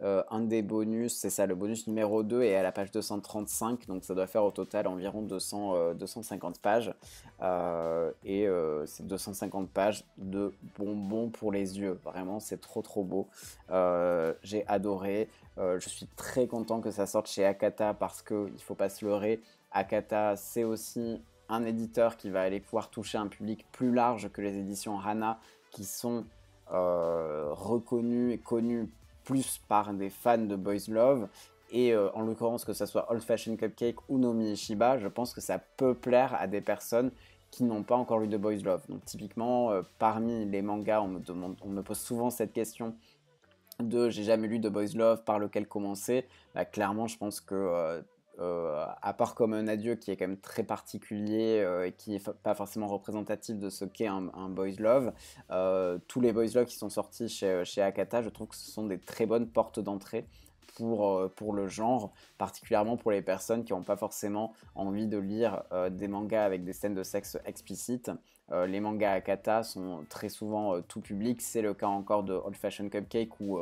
Speaker 1: un des bonus, c'est ça, le bonus numéro 2 est à la page 235, donc ça doit faire au total environ 250 pages. C'est 250 pages de bonbons pour les yeux. Vraiment, c'est trop trop beau. J'ai adoré. Je suis très content que ça sorte chez Akata parce qu'il ne faut pas se leurrer. Akata, c'est aussi un éditeur qui va aller pouvoir toucher un public plus large que les éditions Hana, qui sont reconnues et connues plus par des fans de Boys Love. Et en l'occurrence, que ce soit Old Fashioned Cupcake ou Nomi et Shiba, je pense que ça peut plaire à des personnes qui n'ont pas encore lu de Boys Love. Donc typiquement, parmi les mangas, on me pose souvent cette question de j'ai jamais lu de Boys Love, par lequel commencer. Bah, clairement, je pense que à part comme un adieu qui est quand même très particulier et qui est pas forcément représentatif de ce qu'est un Boys Love, tous les Boys Love qui sont sortis chez Akata, je trouve que ce sont des très bonnes portes d'entrée pour le genre, particulièrement pour les personnes qui n'ont pas forcément envie de lire des mangas avec des scènes de sexe explicites. Les mangas Akata sont très souvent tout public. C'est le cas encore de Old Fashioned Cupcake où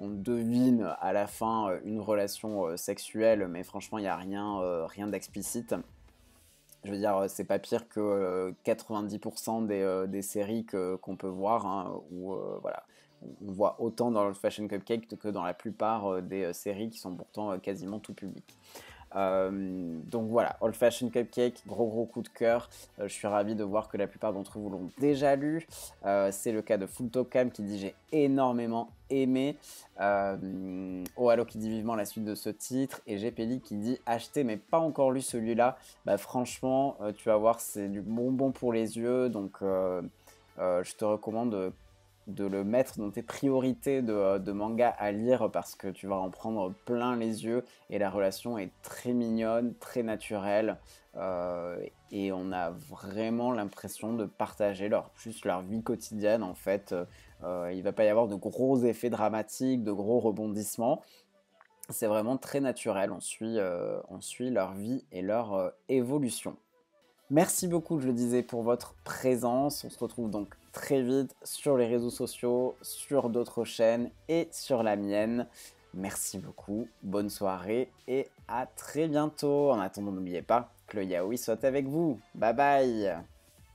Speaker 1: on devine à la fin une relation sexuelle, mais franchement, il n'y a rien d'explicite. Je veux dire, c'est pas pire que 90% des séries qu'on peut voir, hein, où voilà, on voit autant dans le Fashion Cupcake que dans la plupart des séries qui sont pourtant quasiment tout public. Donc voilà, Old Fashioned Cupcake, gros coup de cœur. Je suis ravi de voir que la plupart d'entre vous l'ont déjà lu. C'est le cas de Fulltocam qui dit j'ai énormément aimé. Ohalo qui dit vivement la suite de ce titre. Et GPD qui dit acheter mais pas encore lu celui-là. Bah franchement, tu vas voir, c'est du bonbon pour les yeux. Donc je te recommande de le mettre dans tes priorités de manga à lire parce que tu vas en prendre plein les yeux et la relation est très mignonne, très naturelle et on a vraiment l'impression de partager juste leur vie quotidienne en fait. Il va pas y avoir de gros effets dramatiques, de gros rebondissements. C'est vraiment très naturel, on suit leur vie et leur évolution. Merci beaucoup, je le disais, pour votre présence. On se retrouve donc très vite sur les réseaux sociaux, sur d'autres chaînes et sur la mienne. Merci beaucoup, bonne soirée et à très bientôt. En attendant, n'oubliez pas que le yaoi soit avec vous. Bye bye!